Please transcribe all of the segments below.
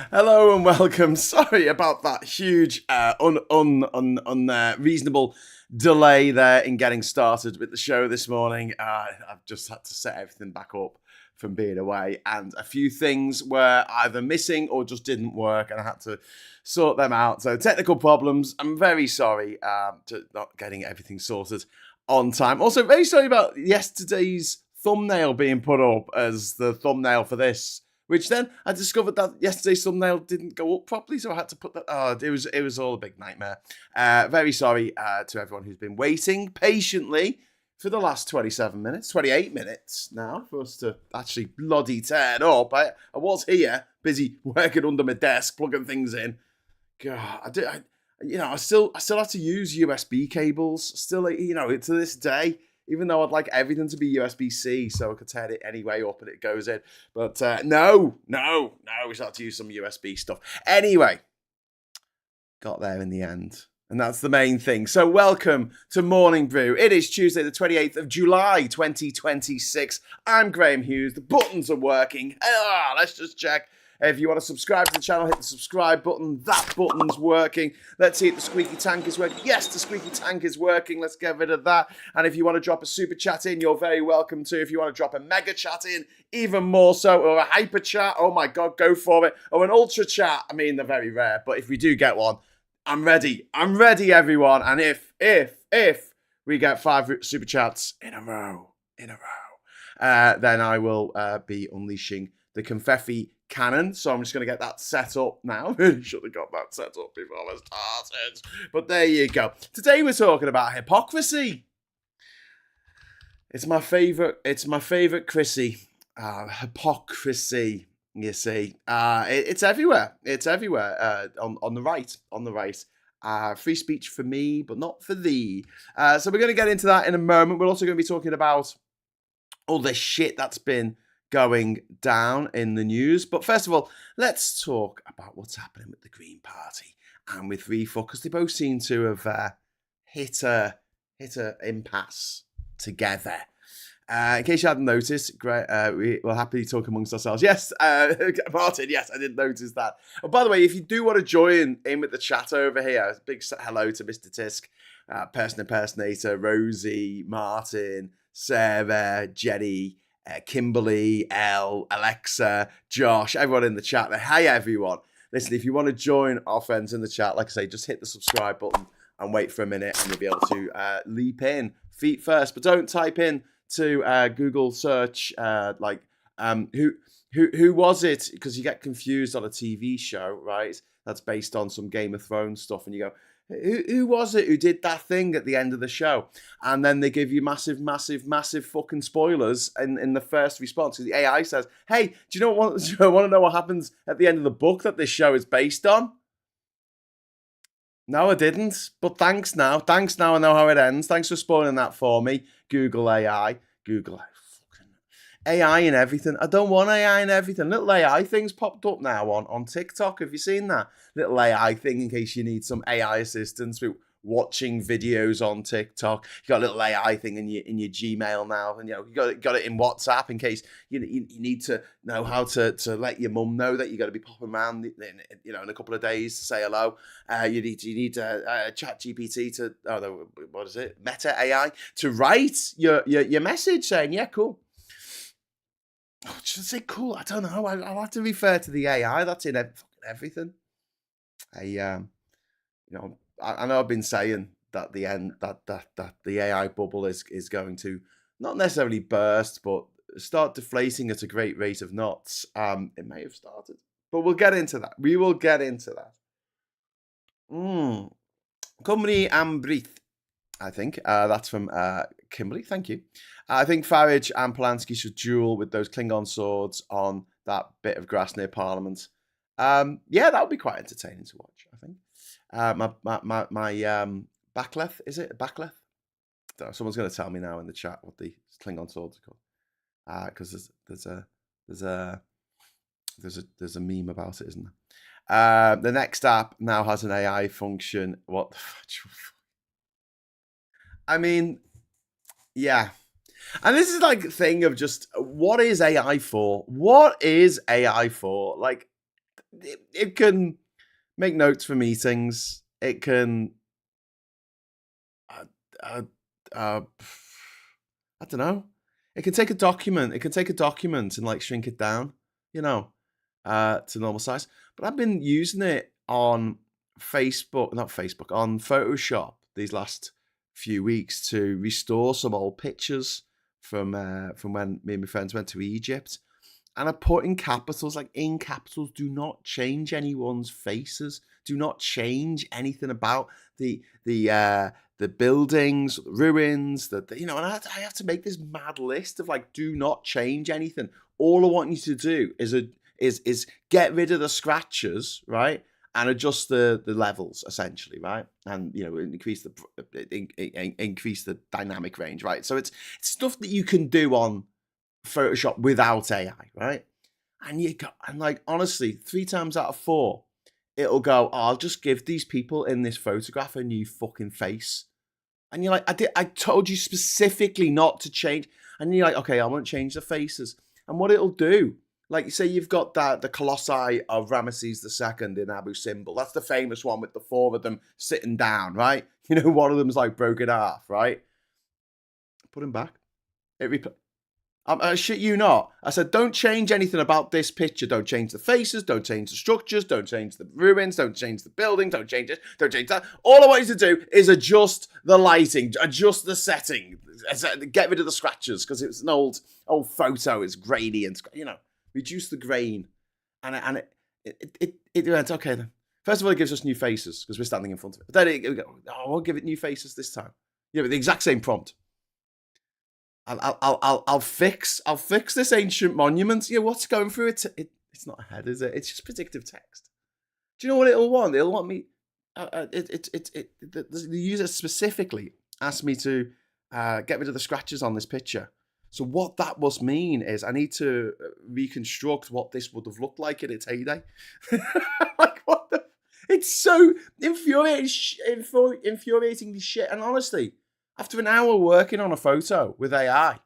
Hello and welcome. Sorry about that huge, reasonable delay there in getting started with the show this morning. I've just had to set everything back up from being away, and a few things were either missing or just didn't work, and I had to sort them out. So technical problems. I'm very sorry to not getting everything sorted on time. Also, very sorry about yesterday's thumbnail being put up as the thumbnail for this. Which then I discovered that yesterday's thumbnail didn't go up properly, so I had to put that. Oh, it was all a big nightmare. Very sorry to everyone who's been waiting patiently for the last 27 minutes, 28 minutes now for us to actually bloody turn up. I was here, busy working under my desk, plugging things in. God, I still have to use USB cables. Still, to this day. Even though I'd like everything to be USB-C so I could turn it any way up and it goes in. But no, we start to use some USB stuff. Anyway, got there in the end. And that's the main thing. So welcome to Morning Brew. It is Tuesday, the 28th of July, 2026. I'm Graham Hughes. The buttons are working. Let's just check. If you want to subscribe to the channel, hit the subscribe button. That button's working. Let's see if the squeaky tank is working. Yes, the squeaky tank is working. Let's get rid of that. And if you want to drop a super chat in, you're very welcome to. If you want to drop a mega chat in, even more so, or a hyper chat, oh my God, go for it. Or an ultra chat. I mean, they're very rare, but if we do get one, I'm ready. I'm ready, everyone. And if we get 5 super chats in a row, then I will be unleashing the confetti cannon. So I'm just going to get that set up now. Really should have got that set up before I started. But there you go. Today we're talking about hypocrisy. It's my favourite Chrissy. Hypocrisy, you see. It's everywhere. It's everywhere. On the right. Free speech for me, but not for thee. So we're going to get into that in a moment. We're also going to be talking about all the shit that's been going down in the news. But first of all, let's talk about what's happening with the Green Party and with Refor, because they both seem to have hit a impasse together. In case you hadn't noticed, we'll happily talk amongst ourselves. Yes, Martin, yes, I didn't notice that. Oh, by the way, if you do want to join in with the chat over here, a big hello to Mr. Tisk, Person Impersonator, Rosie, Martin, Sarah, Jenny, Kimberly, Elle, Alexa, Josh, everyone in the chat there. Hi, everyone. Listen, if you want to join our friends in the chat, like I say, just hit the subscribe button and wait for a minute and you'll be able to leap in feet first. But don't type in to Google search who was it? Because you get confused on a TV show, right? That's based on some Game of Thrones stuff. And you go, who was it who did that thing at the end of the show? And then they give you massive fucking spoilers in the first response. The AI says, hey, do you want to know what happens at the end of the book that this show is based on? No, I didn't. But thanks now. I know how it ends. Thanks for spoiling that for me. Google AI. Google AI and everything. I don't want AI and everything. Little AI things popped up now on TikTok. Have you seen that? Little AI thing in case you need some AI assistance with watching videos on TikTok. You got a little AI thing in your Gmail now, and you got it in WhatsApp in case you need to know how to let your mum know that you got to be popping around in a couple of days to say hello. You need Chat GPT to what is it? Meta AI to write your message saying yeah, cool. Oh, should I say cool? I don't know. I'll have to refer to the AI. That's in everything. I know I've been saying that the end that the AI bubble is going to not necessarily burst, but start deflating at a great rate of knots. It may have started, but we'll get into that. We will get into that. Cymru am Brith, I think. That's from Kimberly. Thank you. I think Farage and Polanski should duel with those Klingon swords on that bit of grass near Parliament. Yeah, that would be quite entertaining to watch, I think. My Backleth, is it Backleth? Someone's going to tell me now in the chat what the Klingon swords are called. Because there's a meme about it, isn't there? The next app now has an AI function. What the fuck? I mean, yeah. And this is like a thing of just, what is AI for? What is AI for? Like, it can make notes for meetings. It can, uh, uh, uh, I don't know. It can take a document. It can take a document and like shrink it down, you know, to normal size. But I've been using it on Facebook, not Facebook, on Photoshop these last few weeks to restore some old pictures from when me and my friends went to Egypt. And I put in capitals, like in capitals, do not change anyone's faces. Do not change anything about the buildings, the ruins, and I have to make this mad list of like, do not change anything. All I want you to do is get rid of the scratches, right? And adjust the levels essentially, right? And increase the dynamic range, right? So it's stuff that you can do on Photoshop without AI, right? And like honestly, 3 times out of 4, it'll go, oh, I'll just give these people in this photograph a new fucking face. And you're like, I told you specifically not to change. And you're like, okay, I won't change the faces. And what it'll do, like say you've got the Colossi of Ramesses II in Abu Simbel. That's the famous one with the 4 of them sitting down, right? One of them's like broken half, right? Put him back. I shit you not. I said, don't change anything about this picture. Don't change the faces. Don't change the structures. Don't change the ruins. Don't change the building. Don't change it. Don't change that. All I want you to do is adjust the lighting, adjust the setting, get rid of the scratches because it's an old photo. It's grainy and reduce the grain. And it went, okay then. First of all, it gives us new faces because we're standing in front of it. But then it goes, oh, we'll give it new faces this time. The exact same prompt. I'll fix this ancient monument. What's going through it? It's not a head, is it? It's just predictive text. Do you know what it'll want? It'll want me. The user specifically asked me to get rid of the scratches on this picture. So what that must mean is I need to reconstruct what this would have looked like in its heyday. Like what the? It's so infuriatingly shit. And honestly, after an hour working on a photo with AI,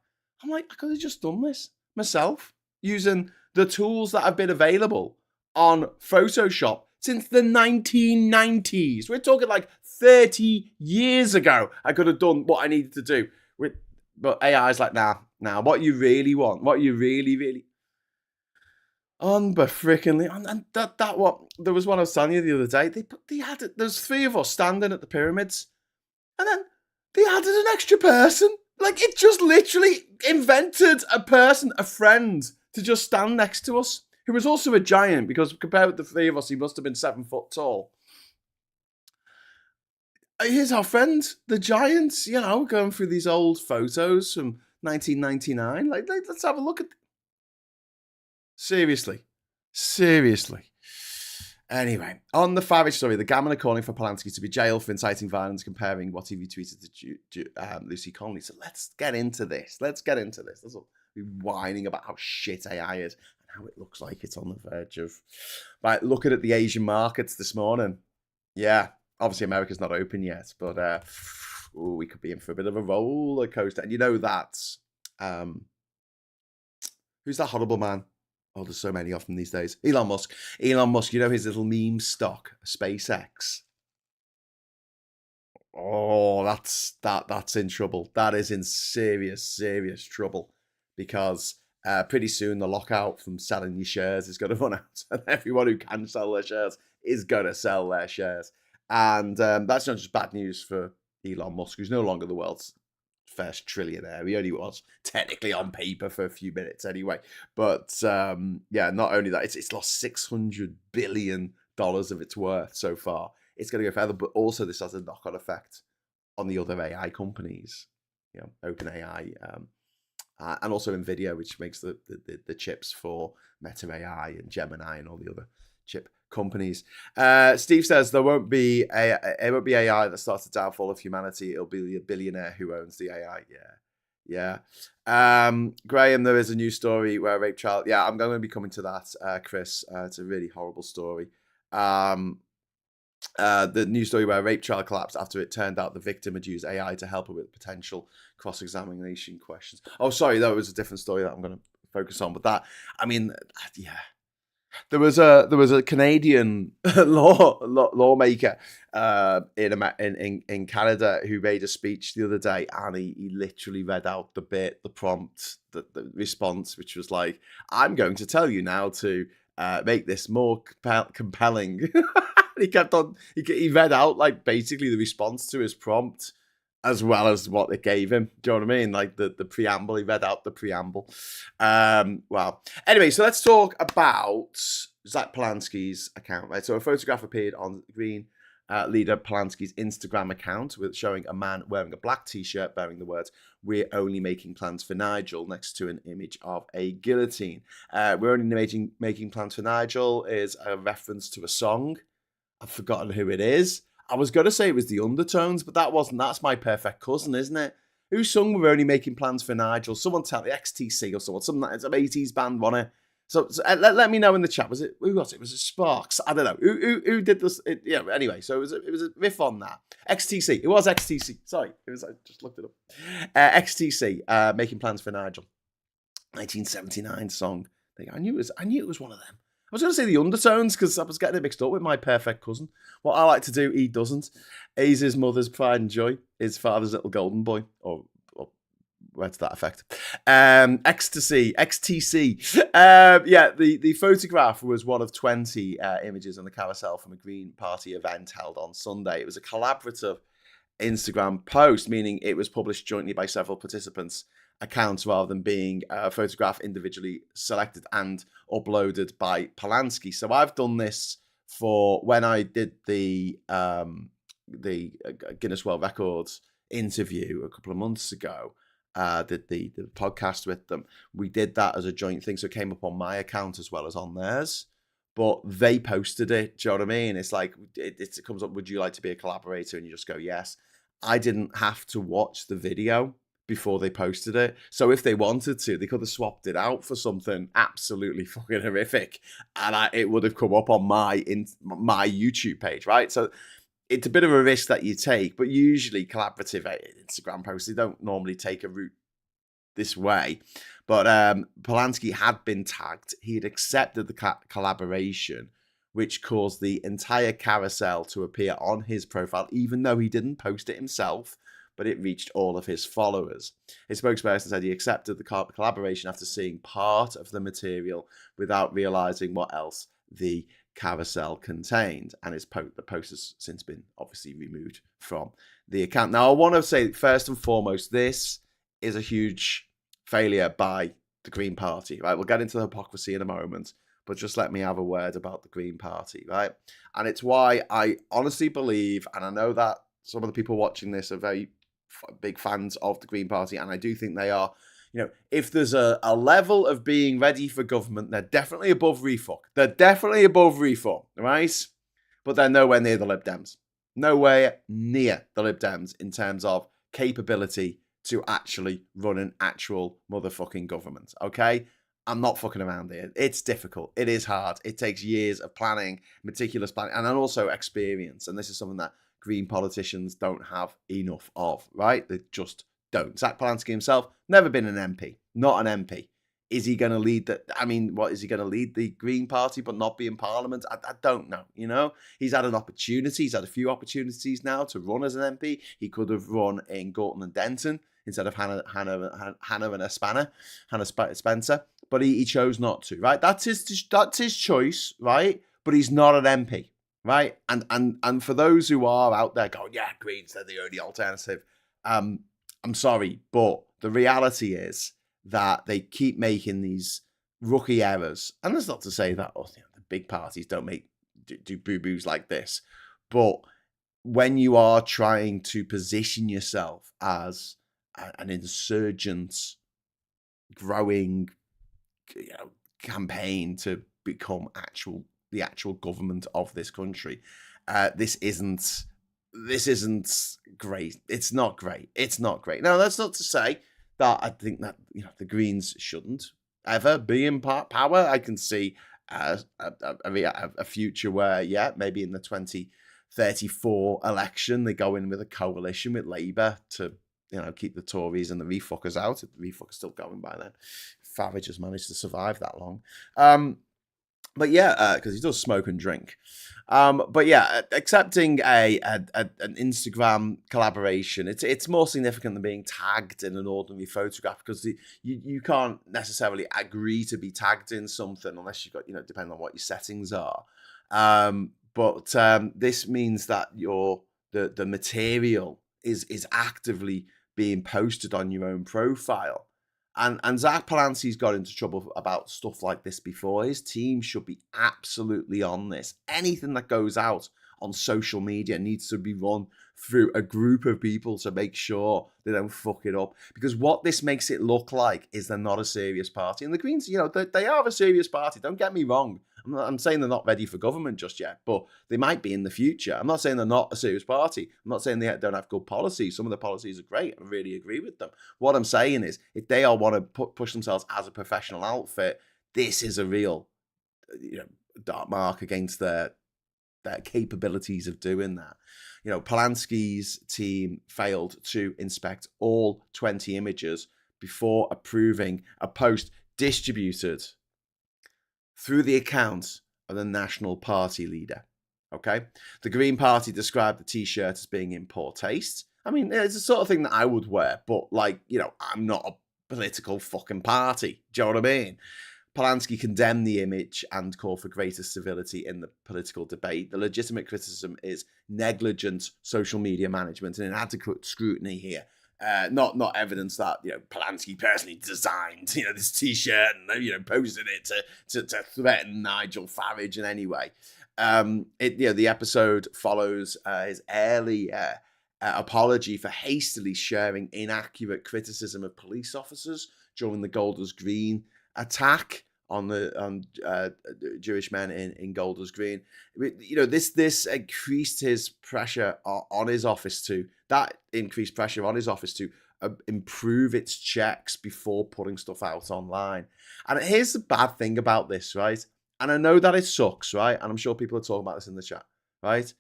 I'm like, I could have just done this myself using the tools that have been available on Photoshop since the 1990s. We're talking like 30 years ago. I could have done what I needed to do. But AI's like, nah, what you really want, what you really unbefrickin'ly, and that what there was one I was telling you the other day. There's 3 of us standing at the pyramids, and then they added an extra person. Like, it just literally invented a person, a friend, to just stand next to us, who was also a giant, because compared with the 3 of us, he must have been 7 foot tall. Here's our friend, the giant, going through these old photos from 1999. Like, let's have a look at... Seriously. Anyway, on the Farage story, the gammon are calling for Polanski to be jailed for inciting violence, comparing what he retweeted to Lucy Connolly. So let's get into this. Let's be whining about how shit AI is and how it looks like it's on the verge of... Right, looking at the Asian markets this morning. Yeah, obviously America's not open yet, but we could be in for a bit of a roller coaster. And that's... who's that horrible man? Oh, there's so many of them these days. Elon Musk, his little meme stock, SpaceX. Oh, that's in trouble. That is in serious trouble, because pretty soon the lockout from selling your shares is going to run out, and everyone who can sell their shares is going to sell their shares. And that's not just bad news for Elon Musk, who's no longer the world's first trillionaire. He only was technically on paper for a few minutes anyway. But not only that, it's lost $600 billion of its worth so far. It's going to go further, but also this has a knock-on effect on the other AI companies, OpenAI, and also NVIDIA, which makes the chips for Meta AI and Gemini and all the other chip companies. Steve says it won't be AI that starts the downfall of humanity. It'll be the billionaire who owns the AI. Yeah. Graham, there is a new story where a rape trial. Yeah, I'm going to be coming to that, Chris. It's a really horrible story. The news story where a rape trial collapsed after it turned out the victim had used AI to help her with potential cross-examination questions. Oh, sorry, that was a different story that I'm going to focus on. But that, There was a Canadian lawmaker in Canada who made a speech the other day, and he literally read out the prompt, the response, which was like, "I'm going to tell you now to make this more compelling." He kept on. He read out like basically the response to his prompt, as well as what it gave him. Do you know what I mean? Like the preamble. He read out the preamble. Well, anyway, so let's talk about Zack Polanski's account. Right, so a photograph appeared on Green leader Polanski's Instagram account with showing a man wearing a black t-shirt bearing the words "We're only making plans for Nigel" next to an image of a guillotine. "We're only making plans for Nigel" is a reference to a song. I've forgotten who it is. I was going to say it was the Undertones, but that wasn't. That's My Perfect Cousin, isn't it? Who sung "We're Only Making Plans for Nigel"? Someone tell me. XTC or someone. It's an 80s band, wasn't it? So let me know in the chat. Was it, who was it? Was it Sparks? I don't know. Who did this? Yeah. Anyway, so it was a riff on that. XTC. It was XTC. Sorry, it was. I just looked it up. XTC. Making Plans for Nigel. 1979 song. I knew it was one of them. I was going to say the Undertones because I was getting it mixed up with My Perfect Cousin. What I like to do, he doesn't. He's his mother's pride and joy, his father's little golden boy, or where to that effect. Ecstasy, XTC. Yeah, the photograph was one of 20 images on the carousel from a Green Party event held on Sunday. It was a collaborative Instagram post, meaning it was published jointly by several participants' accounts rather than being a photograph individually selected and uploaded by Polanski. So I've done this for when I did the Guinness World Records interview a couple of months ago. Did the podcast with them. We did that as a joint thing, so it came up on my account as well as on theirs. But they posted it. Do you know what I mean? It's like it comes up. Would you like to be a collaborator? And you just go yes. I didn't have to watch the video before they posted it. So if they wanted to, they could have swapped it out for something absolutely fucking horrific, and it would have come up on my YouTube page, right? So it's a bit of a risk that you take, but usually collaborative Instagram posts, they don't normally take a route this way. But Polanski had been tagged. He had accepted the collaboration, which caused the entire carousel to appear on his profile, even though he didn't post it himself, but it reached all of his followers. His spokesperson said he accepted the collaboration after seeing part of the material without realizing what else the carousel contained, and the post has since been obviously removed from the account. Now, I want to say first and foremost, this is a huge failure by the Green Party, right? We'll get into the hypocrisy in a moment, but just let me have a word about the Green Party, right? And it's why I honestly believe, and I know that some of the people watching this are very big fans of the Green Party, and I do think they are. You know, if there's a level of being ready for government, they're definitely above refuck. They're definitely above reform, right? But they're nowhere near the Lib Dems. Nowhere near the Lib Dems in terms of capability to actually run an actual motherfucking government, okay? I'm not fucking around here. It's difficult. It is hard. It takes years of planning, meticulous planning, and then also experience. And this is something that Green politicians don't have enough of, right? They just don't. Zack Polanski himself, never been an MP, not an MP. Is he going to lead the? I mean, what is he going to lead the Green Party but not be in Parliament? I don't know. You know, he's had an opportunity. He's had a few opportunities now to run as an MP. He could have run in Gorton and Denton instead of Hannah Spencer, but he chose not to. Right, that's his choice. Right, but he's not an MP. Right, and for those who are out there going, yeah, Greens, they're the only alternative. I'm sorry, but the reality is that they keep making these rookie errors. And that's not to say that the big parties don't do boo-boos like this. But when you are trying to position yourself as an insurgent, growing campaign to become the actual government of this country, this isn't great. It's not great. It's not great. Now, that's not to say that I think that the Greens shouldn't ever be in power. I can see a future where, maybe in the 2034 election, they go in with a coalition with Labour to keep the Tories and the refuckers out. If the refuckers still going by then, Farage has managed to survive that long. But yeah, because he does smoke and drink. But yeah, accepting an Instagram collaboration, it's more significant than being tagged in an ordinary photograph, because you can't necessarily agree to be tagged in something unless you've got, depending on what your settings are. But this means that the material is actively being posted on your own profile. And Zack Polanski's got into trouble about stuff like this before. His team should be absolutely on this. Anything that goes out on social media needs to be run through a group of people to make sure they don't fuck it up. Because what this makes it look like is they're not a serious party. And the Greens, they are a serious party. Don't get me wrong. I'm saying they're not ready for government just yet, but they might be in the future. I'm not saying they're not a serious party. I'm not saying they don't have good policies. Some of the policies are great. I really agree with them. What I'm saying is, if they all want to push themselves as a professional outfit, this is a real dark mark against their capabilities of doing that. Polanski's team failed to inspect all 20 images before approving a post distributed through the account of the National Party leader. Okay? The Green Party described the T-shirt as being in poor taste. I mean, it's the sort of thing that I would wear, but I'm not a political fucking party. Do you know what I mean? Polanski condemned the image and called for greater civility in the political debate. The legitimate criticism is negligent social media management and inadequate scrutiny here. Not evidence that Polanski personally designed this T-shirt and posted it to threaten Nigel Farage in any way. The episode follows his early apology for hastily sharing inaccurate criticism of police officers during the Golders Green attack on Jewish men in Golders Green. This increased his pressure on his office to improve its checks before putting stuff out online. And here's the bad thing about this, right? And I know that it sucks, right? And I'm sure people are talking about this in the chat, right?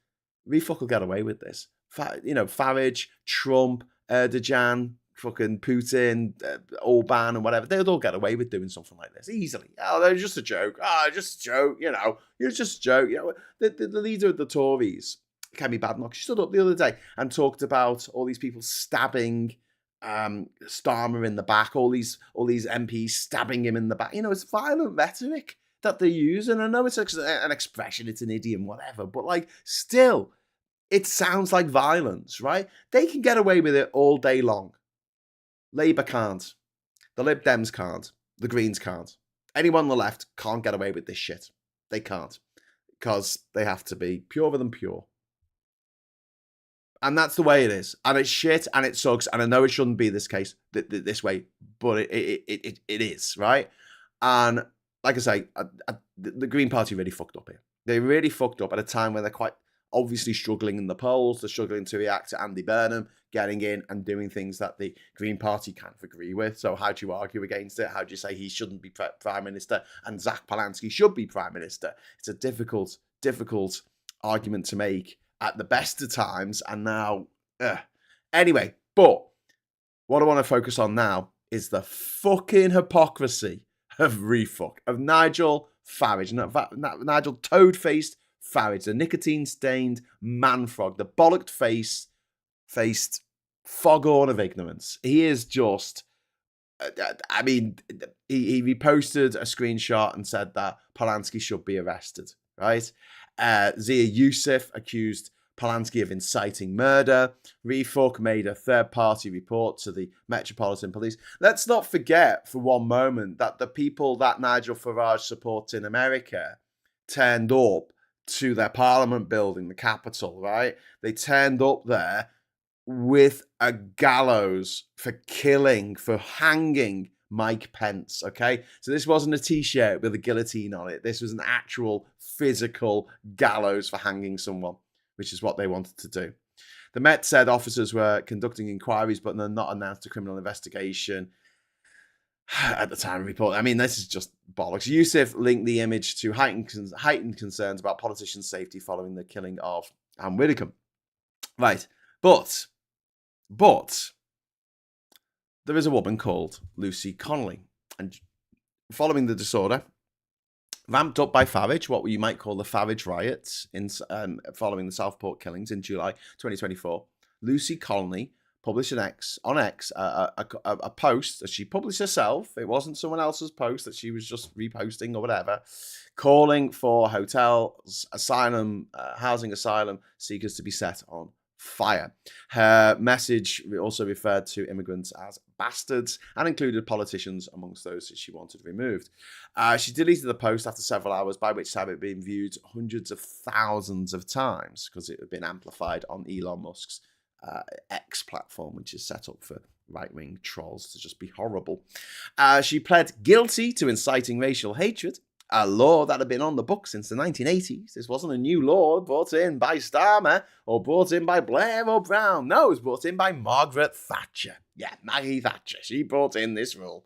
We fuck will get away with this. Farage, Trump, Erdogan, fucking Putin, Orban, and whatever, they'd all get away with doing something like this easily. Oh, they're just a joke. Just a joke. It's just a joke. The leader of the Tories, Kemi Badenoch, she stood up the other day and talked about all these people stabbing Starmer in the back, all these MPs stabbing him in the back. It's violent rhetoric that they use, and I know it's an expression, it's an idiom, whatever, but still, it sounds like violence, right? They can get away with it all day long. Labour can't. The Lib Dems can't. The Greens can't. Anyone on the left can't get away with this shit. They can't. Because they have to be purer than pure. And that's the way it is. And it's shit and it sucks. And I know it shouldn't be this case, this way, but it is, right? And like I say, the Green Party really fucked up here. They really fucked up at a time when they're quite obviously struggling in the polls. They're struggling to react to Andy Burnham getting in and doing things that the Green Party can't agree with. So how do you argue against it? How do you say he shouldn't be Prime Minister and Zack Polanski should be Prime Minister? It's a difficult argument to make at the best of times. And now, anyway, but what I want to focus on now is the fucking hypocrisy of Nigel Farage, Nigel toad-faced Farage, the nicotine-stained man-frog, the bollocked-faced foghorn of ignorance. He is just, he reposted a screenshot and said that Polanski should be arrested, right? Zia Youssef accused Polanski of inciting murder. Refuck made a third-party report to the Metropolitan Police. Let's not forget for one moment that the people that Nigel Farage supports in America turned up to their Parliament building, the Capitol, right? They turned up there with a gallows for hanging Mike Pence, okay? So this wasn't a T-shirt with a guillotine on it. This was an actual physical gallows for hanging someone, which is what they wanted to do. The Met said officers were conducting inquiries, but they're not announced a criminal investigation at the time of report. I mean, this is just bollocks. Youssef linked the image to heightened concerns about politicians' safety following the killing of Anne Widdecombe. Right, but there is a woman called Lucy Connolly, and following the disorder, ramped up by Farage, what you might call the Farage riots following the Southport killings in July 2024. Lucy Connolly published on X a post that she published herself. It wasn't someone else's post that she was just reposting or whatever, calling for hotels, housing asylum seekers to be set on fire. Her message also referred to immigrants as bastards and included politicians amongst those that she wanted removed. She deleted the post after several hours, by which time it had been viewed hundreds of thousands of times because it had been amplified on Elon Musk's X platform, which is set up for right-wing trolls to just be horrible. She pled guilty to inciting racial hatred, a law that had been on the books since the 1980s. This wasn't a new law brought in by Starmer or brought in by Blair or Brown. No, it was brought in by Margaret Thatcher. Yeah, Maggie Thatcher. She brought in this rule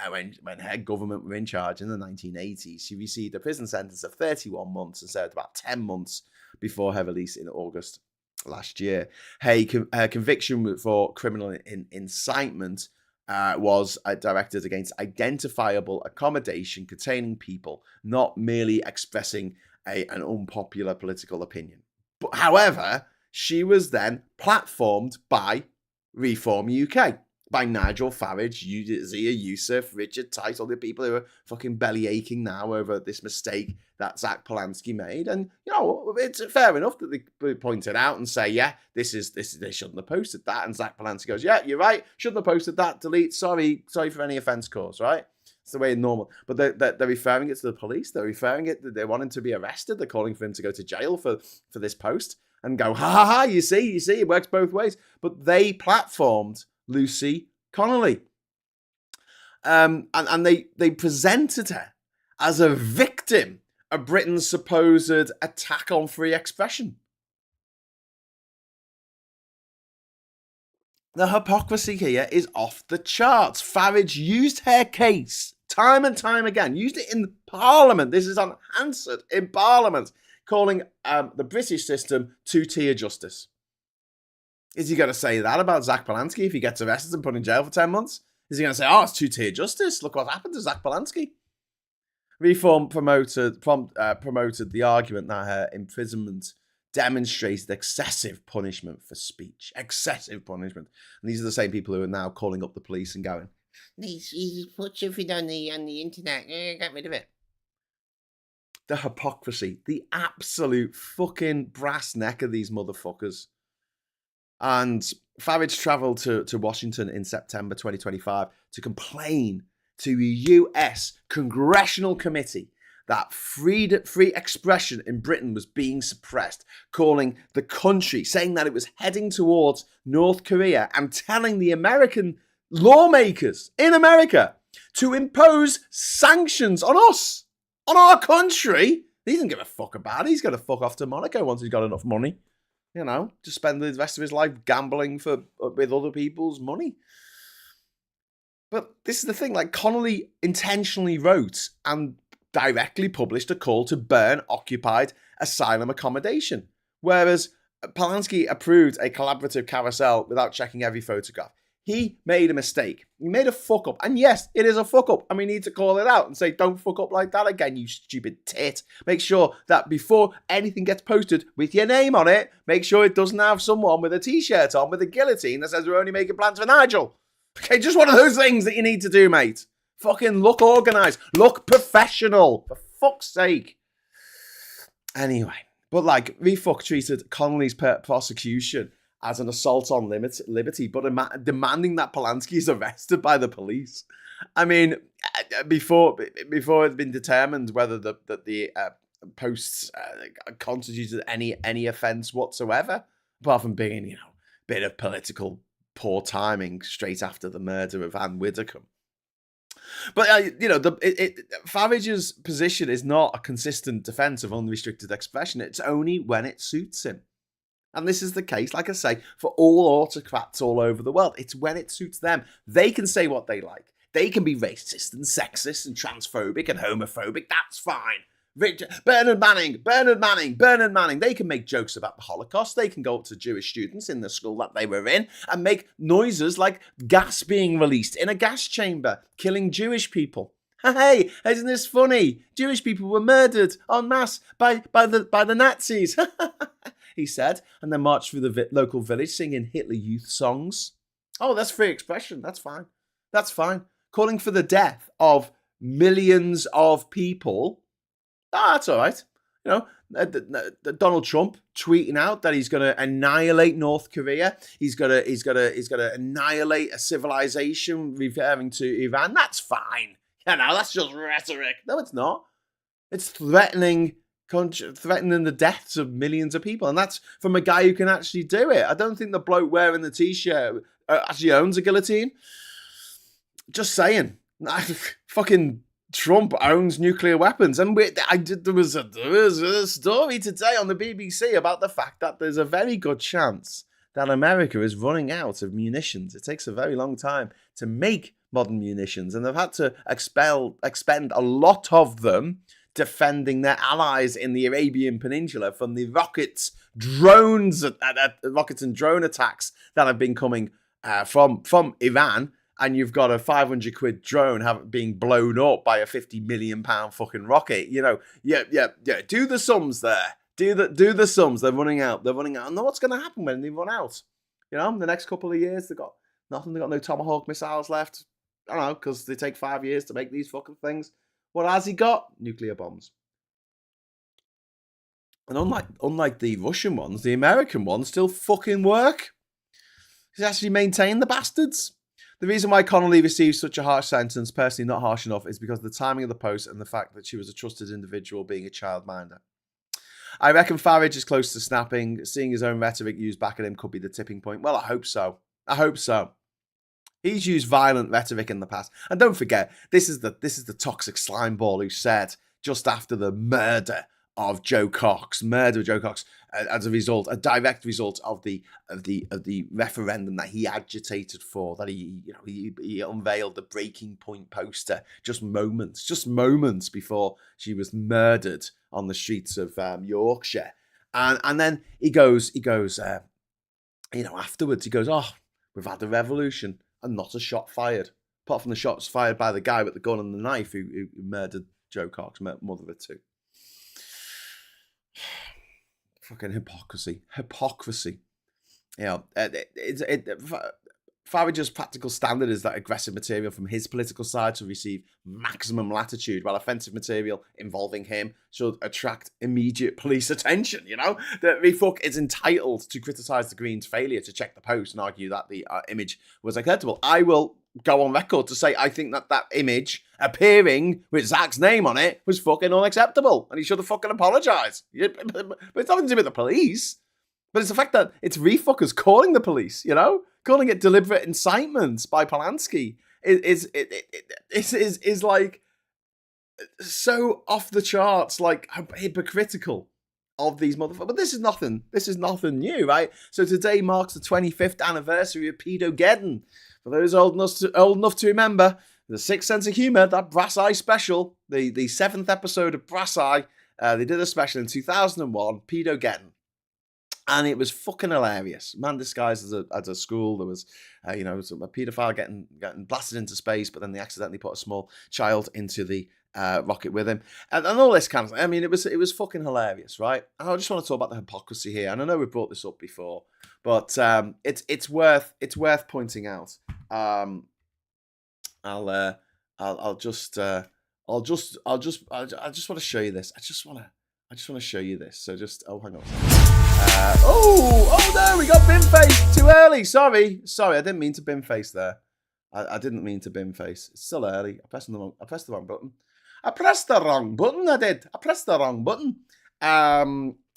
when her government were in charge in the 1980s. She received a prison sentence of 31 months and served about 10 months before her release in August last year. Her conviction for criminal incitement was directed against identifiable accommodation containing people not merely expressing an unpopular political opinion. But however, she was then platformed by Reform UK, by Nigel Farage, Zia Youssef, Richard Tice, all the people who are fucking belly aching now over this mistake that Zack Polanski made. And, you know, it's fair enough that they point it out and say, yeah, they shouldn't have posted that. And Zack Polanski goes, yeah, you're right, shouldn't have posted that, delete, sorry for any offence caused, right? It's the way normal. But they're referring it to the police. They're referring it that they want him to be arrested. They're calling for him to go to jail for this post and go, ha, you see, it works both ways. But they platformed Lucy Connolly. And they presented her as a victim of Britain's supposed attack on free expression. The hypocrisy here is off the charts. Farage used her case time and time again, used it in Parliament. This is unanswered in Parliament, calling the British system two-tier justice. Is he going to say that about Zack Polanski if he gets arrested and put in jail for 10 months? Is he going to say, oh, it's two-tier justice? Look what happened to Zack Polanski. Reform promoted the argument that her imprisonment demonstrated excessive punishment for speech. Excessive punishment. And these are the same people who are now calling up the police and going, "He's put something on the internet. Get rid of it." The hypocrisy. The absolute fucking brass neck of these motherfuckers. And Farage travelled to Washington in September 2025 to complain to the US Congressional Committee that free expression in Britain was being suppressed, calling the country, saying that it was heading towards North Korea and telling the American lawmakers in America to impose sanctions on us, on our country. He doesn't give a fuck about it. He's going to fuck off to Monaco once he's got enough money. You know, to spend the rest of his life gambling with other people's money. But this is the thing, like Connolly intentionally wrote and directly published a call to burn occupied asylum accommodation, whereas Polanski approved a collaborative carousel without checking every photograph. He made a mistake. He made a fuck up. And yes, it is a fuck up. And we need to call it out and say, don't fuck up like that again, you stupid tit. Make sure that before anything gets posted with your name on it, make sure it doesn't have someone with a t-shirt on with a guillotine that says we're only making plans for Nigel. Okay, just one of those things that you need to do, mate. Fucking look organised. Look professional. For fuck's sake. Anyway, but like, Refuck treated Connolly's prosecution as an assault on liberty, but demanding that Polanski is arrested by the police. I mean, before it had been determined whether the posts constituted any offence whatsoever, apart from being, you know, a bit of political poor timing straight after the murder of Anne Widdecombe. But, you know, Farage's position is not a consistent defence of unrestricted expression. It's only when it suits him. And this is the case, like I say, for all autocrats all over the world. It's when it suits them. They can say what they like. They can be racist and sexist and transphobic and homophobic. That's fine. Bernard Manning. They can make jokes about the Holocaust. They can go up to Jewish students in the school that they were in and make noises like gas being released in a gas chamber, killing Jewish people. Hey, isn't this funny? Jewish people were murdered en masse by the Nazis. He said, and then marched through the local village singing Hitler Youth songs. Oh, that's free expression. That's fine. That's fine. Calling for the death of millions of people. Ah, that's all right. You know, Donald Trump tweeting out that he's going to annihilate North Korea. He's going to annihilate a civilization, referring to Iran. That's fine. You know, that's just rhetoric. No, it's not. It's threatening the deaths of millions of people, and that's from a guy who can actually do it. I don't think the bloke wearing the t-shirt actually owns a guillotine. Just saying. Fucking Trump owns nuclear weapons. And there was a story today on the BBC about the fact that there's a very good chance that America is running out of munitions. It takes a very long time to make modern munitions, and they've had to expend a lot of them defending their allies in the Arabian Peninsula from the rockets and drone attacks that have been coming from Iran. And you've got a 500 quid drone being blown up by a 50 million pound fucking rocket. You know, yeah. Do the sums there. Do the sums. They're running out. And then what's going to happen when they run out? You know, the next couple of years, they've got nothing. They've got no Tomahawk missiles left. I don't know, because they take 5 years to make these fucking things. What has he got? Nuclear bombs. And unlike the Russian ones, the American ones still fucking work. He's actually maintained the bastards. The reason why Connolly received such a harsh sentence, personally not harsh enough, is because of the timing of the post and the fact that she was a trusted individual being a childminder. I reckon Farage is close to snapping. Seeing his own rhetoric used back at him could be the tipping point. Well, I hope so. He's used violent rhetoric in the past. And don't forget, this is the toxic slime ball who said, just after the murder of Joe Cox, as a direct result of the referendum that he agitated for, that he unveiled the breaking point poster just moments before she was murdered on the streets of Yorkshire, and then he goes afterwards, he goes, oh, we've had a revolution and not a shot fired, apart from the shots fired by the guy with the gun and the knife who murdered Joe Cox, mother of two. Fucking hypocrisy. You know, Farage's practical standard is that aggressive material from his political side should receive maximum latitude, while offensive material involving him should attract immediate police attention. You know, that fuck is entitled to criticise the Greens' failure to check the post and argue that the image was acceptable. I will go on record to say I think that image appearing with Zack's name on it was fucking unacceptable, and he should have fucking apologised. But it's nothing to do with the police. But it's the fact that it's refuckers calling the police, you know, calling it deliberate incitement by Polanski is like so off the charts, like hypocritical of these motherfuckers. But this is nothing new, right? So today marks the 25th anniversary of Pedogeddon. For those old enough to remember, the Sixth Sense of Humour, that Brass Eye special, the 7th episode of Brass Eye, they did a special in 2001, Pedogeddon. And it was fucking hilarious. Man disguised as a school. There was, a paedophile getting blasted into space, but then they accidentally put a small child into the rocket with him, and all this kind of thing. I mean, it was fucking hilarious, right? And I just want to talk about the hypocrisy here. And I know we've brought this up before, but it's worth pointing out. I'll just want to show you this. I just want to show you this. So just, hang on. Oh no, we got bin face too early. Sorry, I didn't mean to bin face there. I didn't mean to bin face. It's still early. I pressed the wrong button. I pressed the wrong button.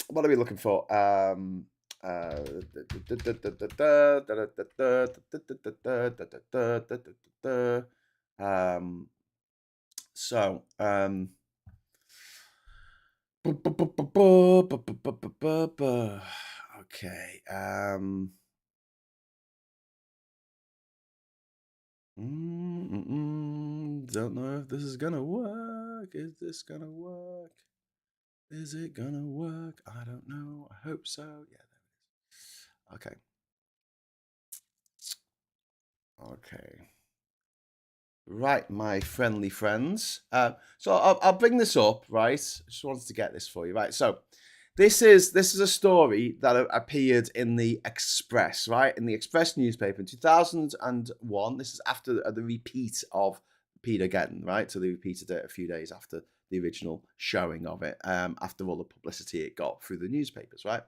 What are we looking for? Okay. Don't know if this is gonna work. Is this gonna work? Is it gonna work? I don't know. I hope so. Yeah, there it is. Okay. Right, my friendly friends. So I'll bring this up, right? Just wanted to get this for you, right? So this is a story that appeared in the Express, right? In the Express newspaper in 2001. This is after the repeat of Peter Geddon, right? So they repeated it a few days after the original showing of it, after all the publicity it got through the newspapers, right?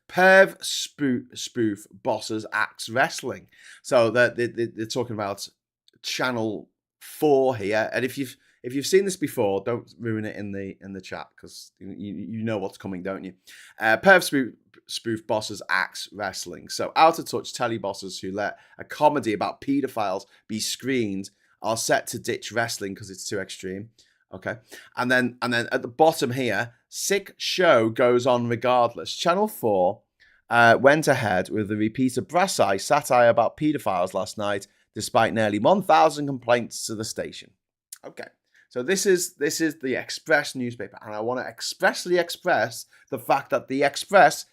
Perv spoof bosses axe wrestling. So they're talking about Channel 4 here, and if you've seen this before, don't ruin it in the chat because you know what's coming, don't you? Perv spoof bosses axe wrestling. So out of touch telly bosses who let a comedy about paedophiles be screened are set to ditch wrestling because it's too extreme. Okay, and then at the bottom here, sick show goes on regardless. Channel 4 went ahead with the repeat of brass eye satire about paedophiles last night, despite nearly 1,000 complaints to the station. Okay, so this is the Express newspaper, and I want to expressly express the fact that the Express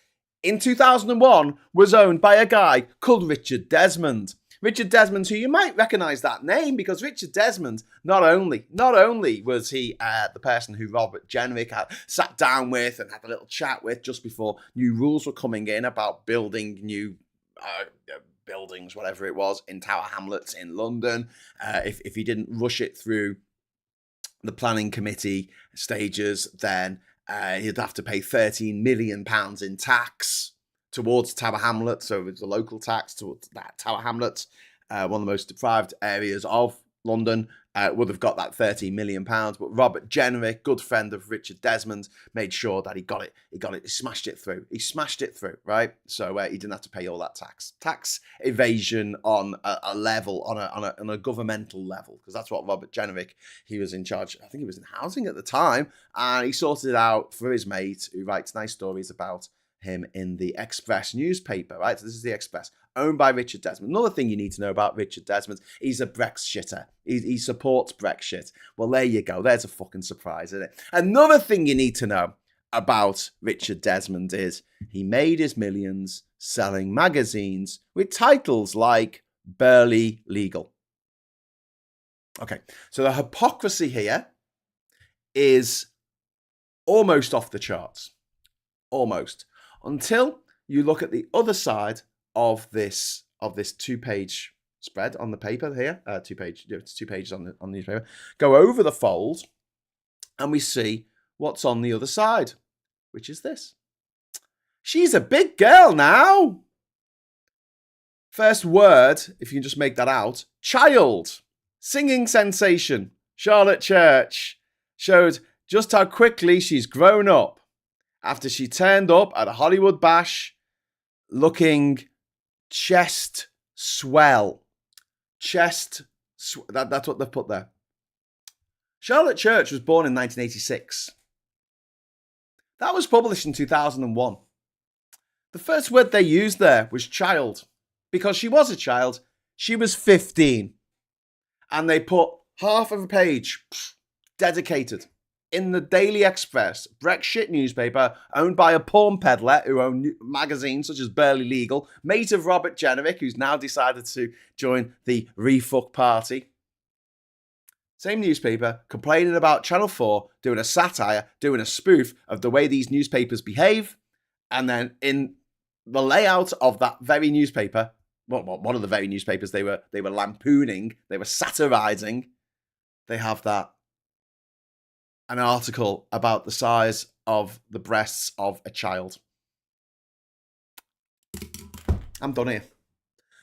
in 2001 was owned by a guy called Richard Desmond. Richard Desmond, who you might recognise that name because Richard Desmond, not only was he the person who Robert Jenrick had sat down with and had a little chat with just before new rules were coming in about building new buildings, whatever it was, in Tower Hamlets in London, if he didn't rush it through the planning committee stages, then he'd have to pay £13 million in tax towards Tower Hamlets. So it's a local tax towards that Tower Hamlets, one of the most deprived areas of London, would have got that £13 million. But Robert Jenrick, good friend of Richard Desmond, made sure that he got it. He smashed it through. Right? So he didn't have to pay all that tax evasion on a level, on a governmental level, because that's what Robert Jenrick, he was in charge. I think he was in housing at the time, and he sorted it out for his mate, who writes nice stories about him in the Express newspaper, right? So this is the Express, owned by Richard Desmond. Another thing you need to know about Richard Desmond, he's a Brexiter. He supports Brexit. Well, there you go. There's a fucking surprise, isn't it? Another thing you need to know about Richard Desmond is he made his millions selling magazines with titles like Barely Legal. Okay, so the hypocrisy here is almost off the charts. Almost. Until you look at the other side of this 2-page spread on the paper here, 2 pages on the newspaper. Go over the fold, and we see what's on the other side, which is this. She's a big girl now. First word, if you can just make that out, child. Singing sensation Charlotte Church showed just how quickly she's grown up after she turned up at a Hollywood bash looking chest swell. That's what they've put there. Charlotte Church was born in 1986. That was published in 2001. The first word they used there was child. Because she was a child, she was 15. And they put half of a page dedicated in the Daily Express, Brexit newspaper owned by a porn peddler who owned magazines such as Barely Legal, mate of Robert Jenrick, who's now decided to join the refuck party. Same newspaper complaining about Channel 4 doing a satire, doing a spoof of the way these newspapers behave. And then in the layout of that very newspaper, well, one of the very newspapers they were lampooning, they were satirizing, they have that. An article about the size of the breasts of a child. I'm done here.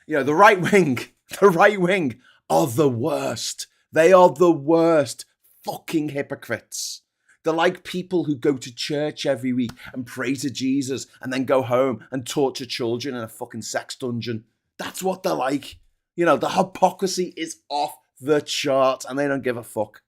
You know, the right wing are the worst. They are the worst fucking hypocrites. They're like people who go to church every week and pray to Jesus and then go home and torture children in a fucking sex dungeon. That's what they're like. You know, the hypocrisy is off the chart and they don't give a fuck.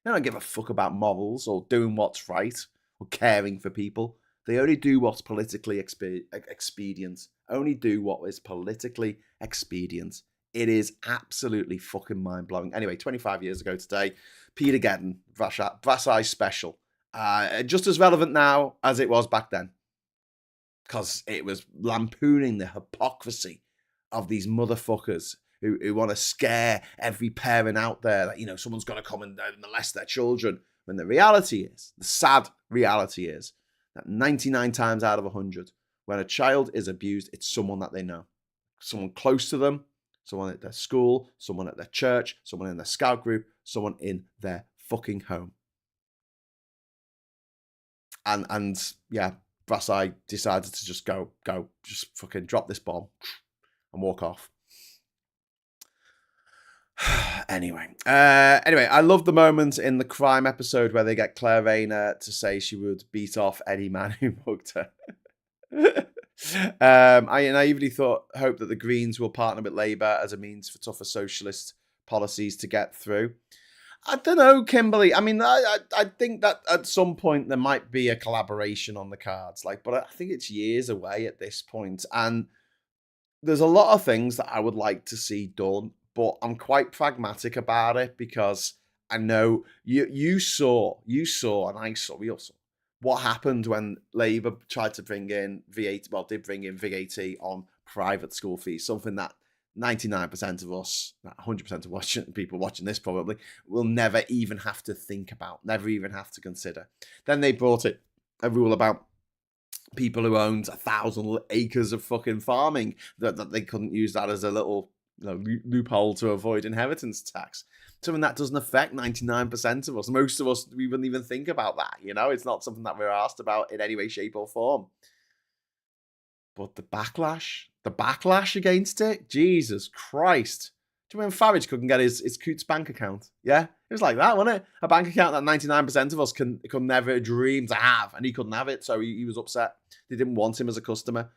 They don't give a fuck about morals or doing what's right or caring for people. They only do what's politically expedient. Only do what is politically expedient. It is absolutely fucking mind-blowing. Anyway, 25 years ago today, Peter Geddon, Brass Eye Special. Just as relevant now as it was back then. Because it was lampooning the hypocrisy of these motherfuckers who want to scare every parent out there that, you know, someone's going to come and molest their children. When the reality is, the sad reality is that 99 times out of 100, when a child is abused, it's someone that they know, someone close to them, someone at their school, someone at their church, someone in their scout group, someone in their fucking home. And yeah, Brassai decided to just just fucking drop this bomb and walk off. Anyway, I love the moment in the crime episode where they get Claire Rayner to say she would beat off any man who mugged her. I naively hope that the Greens will partner with Labour as a means for tougher socialist policies to get through. I don't know, Kimberly. I mean, I think that at some point there might be a collaboration on the cards, but I think it's years away at this point. And there's a lot of things that I would like to see done, but I'm quite pragmatic about it because I know you saw, and I saw, we all saw what happened when Labour tried to bring in VAT, did bring in VAT on private school fees, something that 99% of us, 100% of people watching this probably, will never even have to think about, never even have to consider. Then they brought it a rule about people who owned 1,000 acres of fucking farming, that they couldn't use that as a little loophole to avoid inheritance tax. Something that doesn't affect 99% of us. Most of us, we wouldn't even think about that. It's not something that we're asked about in any way, shape, or form. But the backlash against it, Jesus Christ. Do you remember Farage couldn't get his Coots bank account? Yeah? It was like that, wasn't it? A bank account that 99% of us could never dream to have, and he couldn't have it, so he was upset. They didn't want him as a customer.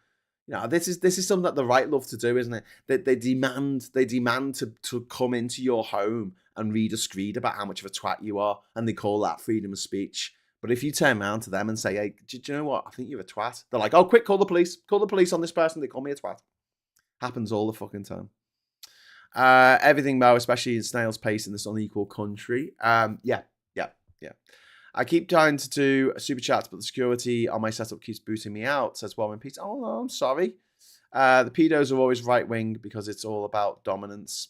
This is something that the right love to do, isn't it? They demand to come into your home and read a screed about how much of a twat you are, and they call that freedom of speech. But if you turn around to them and say, hey, do you know what? I think you're a twat. They're like, oh, quick, call the police. Call the police on this person. They call me a twat. Happens all the fucking time. Everything, Mo, especially in snail's pace in this unequal country. Yeah. I keep trying to do a super chat, but the security on my setup keeps booting me out, says Warren Peter. Oh, no, I'm sorry. The pedos are always right-wing because it's all about dominance.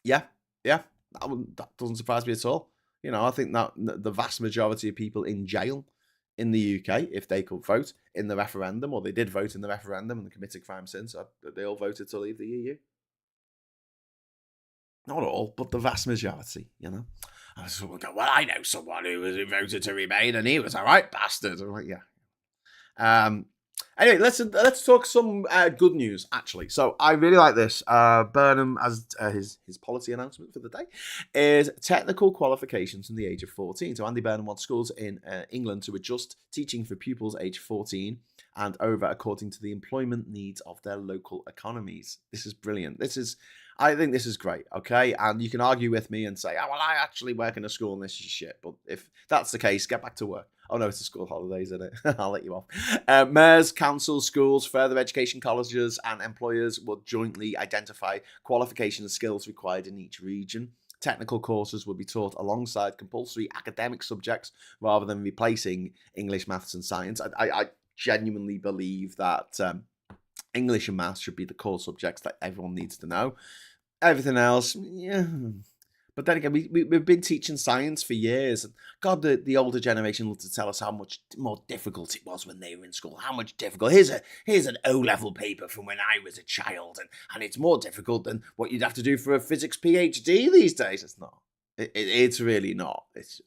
Yeah. That doesn't surprise me at all. I think that the vast majority of people in jail in the UK, if they could vote in the referendum, or they did vote in the referendum and committed crime since, they all voted to leave the EU. Not all, but the vast majority, And someone go, well, I know someone who voted to remain and he was a right bastard. I'm like, yeah. Anyway, let's talk some good news, actually. So I really like this. Burnham, as his policy announcement for the day, is technical qualifications from the age of 14. So Andy Burnham wants schools in England to adjust teaching for pupils aged 14 and over according to the employment needs of their local economies. This is brilliant. I think this is great, okay? And you can argue with me and say, oh, well, I actually work in a school and this is shit. But if that's the case, get back to work. Oh, no, it's the school holidays, isn't it? I'll let you off. Mayors, councils, schools, further education colleges and employers will jointly identify qualification and skills required in each region. Technical courses will be taught alongside compulsory academic subjects rather than replacing English, maths and science. I genuinely believe that English and maths should be the core subjects that everyone needs to know. Everything else, yeah. But then again, we've been teaching science for years. And God, the older generation loved to tell us how much more difficult it was when they were in school. How much difficult. Here's an O-level paper from when I was a child. And it's more difficult than what you'd have to do for a physics PhD these days. It's not. It's really not. It's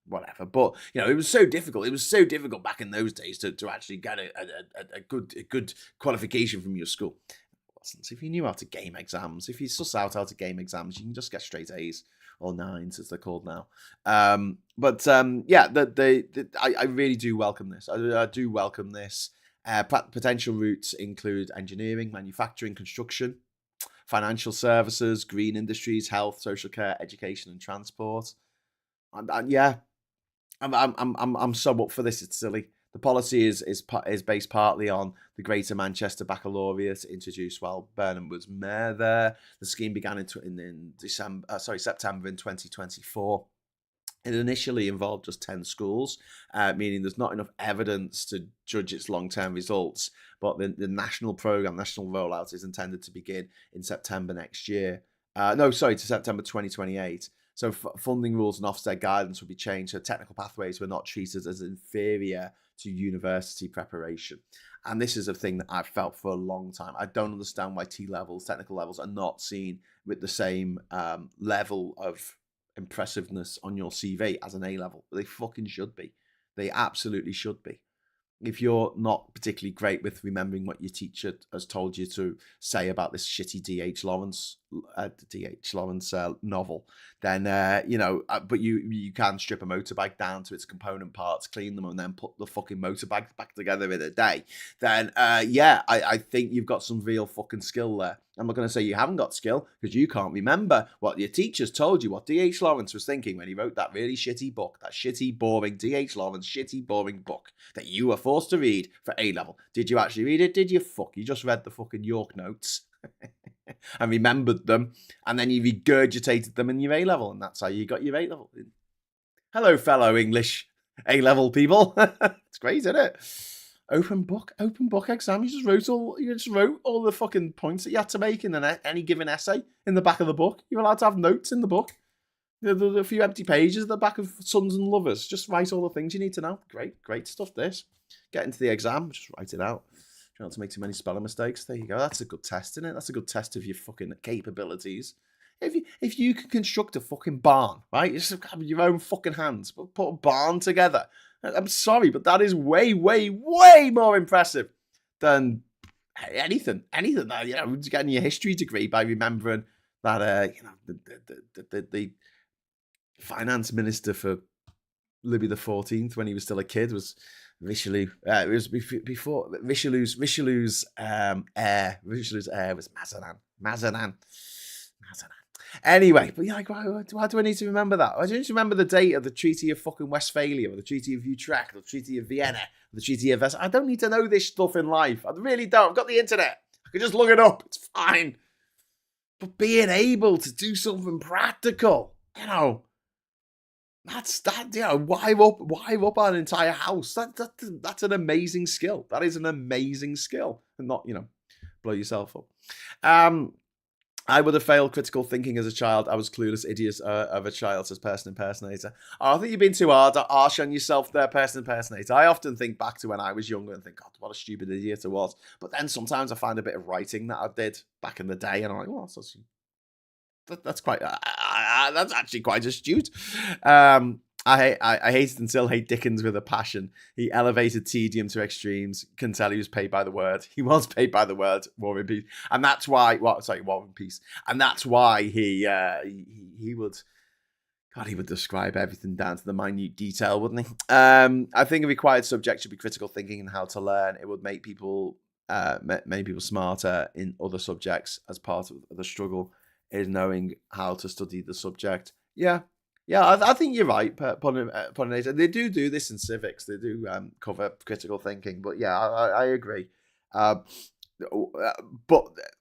whatever. But, it was so difficult. It was so difficult back in those days to actually get a good qualification from your school. So if you knew how to game exams, if you suss out how to game exams, you can just get straight A's or 9s as they're called now. I really do welcome this. I do welcome this. Potential routes include engineering, manufacturing, construction, financial services, green industries, health, social care, education, and transport. And yeah, I'm so up for this. It's silly. The policy is based partly on the Greater Manchester Baccalaureate introduced while Burnham was mayor there. The scheme began in September in 2024. It initially involved just 10 schools, meaning there's not enough evidence to judge its long-term results. But the national program, national rollout, is intended to begin in September next year. No, sorry, to September 2028. So funding rules and Ofsted guidance will be changed, so technical pathways were not treated as inferior to university preparation. And this is a thing that I've felt for a long time. I don't understand why T levels, technical levels, are not seen with the same level of impressiveness on your CV as an A level. They fucking should be. They absolutely should be. If you're not particularly great with remembering what your teacher has told you to say about this shitty D.H. Lawrence novel, then but you can strip a motorbike down to its component parts, clean them, and then put the fucking motorbike back together in a day. Then I think you've got some real fucking skill there. I'm not going to say you haven't got skill because you can't remember what your teachers told you, what D.H. Lawrence was thinking when he wrote that really shitty book, that shitty, boring D.H. Lawrence shitty, boring book that you were forced to read for A level. Did you actually read it? Did you? You just read the fucking York notes and remembered them, and then you regurgitated them in your A level, and that's how you got your A level. Hello, fellow English A level people. It's great, isn't it? Open book exam. You just wrote all the fucking points that you had to make in any given essay in the back of the book. You're allowed to have notes in the book. There's a few empty pages at the back of Sons and Lovers. Just write all the things you need to know. Great stuff, this. Get into the exam, just write it out. Try not to make too many spelling mistakes. There you go. That's a good test, isn't it? That's a good test of your fucking capabilities. If you can construct a fucking barn, right? Just have your own fucking hands, put a barn together. I'm sorry, but that is way, way, way more impressive than anything that, getting your history degree by remembering that, the finance minister for Louis XIV when he was still a kid was Richelieu. It was before Richelieu's heir. Richelieu's heir was Mazarin. Anyway, but why do I need to remember that? I don't remember the date of the Treaty of fucking Westphalia, or the Treaty of Utrecht, or the Treaty of Vienna, or the Treaty of Versailles. I don't need to know this stuff in life. I really don't. I've got the internet. I can just look it up. It's fine. But being able to do something practical, that's that. Wire up an entire house. That's an amazing skill. That is an amazing skill, and not blow yourself up. I would have failed critical thinking as a child. I was clueless idiot of a child, says person impersonator. Oh, I think you've been too harsh on yourself there, person impersonator. I often think back to when I was younger and think, God, what a stupid idiot I was. But then sometimes I find a bit of writing that I did back in the day, and I'm like, well, that's quite, that's actually quite astute. I hated and still hate Dickens with a passion. He elevated tedium to extremes. Can tell he was paid by the word. He was paid by the word. War and Peace, and that's why. War and Peace, and that's why he would. God, he would describe everything down to the minute detail, wouldn't he? I think a required subject should be critical thinking and how to learn. It would make many people smarter in other subjects, as part of the struggle is knowing how to study the subject. Yeah, I think you're right, Pollinator. They do this in civics. They do cover critical thinking. But yeah, I agree. But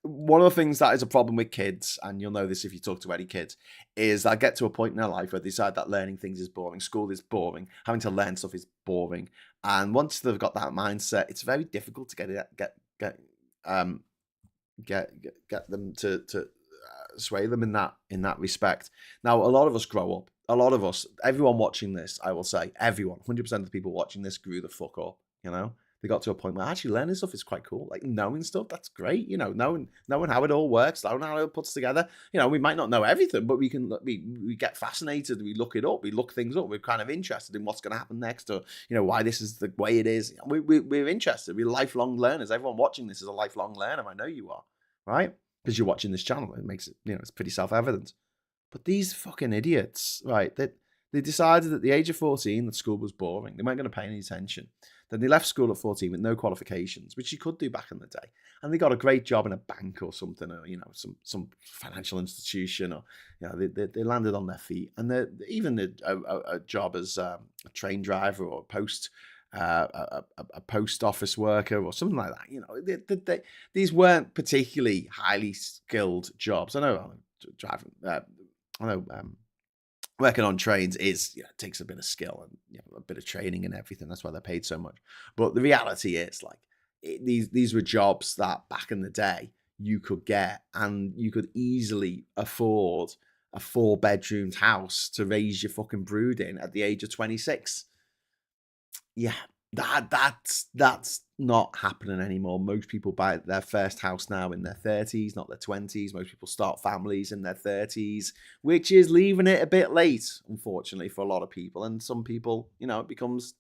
one of the things that is a problem with kids, and you'll know this if you talk to any kids, is I get to a point in their life where they decide that learning things is boring, school is boring, having to learn stuff is boring. And once they've got that mindset, it's very difficult to get them to sway them in that respect. Now, a lot of us grow up. A lot of us, everyone watching this, I will say, everyone, 100% of the people watching this grew the fuck up. They got to a point where actually learning stuff is quite cool. Like knowing stuff, that's great. Knowing how it all works, knowing how it puts together. We might not know everything, but we get fascinated. We look it up. We look things up. We're kind of interested in what's going to happen next, or why this is the way it is. We're interested. We're lifelong learners. Everyone watching this is a lifelong learner. I know you are, right? Because you're watching this channel. It makes it, it's pretty self-evident. But these fucking idiots, right, they decided at the age of 14 that school was boring. They weren't going to pay any attention. Then they left school at 14 with no qualifications, which you could do back in the day. And they got a great job in a bank or something, or, some financial institution, or, they landed on their feet. And even a job as a train driver or a post office worker or something like that. These weren't particularly highly skilled jobs. I know driving. working on trains is, it takes a bit of skill and a bit of training and everything. That's why they're paid so much. But the reality is, like, these were jobs that back in the day you could get, and you could easily afford a 4-bedroomed house to raise your fucking brood in at the age of 26. Yeah, that's not happening anymore. Most people buy their first house now in their 30s, not their 20s. Most people start families in their 30s, which is leaving it a bit late, unfortunately, for a lot of people. And some people, it becomes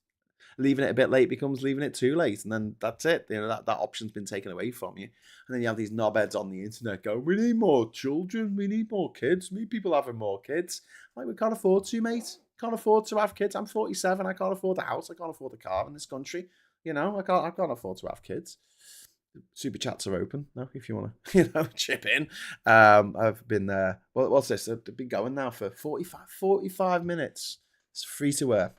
leaving it a bit late becomes leaving it too late, and then that's it. That option's been taken away from you, and then you have these knobheads on the internet go, "We need more children, we need more kids, we need people having more kids." Like, we can't afford to, mate. Can't afford to have kids. I'm 47. I can't afford a house. I can't afford a car in this country. I can't afford to have kids. Super chats are open now if you want to, chip in. I've been there. What's this? I've been going now for 45 minutes. It's free to wear.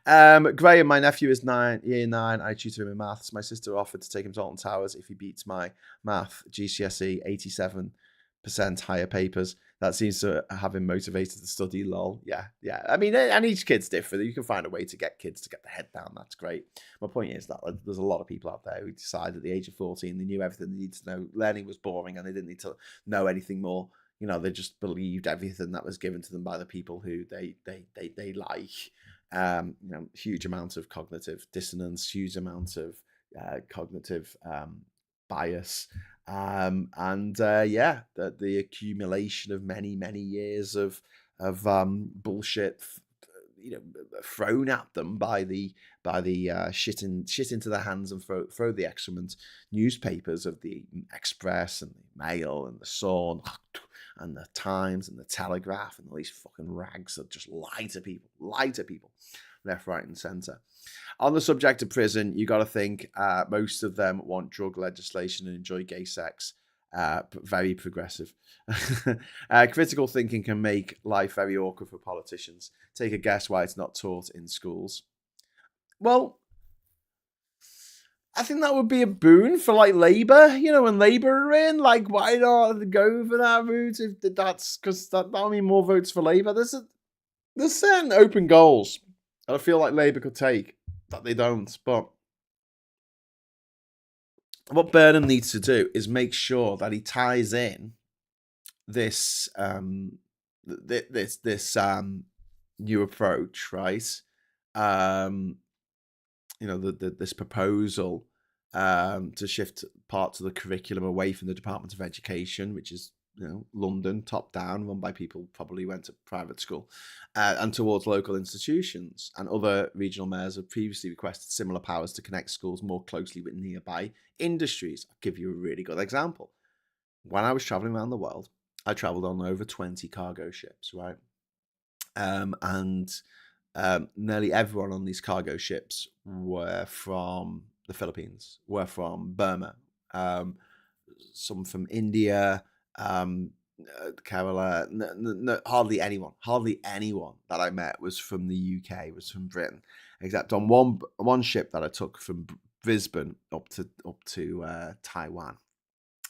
Graham, my nephew is year 9. I tutor him in maths. My sister offered to take him to Alton Towers if he beats my math GCSE 87% higher papers. That seems to have him motivated to study. Lol. Yeah. I mean, and each kid's different. You can find a way to get kids to get their head down. That's great. My point is that there's a lot of people out there who decide at the age of 14 they knew everything they needed to know. Learning was boring and they didn't need to know anything more. They just believed everything that was given to them by the people who they like. Huge amount of cognitive dissonance, huge amount of cognitive bias, the accumulation of many years of bullshit, thrown at them by the shit into their hands and throw the excrement newspapers of the Express and the Mail and the Sun and the Times and the Telegraph and all these fucking rags that just lie to people left, right and centre. On the subject of prison, you got to think most of them want drug legislation and enjoy gay sex. Very progressive. Critical thinking can make life very awkward for politicians. Take a guess why it's not taught in schools. Well, I think that would be a boon for like Labour, when Labour are in. Like, why not go for that route if that's because that'll mean more votes for Labour. There's certain open goals that I feel like Labour could take that they don't. But what Burnham needs to do is make sure that he ties in this new approach, right? This proposal to shift parts of the curriculum away from the Department of Education, which is London, top down, run by people who probably went to private school, and towards local institutions. And other regional mayors have previously requested similar powers to connect schools more closely with nearby industries. I'll give you a really good example. When I was traveling around the world, I traveled on over 20 cargo ships, right? And nearly everyone on these cargo ships were from the Philippines, were from Burma, some from India, Kerala. No, hardly anyone that I met was from the UK, was from Britain, except on one ship that I took from Brisbane up to Taiwan.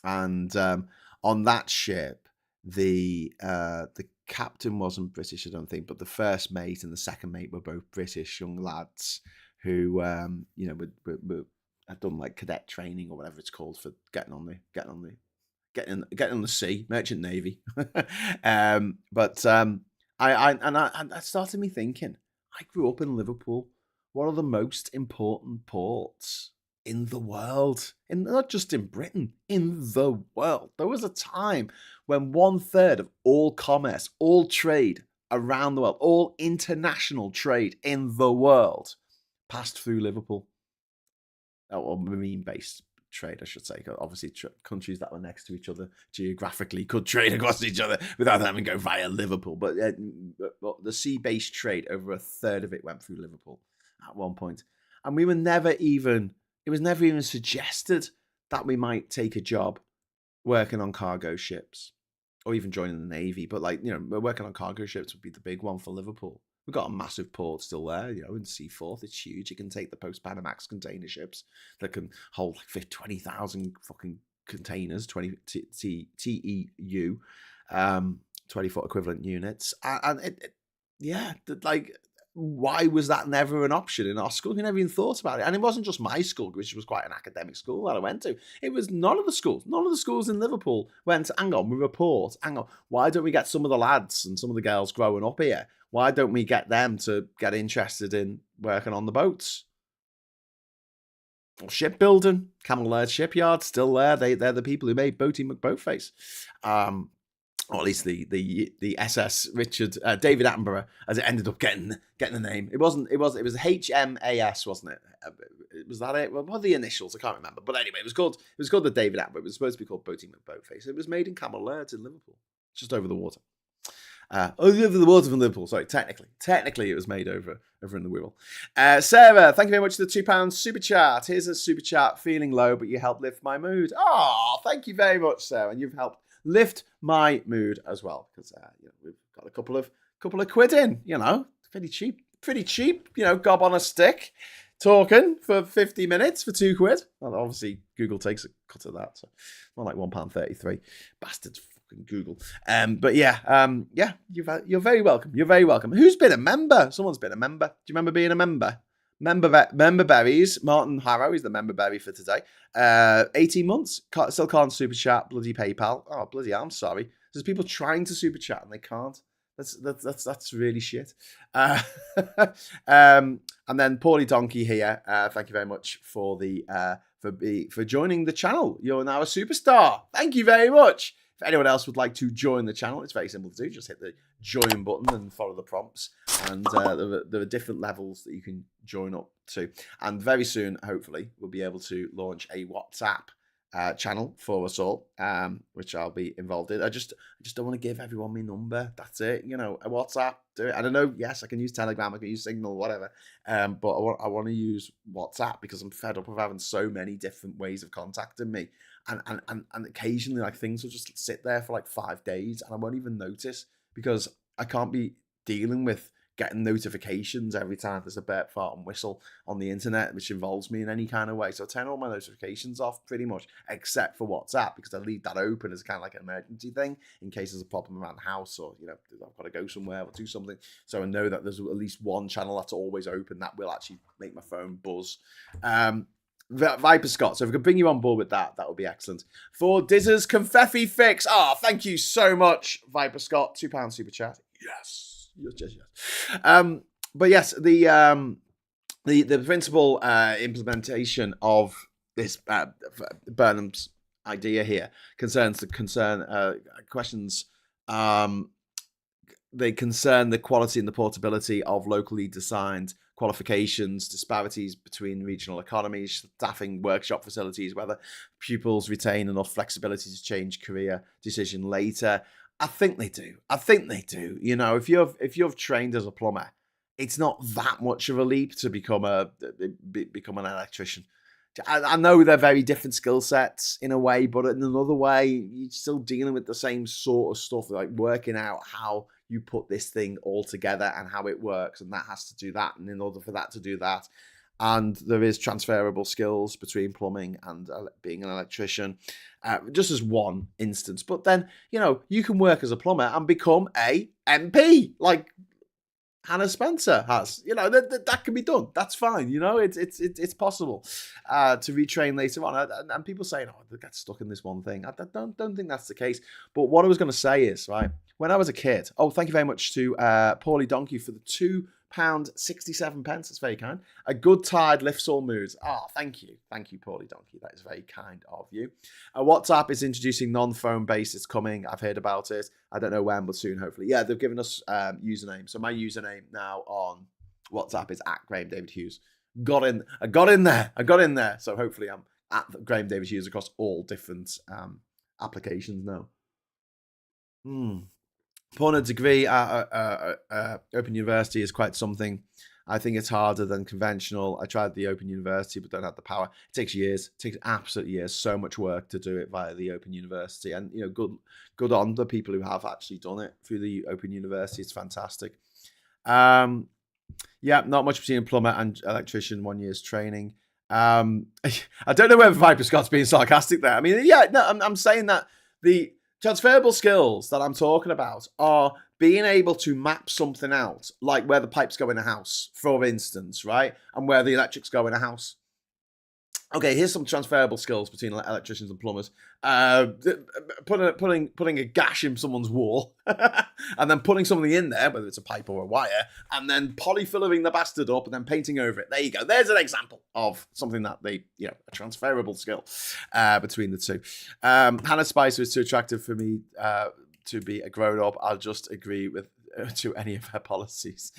And on that ship, the captain wasn't British, I don't think, but the first mate and the second mate were both British young lads who had done like cadet training or whatever it's called for getting on the sea, merchant navy. I started me thinking, I grew up in Liverpool. What are the most important ports in the world? And not just in Britain, in the world. There was a time when 1/3 of all commerce, all trade around the world, all international trade in the world passed through Liverpool. Or marine-based trade, I should say. Obviously, countries that were next to each other geographically could trade across each other without having to go via Liverpool. But the sea-based trade, over 1/3 of it went through Liverpool at one point. And it was never even suggested that we might take a job working on cargo ships or even joining the Navy. But working on cargo ships would be the big one for Liverpool. We've got a massive port still there, in Seaforth. It's huge. It can take the post-Panamax container ships that can hold 20,000 fucking containers, 20 TEU. 20-foot equivalent units. And like, why was that never an option in our school? We never even thought about it. And it wasn't just my school, which was quite an academic school that I went to. It was none of the schools. None of the schools in Liverpool went, hang on, we report, hang on, why don't we get some of the lads and some of the girls growing up here? Why don't we get them to get interested in working on the boats? Or shipbuilding, Camel Laird Shipyard, still there. They're the people who made Boaty McBoatface. Or at least the SS Richard David Attenborough, as it ended up getting the name. It was HMAS, wasn't it? Was that it? Well, what are the initials? I can't remember. But anyway, it was called the David Attenborough. It was supposed to be called Boaty McBoatface. It was made in Camel Laird in Liverpool, just over the water. Over the water from Liverpool. Sorry, technically it was made over in the Wirral. Sarah, thank you very much for the £2 super chat. Here's a super chat. Feeling low, but you helped lift my mood. Oh, thank you very much, Sarah, and you've helped lift my mood as well, because we've got a couple of quid in. Pretty cheap. Gob on a stick, talking for 50 minutes for £2. Well, obviously Google takes a cut of that, so more like £1.33. Bastards, fucking Google. But you're very welcome. You're very welcome. Who's been a member? Someone's been a member. Do you remember being a member? Member berries. Martin Harrow is the member berry for today. 18 months. Still can't super chat. Bloody PayPal. Oh, bloody hell, I'm sorry. There's people trying to super chat and they can't. That's really shit. And then Paulie Donkey here. Thank you very much for for joining the channel. You're now a superstar. Thank you very much. If anyone else would like to join the channel, it's very simple to do. Just hit the join button and follow the prompts. And there are different levels that you can join up to. And very soon, hopefully, we'll be able to launch a WhatsApp channel for us all, which I'll be involved in. I just don't want to give everyone my number. That's it. A WhatsApp. Do it. I don't know. Yes, I can use Telegram. I can use Signal, whatever. But I want to use WhatsApp because I'm fed up of having so many different ways of contacting me. And occasionally, like, things will just sit there for like 5 days and I won't even notice because I can't be dealing with getting notifications every time there's a burp, fart and whistle on the internet, which involves me in any kind of way. So I turn all my notifications off pretty much, except for WhatsApp, because I leave that open as kind of like an emergency thing in case there's a problem around the house or, I've got to go somewhere or do something. So I know that there's at least one channel that's always open that will actually make my phone buzz. Viper Scott, so if we could bring you on board with that would be excellent. For Dizzer's Confetti Fix. Thank you so much, Viper Scott. £2 super chat. Yes. But yes, the principal implementation of this Burnham's idea here concerns questions. They concern the quality and the portability of locally designed qualifications, disparities between regional economies, staffing workshop facilities, whether pupils retain enough flexibility to change career decision later. I think they do. If you've trained as a plumber, it's not that much of a leap to become an electrician. I know they're very different skill sets in a way, but in another way, you're still dealing with the same sort of stuff, like working out how you put this thing all together and how it works, and that has to do that, and in order for that to do that. And there is transferable skills between plumbing and being an electrician, just as one instance. But then, you can work as a plumber and become a MP, like Hannah Spencer has. That can be done. That's fine. It's possible to retrain later on. And people say, they get stuck in this one thing. I don't think that's the case. But what I was going to say is, right, when I was a kid, thank you very much to Paulie Donkey for the £2.67. That's very kind. A good tide lifts all moods. Thank you, Paulie Donkey. That is very kind of you. WhatsApp is introducing non-phone based. It's coming. I've heard about it. I don't know when, but soon, hopefully. Yeah, they've given us username. So my username now on WhatsApp is @GrahamDavidHughes. I got in there. So hopefully I'm at Graham David Hughes across all different applications now. Upon a degree at Open University is quite something. I think it's harder than conventional. I tried the Open University, but don't have the power. It takes years. It takes absolute years. So much work to do it via the Open University. And, good on the people who have actually done it through the Open University. It's fantastic. Not much between a plumber and electrician, 1 year's training. I don't know whether Viper Scott's being sarcastic there. I mean, I'm saying that Transferable skills that I'm talking about are being able to map something out, like where the pipes go in a house, for instance, right? And where the electrics go in a house. Okay, here's some transferable skills between electricians and plumbers. Putting a gash in someone's wall, and then putting something in there, whether it's a pipe or a wire, and then polyfilling the bastard up, and then painting over it. There you go. There's an example of something that a transferable skill between the two. Hannah Spicer is too attractive for me to be a grown up. I'll just agree with to any of her policies.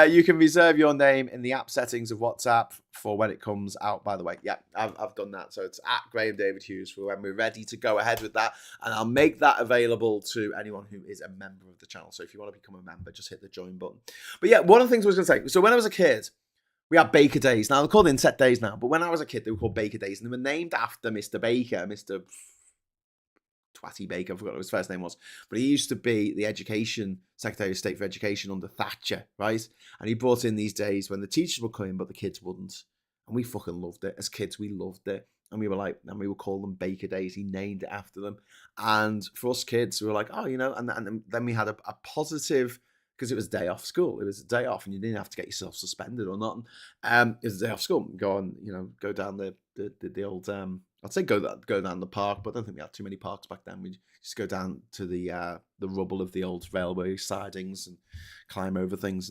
You can reserve your name in the app settings of WhatsApp for when it comes out, by the way. Yeah, I've done that. So it's at Graham David Hughes for when we're ready to go ahead with that. And I'll make that available to anyone who is a member of the channel. So if you want to become a member, just hit the join button. But yeah, one of the things I was going to say, so when I was a kid, we had Baker Days. Now they're called Inset Days now, but when I was a kid, they were called Baker Days, and they were named after Mr. Baker, Mr. Twatty Baker, I forgot what his first name was, but he used to be the Secretary of State for Education under Thatcher, right? And he brought in these days when the teachers would come in, but the kids wouldn't. And we fucking loved it. As kids, we loved it. And we would call them Baker Days. He named it after them. And for us kids, we were like, oh, and then we had a positive, because it was a day off school. It was a day off, and you didn't have to get yourself suspended or nothing. It was a day off school. Go on, go down the old I'd say go down the park, but I don't think we had too many parks back then. We just go down to the rubble of the old railway sidings and climb over things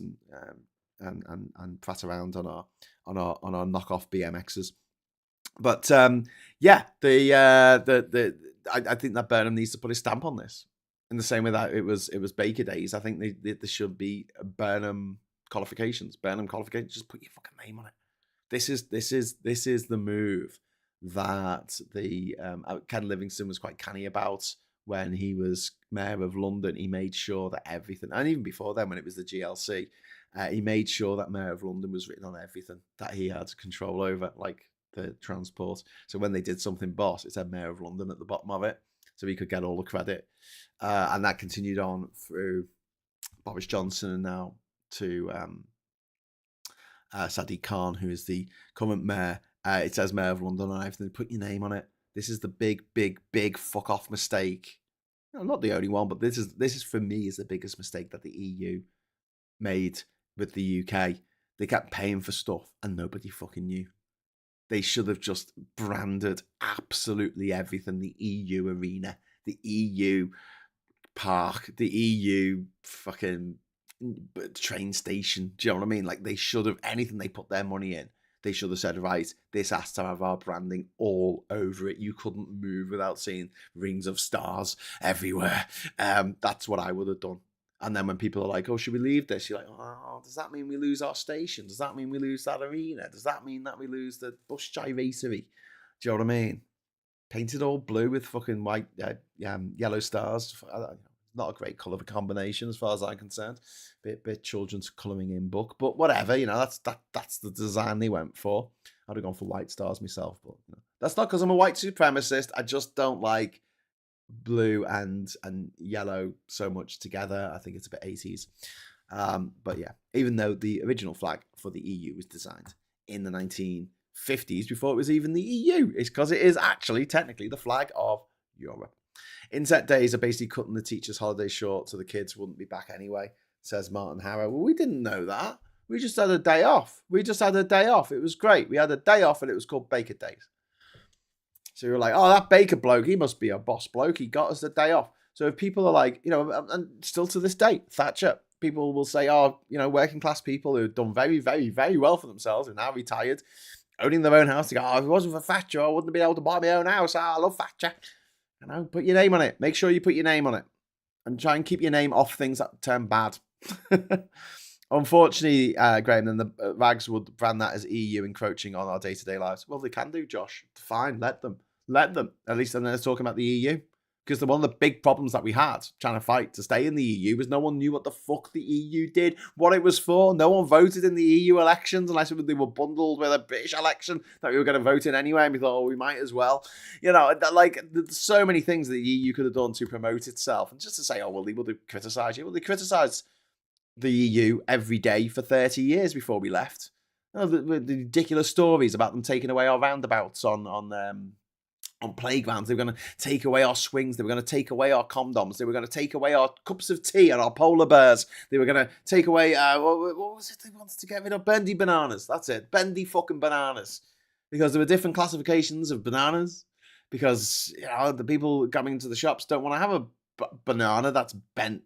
and prat around on our knockoff BMXs. But I think that Burnham needs to put a stamp on this. In the same way that it was Baker Days, I think there should be Burnham qualifications. Just put your fucking name on it. This is the move that the Ken Livingstone was quite canny about when he was mayor of London. He made sure that everything, and even before then when it was the GLC, he made sure that mayor of London was written on everything that he had control over, like the transport. So when they did something boss, it said mayor of London at the bottom of it, so he could get all the credit. And that continued on through Boris Johnson and now to Sadiq Khan, who is the current mayor. It says Mayor of London on everything. Put your name on it. This is the big fuck off mistake. No, not the only one, but this is for me is the biggest mistake that the EU made with the UK. They kept paying for stuff and nobody fucking knew. They should have just branded absolutely everything. The EU arena, the EU park, the EU fucking train station. Do you know what I mean? Like they should have, anything they put their money in, they should have said, right, this has to have our branding all over it. You couldn't move without seeing rings of stars everywhere. That's what I would have done. And then when people are like, oh, should we leave this? You're like, oh, does that mean we lose our station? Does that mean we lose that arena? Does that mean that we lose the bus gyratery? Do you know what I mean? Painted all blue with fucking white, yellow stars. Not a great colour combination as far as I'm concerned. Bit children's colouring in book, but whatever. That's the design they went for. I'd have gone for white stars myself, but that's not because I'm a white supremacist. I just don't like blue and yellow so much together. I think it's a bit 80s. But yeah, even though the original flag for the EU was designed in the 1950s before it was even the EU, it's because it is actually technically the flag of Europe. Inset days are basically cutting the teachers' holidays short so the kids wouldn't be back anyway, says Martin Harrow. Well, we didn't know that. We just had a day off. It was great. We had a day off and it was called Baker Days. So we were like, oh, that Baker bloke, he must be a boss bloke. He got us the day off. So if people are like, and still to this day, Thatcher, people will say, oh, working class people who've done very, very, very well for themselves and now retired, owning their own house, they go, oh, if it wasn't for Thatcher, I wouldn't have been able to buy my own house. I love Thatcher. Put your name on it. Make sure you put your name on it. And try and keep your name off things that turn bad. Unfortunately, Graham, then the rags would brand that as EU encroaching on our day-to-day lives. Well, they can do, Josh. Fine, let them. At least then they're talking about the EU. Because one of the big problems that we had trying to fight to stay in the EU was no one knew what the fuck the EU did, what it was for. No one voted in the EU elections unless they were bundled with a British election that we were going to vote in anyway. And we thought, oh, we might as well. There's so many things that the EU could have done to promote itself. And just to say, oh, well, they would criticise you. Well, they criticised the EU every day for 30 years before we left. The ridiculous stories about them taking away our roundabouts on on playgrounds. They were going to take away our swings. They were going to take away our condoms. They were going to take away our cups of tea and our polar bears. They were going to take away, what was it they wanted to get rid of? Bendy bananas. That's it. Bendy fucking bananas. Because there were different classifications of bananas. Because, the people coming to the shops don't want to have a banana that's bent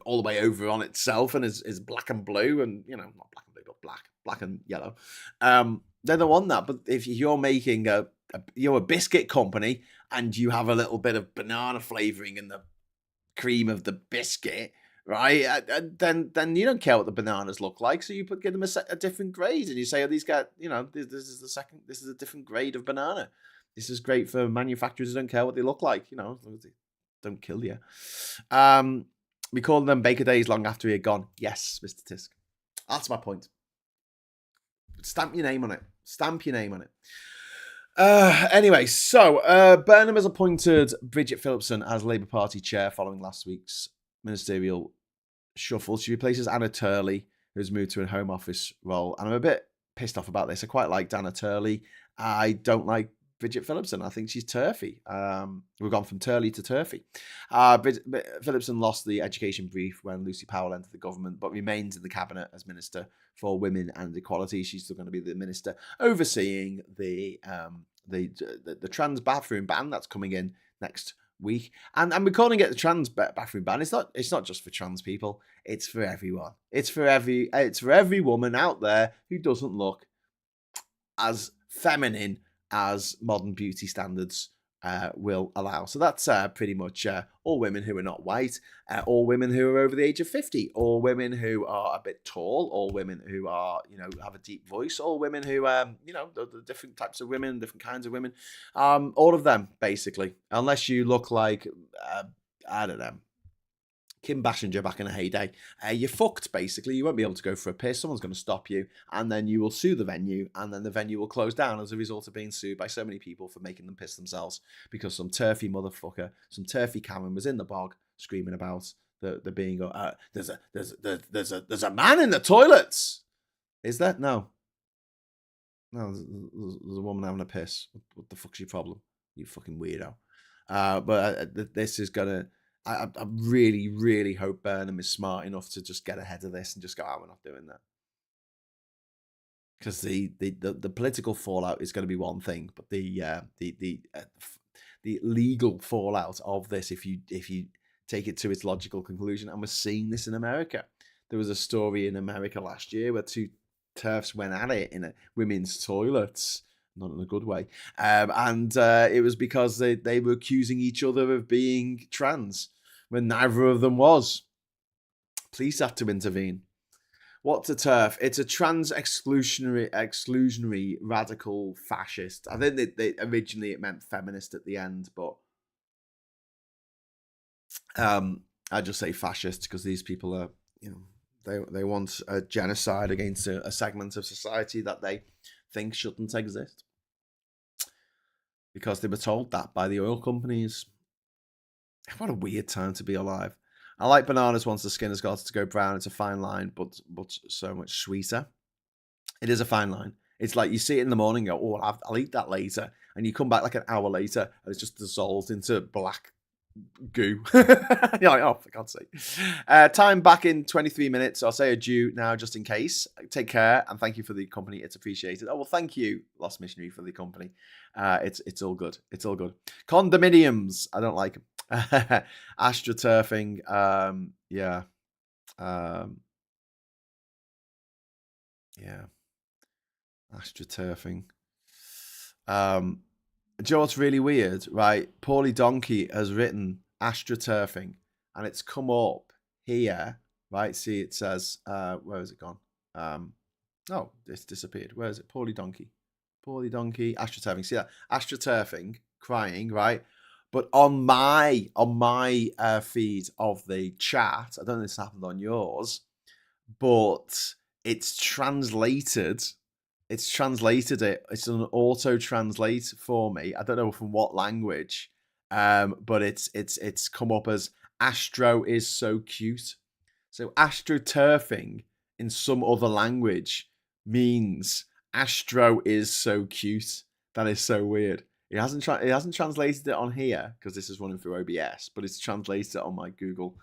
all the way over on itself and is black and blue and, not black and blue, but black and yellow. They don't want that. But if you're making you're a biscuit company and you have a little bit of banana flavoring in the cream of the biscuit, right? Then you don't care what the bananas look like, so you give them a different grade, and you say, "Oh, these guys, this is a different grade of banana. This is great for manufacturers who don't care what they look like, as long as they don't kill you." We called them Baker Days long after he had gone. Yes, Mr. Tisk. That's my point. Stamp your name on it. Stamp your name on it. Anyway, so Burnham has appointed Bridget Phillipson as Labour Party chair following last week's ministerial shuffle. She replaces Anna Turley, who's moved to a Home Office role. And I'm a bit pissed off about this. I quite liked Anna Turley. I don't like Bridget Phillipson. I think she's turfy. We've gone from Turley to turfy. Phillipson lost the education brief when Lucy Powell entered the government, but remains in the cabinet as Minister for Women and Equality. She's still going to be the minister overseeing the trans bathroom ban that's coming in next week. And we're calling it the trans bathroom ban. It's not just for trans people. It's for everyone. It's for every woman out there who doesn't look as feminine as modern beauty standards will allow. So that's pretty much all women who are not white, all women who are over the age of 50, all women who are a bit tall, all women who are, have a deep voice, all women who, the different types of women, different kinds of women, all of them, basically. Unless you look like, I don't know, Kim Basinger back in a heyday, you're fucked, basically. You won't be able to go for a piss. Someone's going to stop you, and then you will sue the venue, and then the venue will close down as a result of being sued by so many people for making them piss themselves because some turfy motherfucker, some turfy Karen was in the bog screaming about the being, there's a man in the toilets. Is there? No, there's a woman having a piss. What the fuck's your problem, you fucking weirdo? But this is gonna. I really, really hope Burnham is smart enough to just get ahead of this and just go, we're not doing that. Because the political fallout is going to be one thing, but the legal fallout of this, if you take it to its logical conclusion, and we're seeing this in America. There was a story in America last year where two TERFs went at it in a women's toilets. Not in a good way. And it was because they were accusing each other of being trans when neither of them was. Police had to intervene. What's a TERF? It's a trans exclusionary radical fascist. I think they originally it meant feminist at the end, but I just say fascist because these people are, they want a genocide against a segment of society that they think shouldn't exist. Because they were told that by the oil companies. What a weird time to be alive. I like bananas once the skin has got to go brown. It's a fine line, but so much sweeter. It is a fine line. It's like you see it in the morning, and go, I'll eat that later. And you come back like an hour later, and it's just dissolved into black goo. You're like, oh, for God's sake. Time back in 23 minutes. I'll say adieu now just in case. Take care and thank you for the company. It's appreciated. Oh, well, thank you, Lost Missionary, for the company. It's all good. It's all good. Condominiums. I don't like them. AstroTurfing. Yeah. AstroTurfing. Do you know what's really weird, right? Paulie Donkey has written AstroTurfing, and it's come up here, right? See, it says, where has it gone? Oh, it's disappeared. Where is it? Paulie Donkey, AstroTurfing. See that? AstroTurfing, crying, right? But on my feed of the chat, I don't know if this happened on yours, but it's translated. It's translated it. It's an auto translate for me. I don't know from what language, but it's come up as Astro is so cute. So AstroTurfing in some other language means Astro is so cute. That is so weird. He hasn't translated it on here because this is running through OBS, but it's translated it on my Google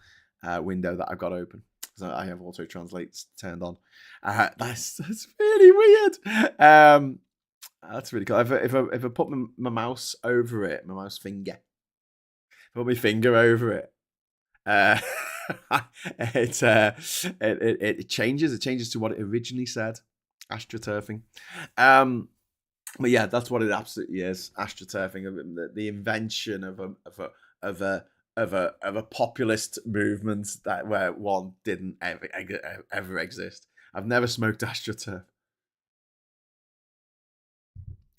window that I've got open. So I have auto translates turned on. That's really weird. That's really cool. If I put my mouse over it, my mouse finger, put my finger over it, uh, it changes. It changes to what it originally said. Astroturfing. But yeah, that's what it absolutely is. Astroturfing, the invention of a populist movement that where one didn't ever exist. I've never smoked astroturf.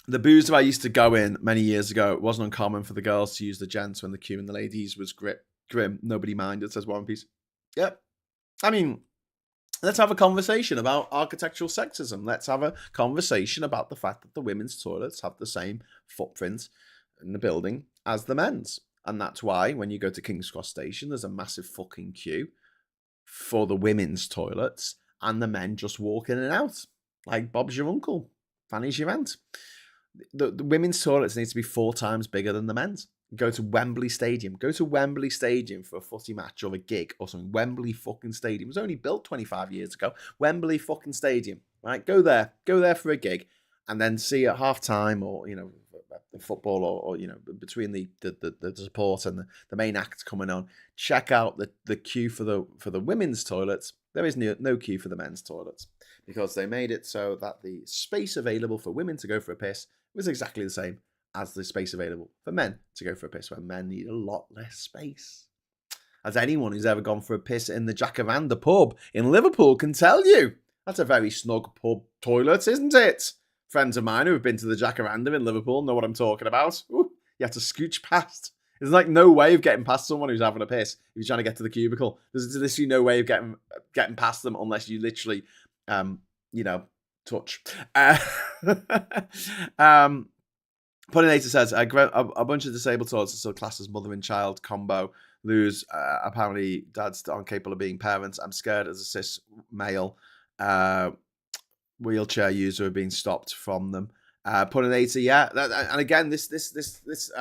The boozer I used to go in many years ago, it wasn't uncommon for the girls to use the gents when the queue and the ladies was grim. Nobody minded, says War and Peace. Yep. I mean, let's have a conversation about architectural sexism. Let's have a conversation about the fact that the women's toilets have the same footprint in the building as the men's. And that's why when you go to King's Cross Station, there's a massive fucking queue for the women's toilets and the men just walk in and out. Like Bob's your uncle, Fanny's your aunt. The women's toilets need to be 4 times bigger than the men's. Go to Wembley Stadium. Go to Wembley Stadium for a footy match or a gig or something. Wembley fucking Stadium. It was only built 25 years ago. Wembley fucking Stadium. Right? Go there. Go there for a gig. And then see at half time or, football or between the support and the main act coming on. Check out the queue for the women's toilets. There is no queue for the men's toilets because they made it so that the space available for women to go for a piss was exactly the same as the space available for men to go for a piss, where men need a lot less space. As anyone who's ever gone for a piss in the Jacaranda pub in Liverpool can tell you, that's a very snug pub toilet, isn't it? Friends of mine who have been to the Jacaranda in Liverpool know what I'm talking about. Ooh, you have to scooch past. There's like no way of getting past someone who's having a piss if you're trying to get to the cubicle. There's literally no way of getting past them unless you literally, touch. Pollinator says, a bunch of disabled toilets are still classed as mother and child combo. Lose, apparently dads aren't capable of being parents. I'm scared as a cis male wheelchair user of being stopped from them. Pollinator, yeah. And again, this is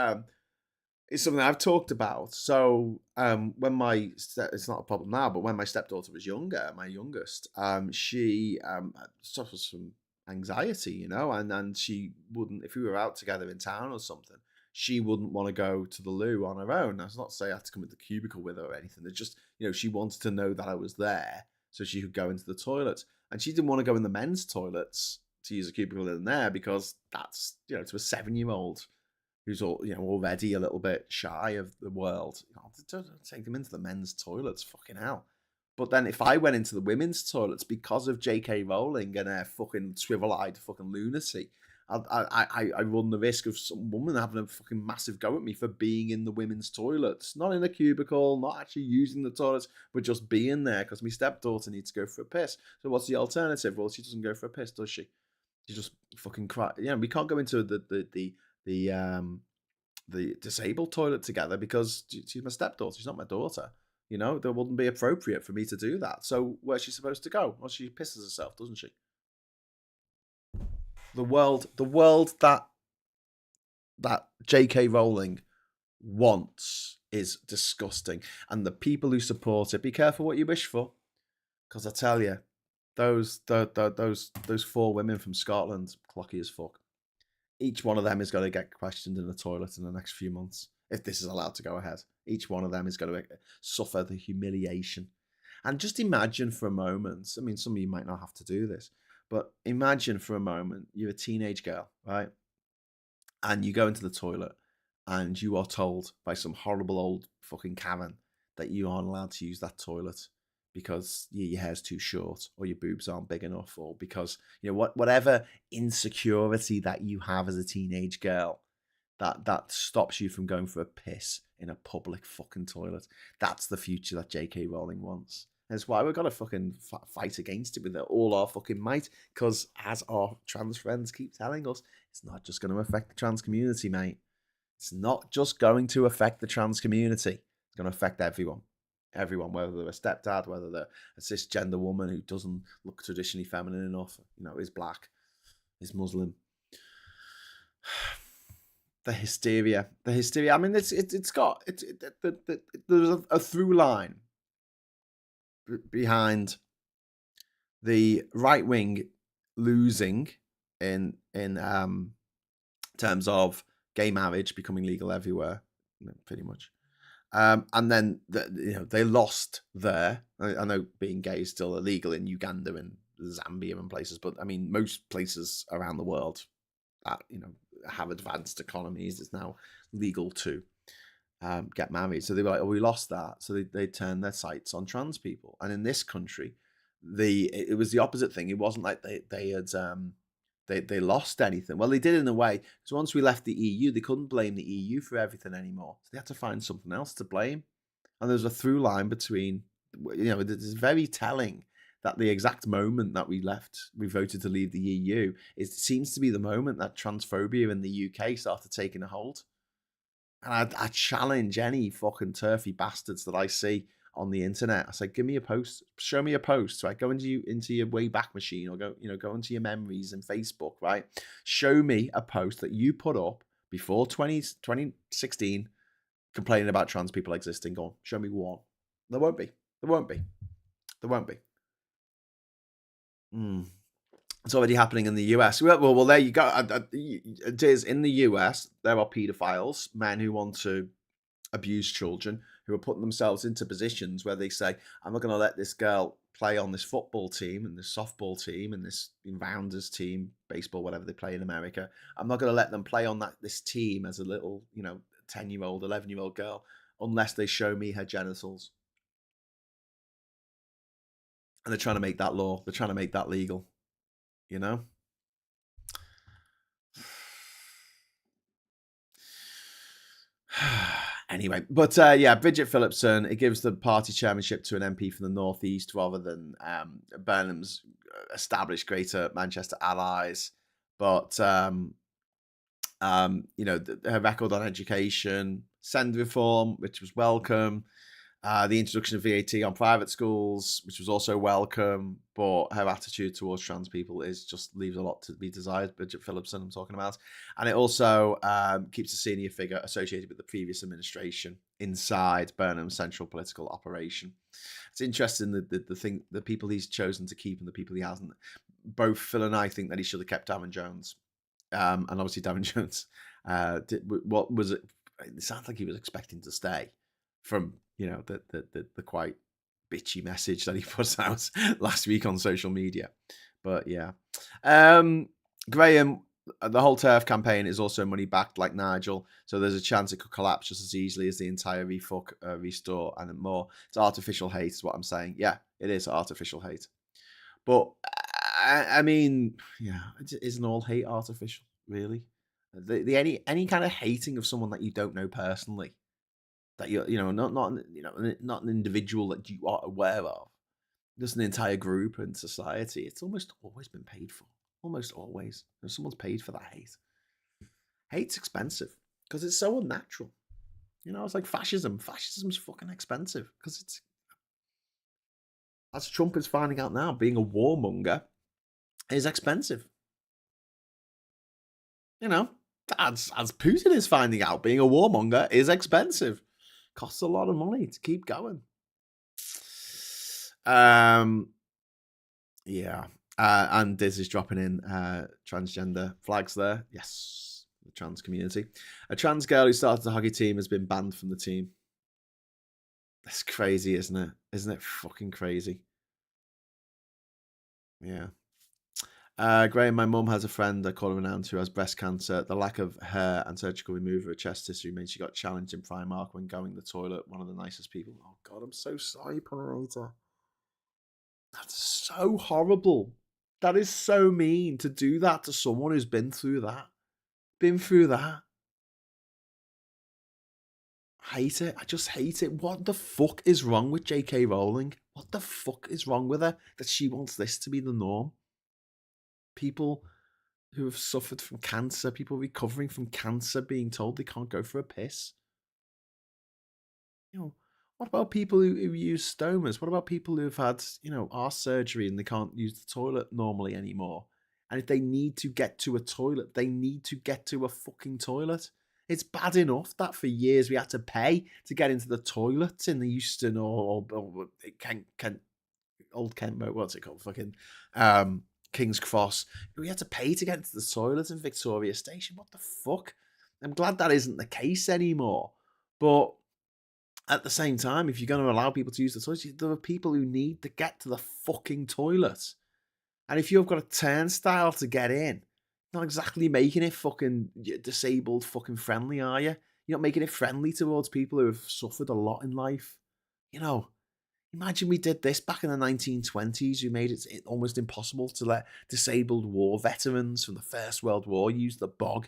something I've talked about. So when it's not a problem now, but when my stepdaughter was younger, my youngest, she suffers from anxiety, and she wouldn't, if we were out together in town or something, she wouldn't want to go to the loo on her own. That's not to say I had to come into the cubicle with her or anything. It's just, she wanted to know that I was there so she could go into the toilet. And she didn't want to go in the men's toilets to use a cubicle in there because that's, to a 7-year-old who's already a little bit shy of the world. Don't take them into the men's toilets, fucking hell. But then if I went into the women's toilets because of J.K. Rowling and her fucking swivel-eyed fucking lunacy, I run the risk of some woman having a fucking massive go at me for being in the women's toilets. Not in a cubicle, not actually using the toilets, but just being there because my stepdaughter needs to go for a piss. So what's the alternative? Well, she doesn't go for a piss, does she? She just fucking cry. We can't go into the disabled toilet together because she's my stepdaughter. She's not my daughter. That wouldn't be appropriate for me to do that. So where's she supposed to go? Well, she pisses herself, doesn't she? The world that J.K. Rowling wants is disgusting. And the people who support it, be careful what you wish for. Because I tell you, those 4 women from Scotland, clocky as fuck. Each one of them is going to get questioned in the toilet in the next few months, if this is allowed to go ahead. Each one of them is going to suffer the humiliation. And just imagine for a moment, I mean, some of you might not have to do this, but imagine for a moment, you're a teenage girl, right? And you go into the toilet and you are told by some horrible old fucking Karen that you aren't allowed to use that toilet because your hair's too short or your boobs aren't big enough or because, whatever insecurity that you have as a teenage girl that stops you from going for a piss in a public fucking toilet. That's the future that J.K. Rowling wants. That's why we've got to fucking fight against it with all our fucking might, because as our trans friends keep telling us, it's not just going to affect the trans community, mate. It's not just going to affect the trans community. It's going to affect everyone. Everyone, whether they're a stepdad, whether they're a cisgender woman who doesn't look traditionally feminine enough, is black, is Muslim. The hysteria. I mean, there's a through line behind the right wing losing in terms of gay marriage becoming legal everywhere, pretty much. And then they lost there. I know being gay is still illegal in Uganda and Zambia and places, but I mean most places around the world that have advanced economies, it's now legal to get married. So they were like, "Oh, we lost that." So they turned their sights on trans people. And in this country, it was the opposite thing. It wasn't like they had they lost anything. Well, they did in a way. So once we left the EU, they couldn't blame the EU for everything anymore. So they had to find something else to blame. And there's a through line between, it's very telling that the exact moment that we voted to leave the EU, it seems to be the moment that transphobia in the UK started taking a hold. And I challenge any fucking turfy bastards that I see on the internet. I say, give me a post, show me a post, right? Go into your Wayback Machine, or go into your memories and Facebook, right? Show me a post that you put up before 2016 complaining about trans people existing. Go on, show me one. There won't be. It's already happening in the US. Well, there you go. It is in the US. There are paedophiles, men who want to abuse children, who are putting themselves into positions where they say, "I'm not going to let this girl play on this football team and this softball team and this rounders team, baseball, whatever they play in America. I'm not going to let them play on this team as a little, 10-year-old, 11-year-old girl, unless they show me her genitals." And they're trying to make that law. They're trying to make that legal. Anyway, but Bridget Phillipson, it gives the party chairmanship to an MP from the North East rather than Burnham's established Greater Manchester allies. But her record on education, send reform, which was welcome. The introduction of VAT on private schools, which was also welcome, but her attitude towards trans people just leaves a lot to be desired. Bridget Phillipson, I'm talking about, and it also keeps a senior figure associated with the previous administration inside Burnham's central political operation. It's interesting the people he's chosen to keep and the people he hasn't. Both Phil and I think that he should have kept Darren Jones, and obviously Darren Jones. What was it? It sounds like he was expecting to stay from the quite bitchy message that he put out last week on social media. But yeah, Graham, the whole TERF campaign is also money backed like Nigel, so there's a chance it could collapse just as easily as the entire restore and more. It's artificial hate is what I'm saying. Yeah, it is artificial hate. But I mean, yeah, isn't all hate artificial, really? Any kind of hating of someone that you don't know personally, that you're not an individual that you are aware of, just an entire group and society, it's almost always been paid for. Almost always. Someone's paid for that hate. Hate's expensive because it's so unnatural. It's like fascism. Fascism's fucking expensive because it's, as Trump is finding out now, being a warmonger is expensive. As Putin is finding out, being a warmonger is expensive. Costs a lot of money to keep going. Yeah. And Diz is dropping in transgender flags there. Yes, the trans community. A trans girl who started the hockey team has been banned from the team. That's crazy, isn't it? Isn't it fucking crazy? Yeah. Graham, my mum has a friend, I call her an aunt, who has breast cancer. The lack of hair and surgical removal of chest tissue means she got challenged in Primark when going to the toilet. One of the nicest people. Oh, God, I'm so sorry, Panarita. That's so horrible. That is so mean to do that to someone who's been through that. Hate it. I just hate it. What the fuck is wrong with J.K. Rowling? What the fuck is wrong with her that she wants this to be the norm? People who have suffered from cancer, people recovering from cancer being told they can't go for a piss. What about people who use stomas? What about people who've had, arse surgery and they can't use the toilet normally anymore? And if they need to get to a toilet, they need to get to a fucking toilet. It's bad enough that for years we had to pay to get into the toilets in the Euston or Old Kent Road, what's it called? Fucking King's Cross. We had to pay to get into the toilets in Victoria Station. What the fuck? I'm glad that isn't the case anymore. But at the same time, if you're going to allow people to use the toilets, there are people who need to get to the fucking toilet. And if you've got a turnstile to get in, not exactly making it fucking disabled fucking friendly, are you? You're not making it friendly towards people who have suffered a lot in life. You know, imagine we did this back in the 1920s. We made it almost impossible to let disabled war veterans from the First World War use the bog.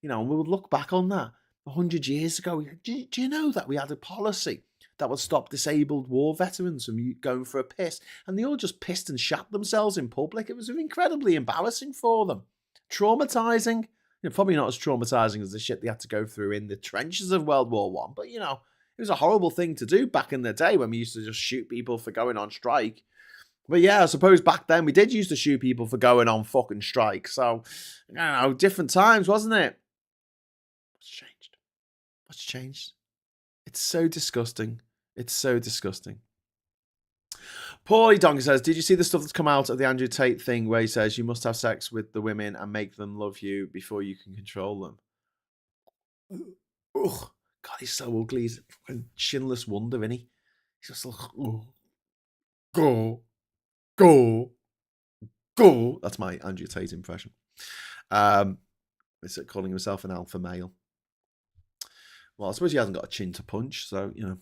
You know, and we would look back on that 100 years ago. Do you know that we had a policy that would stop disabled war veterans from going for a piss? And they all just pissed and shat themselves in public. It was incredibly embarrassing for them. Traumatizing. You know, probably not as traumatizing as the shit they had to go through in the trenches of World War One. But, you know, it was a horrible thing to do back in the day when we used to just shoot people for going on strike. But yeah, I suppose back then we did used to shoot people for going on fucking strike. So, you know, different times, wasn't it? What's changed? What's changed? It's so disgusting. It's so disgusting. Paulie Donkey says, did you see the stuff that's come out of the Andrew Tate thing where he says you must have sex with the women and make them love you before you can control them? Ugh. God, he's so ugly. He's a chinless wonder, isn't he? He's just like, go. That's my Andrew Tate impression. It's calling himself an alpha male. Well, I suppose he hasn't got a chin to punch, so, you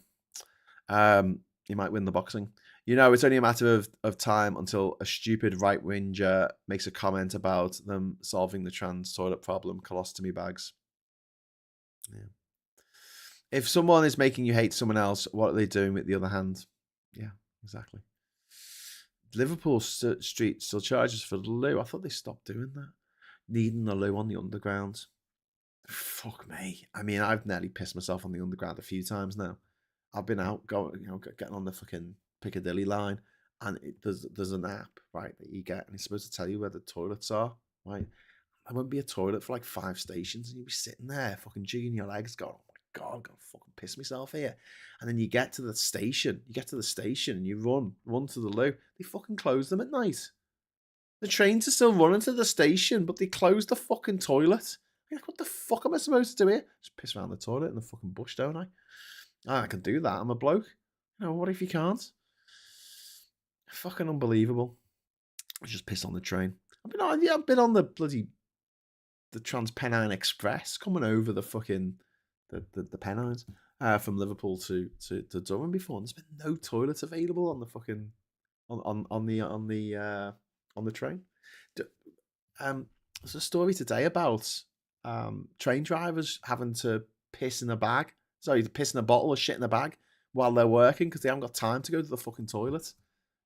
know, he might win the boxing. You know, it's only a matter of time until a stupid right-winger makes a comment about them solving the trans toilet problem, colostomy bags. Yeah. If someone is making you hate someone else, what are they doing with the other hand? Yeah, exactly. Liverpool Street still charges for the loo. I thought they stopped doing that. Needing the loo on the underground. Fuck me. I mean, I've nearly pissed myself on the underground a few times now. I've been out going, you know, getting on the fucking Piccadilly line, and there's an app, right, that you get, and it's supposed to tell you where the toilets are, right? There won't be a toilet for like 5 stations, and you'll be sitting there, fucking jigging your legs, going, oh my God, I'm gonna fucking piss myself here. And then you get to the station, and you run to the loo. They fucking close them at night. The trains are still running to the station, but they close the fucking toilet. I'm like, what the fuck am I supposed to do here? Just piss around the toilet in the fucking bush, don't I? I can do that. I'm a bloke. You know, what if you can't? Fucking unbelievable. I just piss on the train. I've been on the Transpennine Express coming over the fucking the Pennines from Liverpool to Durham before, and there's been no toilets available on the fucking on the train. There's a story today about train drivers having to piss in a bag. Sorry, piss in a bottle or shit in a bag while they're working because they haven't got time to go to the fucking toilet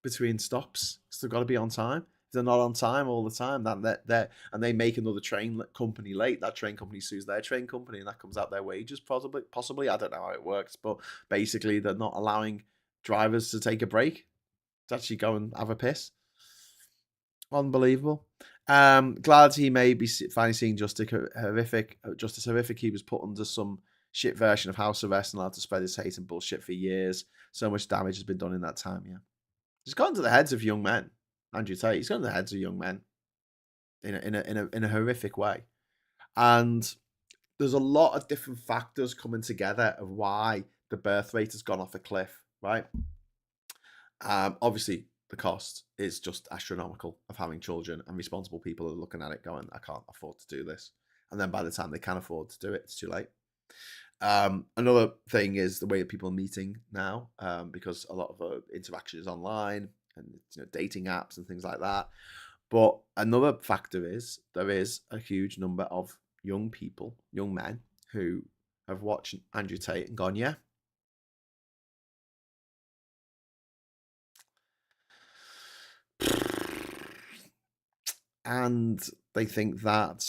between stops. Because they've got to be on time. If they're not on time all the time, and they make another train company late, that train company sues their train company, and that comes out their wages possibly. I don't know how it works, but basically they're not allowing drivers to take a break to actually go and have a piss. Unbelievable. Glad he may be finally seeing justice horrific. He was put under some shit version of house arrest and allowed to spread his hate and bullshit for years. So much damage has been done in that time. Yeah, he's gone to the heads of young men. Andrew Tate. He's gone to the heads of young men in a horrific way. And there's a lot of different factors coming together of why the birth rate has gone off a cliff. Right. Obviously, the cost is just astronomical of having children, and responsible people are looking at it going, I can't afford to do this. And then by the time they can afford to do it, it's too late. Another thing is the way that people are meeting now, because a lot of interaction is online and, you know, dating apps and things like that. But another factor is there is a huge number of young people, young men, who have watched Andrew Tate and gone, yeah, and they think that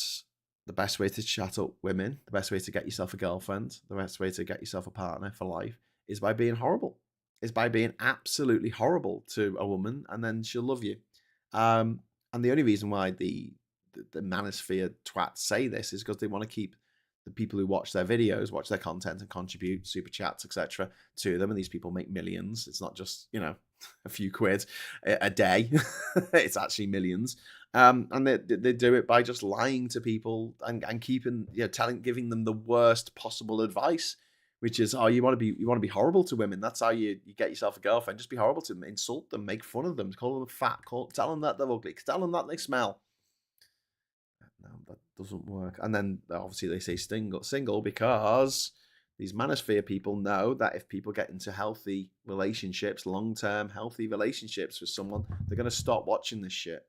the best way to chat up women, the best way to get yourself a girlfriend, the best way to get yourself a partner for life is by being horrible. Is by being absolutely horrible to a woman, and then she'll love you. And the only reason why the manosphere twats say this is because they want to keep the people who watch their videos, watch their content and contribute super chats, etc. to them. And these people make millions. It's not just, a few quid a day. It's actually millions. And they do it by just lying to people and keeping, giving them the worst possible advice, which is, you want to be horrible to women. That's how you get yourself a girlfriend. Just be horrible to them, insult them, make fun of them, call them fat, tell them that they're ugly, tell them that they smell. No, that doesn't work. And then obviously they say single because these manosphere people know that if people get into healthy relationships, long-term healthy relationships with someone, they're going to stop watching this shit.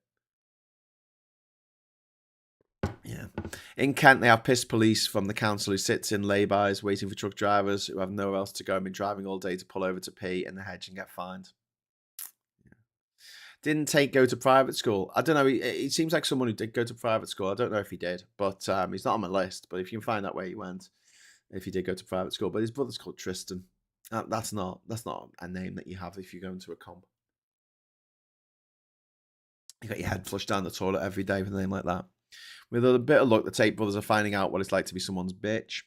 Yeah. In Kent, they have piss police from the council who sits in lay-bys waiting for truck drivers who have nowhere else to go and been driving all day to pull over to pee in the hedge and get fined. Didn't go to private school. I don't know. It seems like someone who did go to private school. I don't know if he did, but he's not on my list. But if you can find out where he went, if he did go to private school. But his brother's called Tristan. That's not a name that you have if you go into a comp. You got your head flushed down the toilet every day with a name like that. With a bit of luck, the Tate brothers are finding out what it's like to be someone's bitch.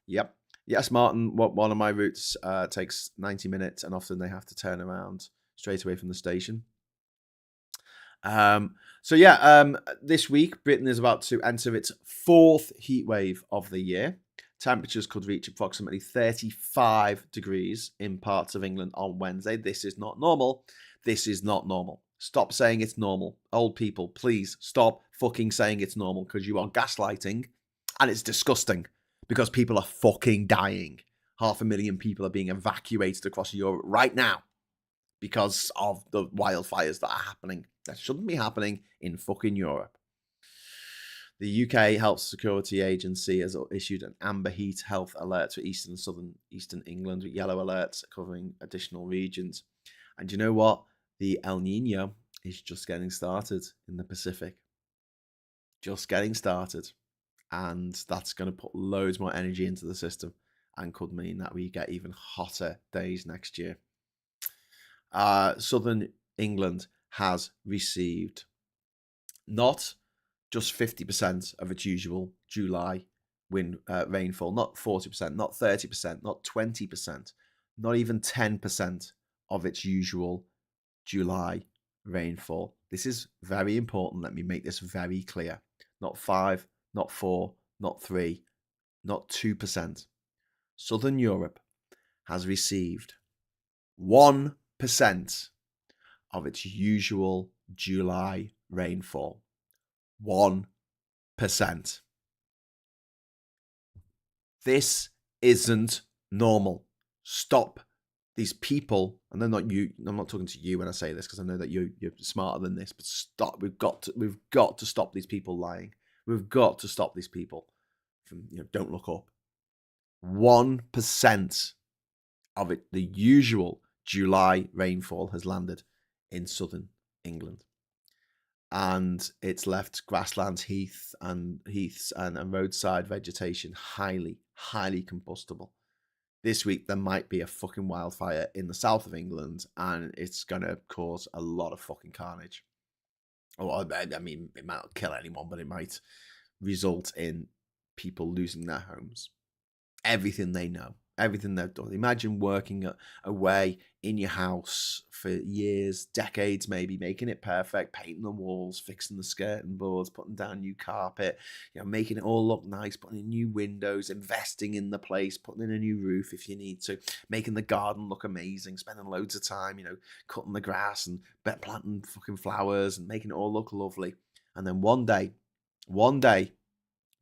Yep. Yes, Martin. One of my routes takes 90 minutes, and often they have to turn around straight away from the station. This week, Britain is about to enter its 4th heat wave of the year. Temperatures could reach approximately 35 degrees in parts of England on Wednesday. This is not normal. This is not normal. Stop saying it's normal. Old people, please stop fucking saying it's normal because you are gaslighting and it's disgusting because people are fucking dying. 500,000 people are being evacuated across Europe right now because of the wildfires that are happening. That shouldn't be happening in fucking Europe. The UK Health Security Agency has issued an amber heat health alert for eastern and southern England with yellow alerts covering additional regions. And you know what? The El Niño is just getting started in the Pacific. Just getting started. And that's going to put loads more energy into the system and could mean that we get even hotter days next year. Southern England has received not just 50% of its usual July rainfall, not 40%, not 30%, not 20%, not even 10% of its usual July rainfall. This is very important. Let me make this very clear. Not 5, not 4, not 3, not 2%. Southern Europe has received 1% of its usual July rainfall. 1%. This isn't normal. Stop these people, and they're not you. I'm not talking to you when I say this because I know that you're smarter than this. But stop. We've got to stop these people lying. We've got to stop these people from don't look up. 1% of it, the usual July rainfall, has landed in southern England, and it's left grasslands, heaths and roadside vegetation highly combustible. This week there might be a fucking wildfire in the south of England, and it's gonna cause a lot of fucking carnage. Or I mean, it might not kill anyone, but it might result in people losing their homes, everything they know, everything they've done. Imagine working away in your house for years, decades maybe, making it perfect, painting the walls, fixing the skirting boards, putting down new carpet, making it all look nice, putting in new windows, investing in the place, putting in a new roof if you need to, making the garden look amazing, spending loads of time, cutting the grass and planting fucking flowers and making it all look lovely. And then one day,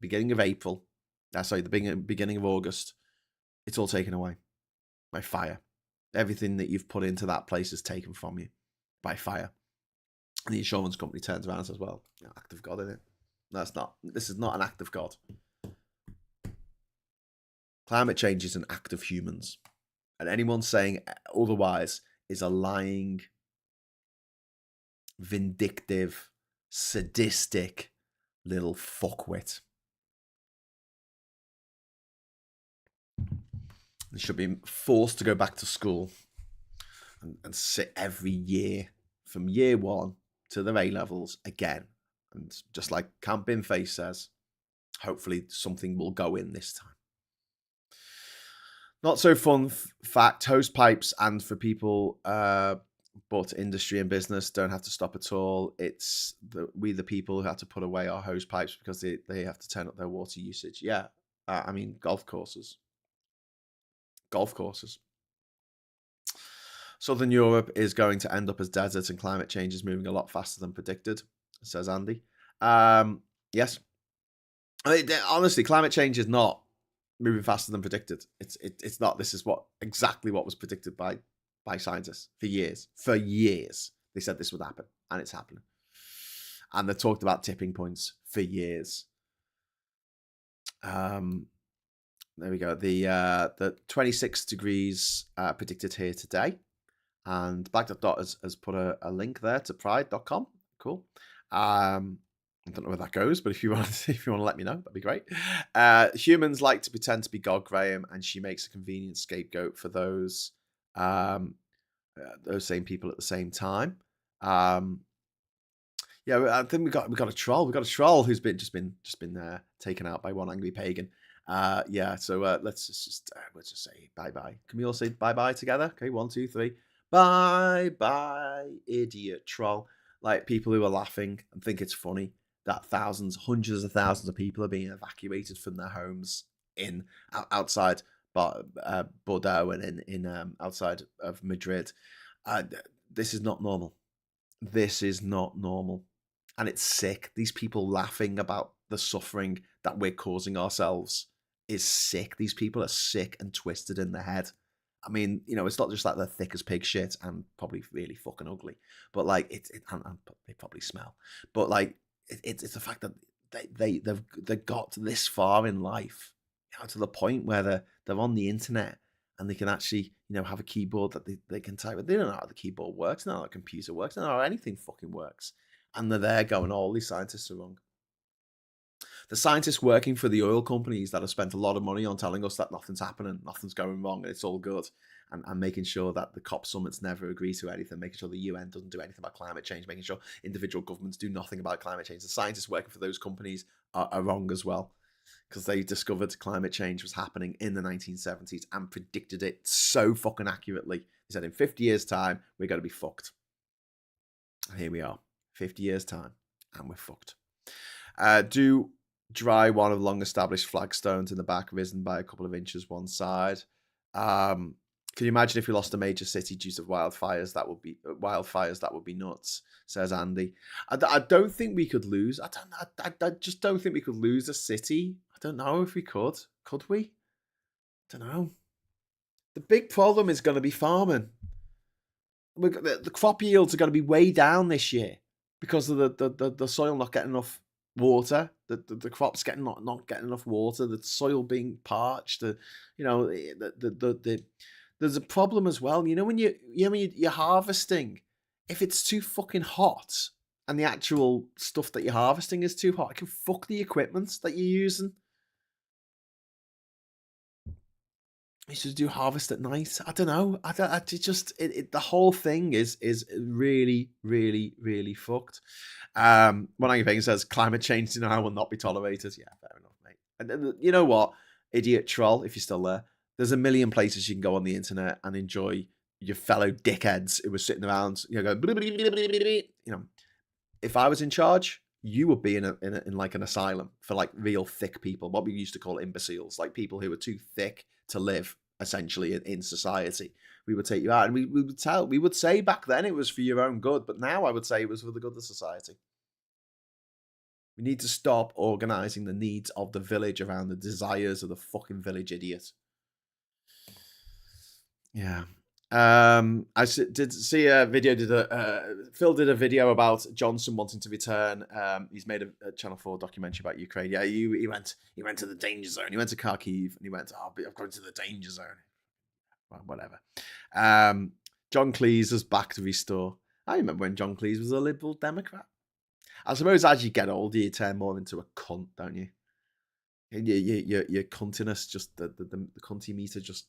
beginning of April, the beginning of August, it's all taken away by fire. Everything that you've put into that place is taken from you by fire. And the insurance company turns around and says, well, act of God, isn't it? No, it's not. This is not an act of God. Climate change is an act of humans. And anyone saying otherwise is a lying, vindictive, sadistic little fuckwit. They should be forced to go back to school and sit every year from year 1 to their A-levels again. And just like Camp Binface says, hopefully something will go in this time. Not so fun fact, hose pipes and for people, but industry and business don't have to stop at all. It's we the people who have to put away our hose pipes because they have to turn up their water usage. Yeah, I mean, golf courses. Southern Europe is going to end up as deserts and climate change is moving a lot faster than predicted, says Andy. Yes. I mean, honestly, climate change is not moving faster than predicted. It's not. This is exactly what was predicted by scientists for years. For years, they said this would happen, and it's happening. And they talked about tipping points for years. There we go. The 26 degrees predicted here today, and Baghdad has put a link there to pride.com. Cool. I don't know where that goes, but if you want to let me know, that'd be great. Humans like to pretend to be God, Graham, and she makes a convenient scapegoat for those same people at the same time. Yeah, I think we got a troll. We got a troll who's just been taken out by one angry pagan. Yeah, so let's just say bye. Can we all say bye together? Okay, 1, 2, 3. Bye, idiot troll. Like people who are laughing and think it's funny that hundreds of thousands of people are being evacuated from their homes outside Bordeaux and in outside of Madrid. This is not normal. This is not normal. And it's sick. These people laughing about the suffering that we're causing ourselves is sick. These people are sick and twisted in the head. I mean, it's not just like they're thick as pig shit and probably really fucking ugly, but like and they probably smell. But like it's the fact that they've got this far in life, to the point where they're on the internet and they can actually have a keyboard that they can type with. They don't know how the keyboard works, they don't know how the computer works, they don't know how anything fucking works, and they're there going, "Oh, all these scientists are wrong." The scientists working for the oil companies that have spent a lot of money on telling us that nothing's happening, nothing's going wrong, and it's all good, and making sure that the COP summits never agree to anything, making sure the UN doesn't do anything about climate change, making sure individual governments do nothing about climate change. The scientists working for those companies are wrong as well, because they discovered climate change was happening in the 1970s and predicted it so fucking accurately. They said in 50 years' time, we're going to be fucked. And here we are, 50 years' time, and we're fucked. Do dry one of the long-established flagstones in the back risen by a couple of inches one side. Can you imagine if we lost a major city due to wildfires? That would be nuts, says Andy. I don't think we could lose. I just don't think we could lose a city. I don't know if we could. Could we? I don't know. The big problem is going to be farming. The crop yields are going to be way down this year because of the soil not getting enough water, the crops not getting enough water, the soil being parched, there's a problem as well. When you're harvesting, if it's too fucking hot and the actual stuff that you're harvesting is too hot, it can fuck the equipment that you're using. You should do harvest at night. I don't know. The whole thing is really, really, really fucked. One angry pagan says climate change now will not be tolerated. Yeah, fair enough, mate. And you know what, idiot troll, if you're still there, there's a million places you can go on the internet and enjoy your fellow dickheads who are sitting around, go, if I was in charge, you would be in like an asylum for like real thick people, what we used to call imbeciles, like people who are too thick to live essentially in society. We would take you out, and we would say back then it was for your own good, but now I would say it was for the good of society. We need to stop organizing the needs of the village around the desires of the fucking village idiot. Yeah. I did see a video. Phil did a video about Johnson wanting to return. He's made a Channel 4 documentary about Ukraine. Yeah, he went to the danger zone. He went to Kharkiv and he went, I've gone to the danger zone. Well, whatever. John Cleese is back to restore. I remember when John Cleese was a Liberal Democrat. I suppose as you get older, you turn more into a cunt, don't you? Your cuntiness, just the cunty meter just.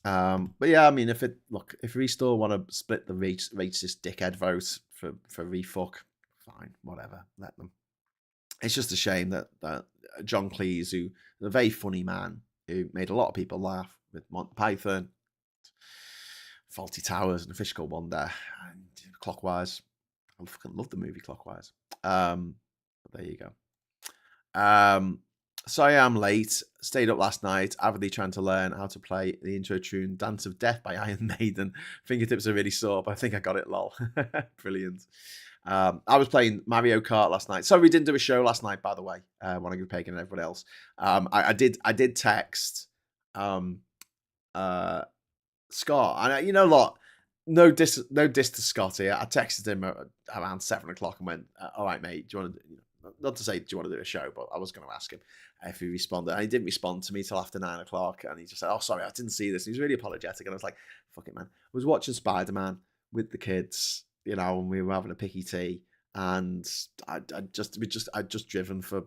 But yeah, I mean, if Restore want to split the racist dickhead vote for refuck, fine, whatever, let them. It's just a shame that John Cleese, who is a very funny man, who made a lot of people laugh with Monty Python, Faulty Towers, and A Fish Called Wanda, and Clockwise. I fucking love the movie Clockwise. But there you go. So I am late. Stayed up last night, avidly trying to learn how to play the intro tune "Dance of Death" by Iron Maiden. Fingertips are really sore, but I think I got it. Lol, brilliant. I was playing Mario Kart last night. Sorry, we didn't do a show last night, by the way. When I give Pagan and everyone else, I did text Scott, and you know what? No diss to Scott here. I texted him around 7:00 and went, "All right, mate. Do you want to?" Not to say, "Do you want to do a show?" But I was going to ask him if he responded, and he didn't respond to me till after 9:00. And he just said, "Oh, sorry, I didn't see this." And he was really apologetic, and I was like, "Fuck it, man." I was watching Spider-Man with the kids, and we were having a picky tea, and I'd just driven for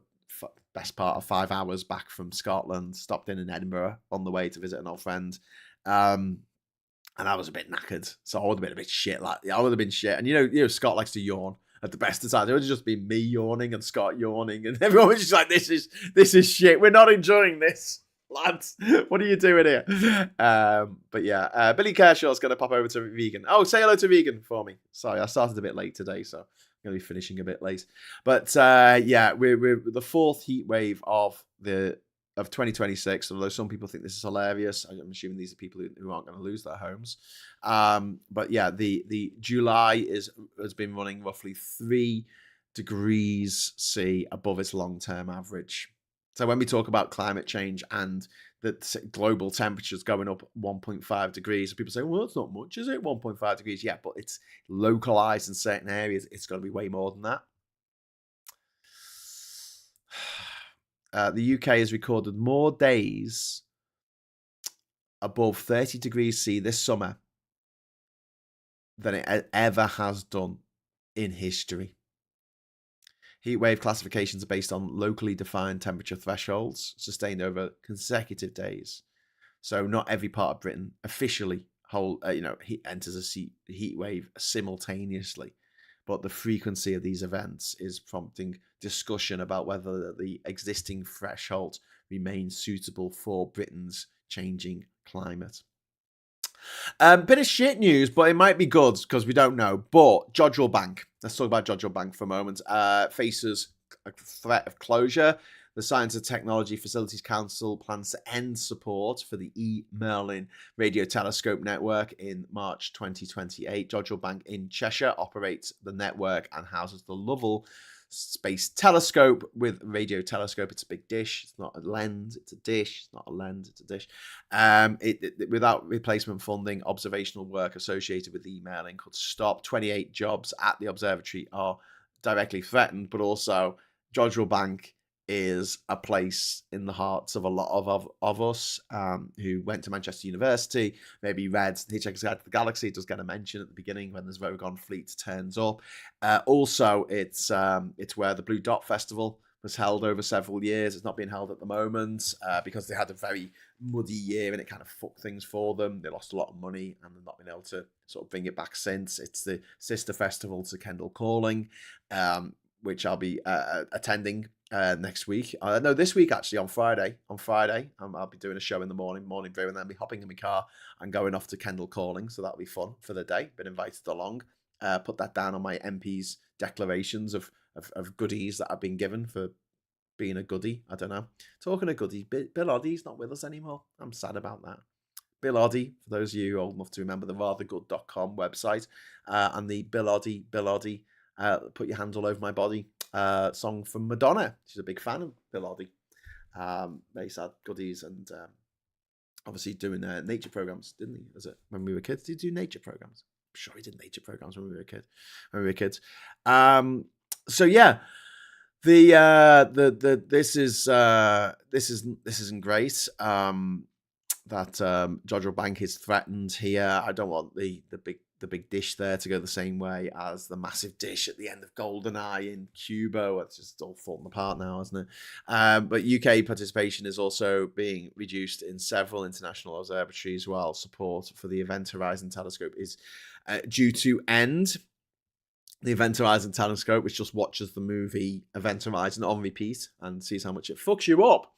best part of 5 hours back from Scotland. Stopped in Edinburgh on the way to visit an old friend. And I was a bit knackered, so I would have been a bit shit. I would have been shit. And you know, Scott likes to yawn at the best of times. It would have just been me yawning and Scott yawning, and everyone was just like, "This is shit. We're not enjoying this, lads. What are you doing here?" But yeah, Billy Kershaw's going to pop over to Vegan. Oh, say hello to Vegan for me. Sorry, I started a bit late today, so I'm going to be finishing a bit late. But yeah, we're the fourth heat wave of 2026, although some people think this is hilarious. I'm assuming these are people who aren't going to lose their homes. But yeah, the July has been running roughly 3 degrees C above its long-term average. So when we talk about climate change and that global temperatures going up 1.5 degrees, people say, "Well, it's not much, is it? 1.5 degrees." Yeah, but it's localized in certain areas. It's going to be way more than that. The UK has recorded more days above 30 degrees C this summer than it ever has done in history. Heatwave classifications are based on locally defined temperature thresholds sustained over consecutive days. So not every part of Britain officially enters a heat wave simultaneously. But the frequency of these events is prompting discussion about whether the existing threshold remains suitable for Britain's changing climate. Bit of shit news, but it might be good because we don't know. But Jodrell Bank, let's talk about Jodrell Bank for a moment, faces a threat of closure. The Science and Technology Facilities Council plans to end support for the Merlin radio telescope network in March 2028. Jodrell Bank in Cheshire operates the network and houses the Lovell Space Telescope with radio telescope. It's a big dish. It's not a lens. It's a dish. It's not a lens. It's a dish. Without replacement funding, observational work associated with the Merlin could stop. 28 jobs at the observatory are directly threatened, but also Jodrell Bank is a place in the hearts of a lot of us who went to Manchester University, maybe read Hitchhiker's Guide to the Galaxy. It does get a mention at the beginning when this Vogon fleet turns up. Also, it's where the Blue Dot Festival was held over several years. It's not being held at the moment because they had a very muddy year and it kind of fucked things for them. They lost a lot of money and they've not been able to sort of bring it back since. It's the sister festival to Kendal Calling, which I'll be attending next week. No, this week actually on Friday. I'll be doing a show in the morning brew, and then be hopping in my car and going off to Kendal Calling. So that'll be fun for the day. Been invited along. Put that down on my MP's declarations of goodies that I've been given for being a goodie. I don't know. Talking of goodies, Bill Oddie's not with us anymore. I'm sad about that. Bill Oddie, for those of you old enough to remember the rathergood.com website, and the Bill Oddie, Put Your Hands All Over My Body song from Madonna. She's a big fan of Bill Oddie. Very sad goodies, and obviously doing nature programs, didn't he? Was it when we were kids? Did he do nature programs? I'm sure he did nature programs when we were kids. So yeah, this isn't great. That Jodrell Bank is threatened here. I don't want the big dish there to go the same way as the massive dish at the end of GoldenEye in Cuba. It's just all falling apart now, isn't it? But UK participation is also being reduced in several international observatories, while support for the Event Horizon Telescope is due to end. the Event Horizon telescope, which just watches the movie Event Horizon on repeat and sees how much it fucks you up.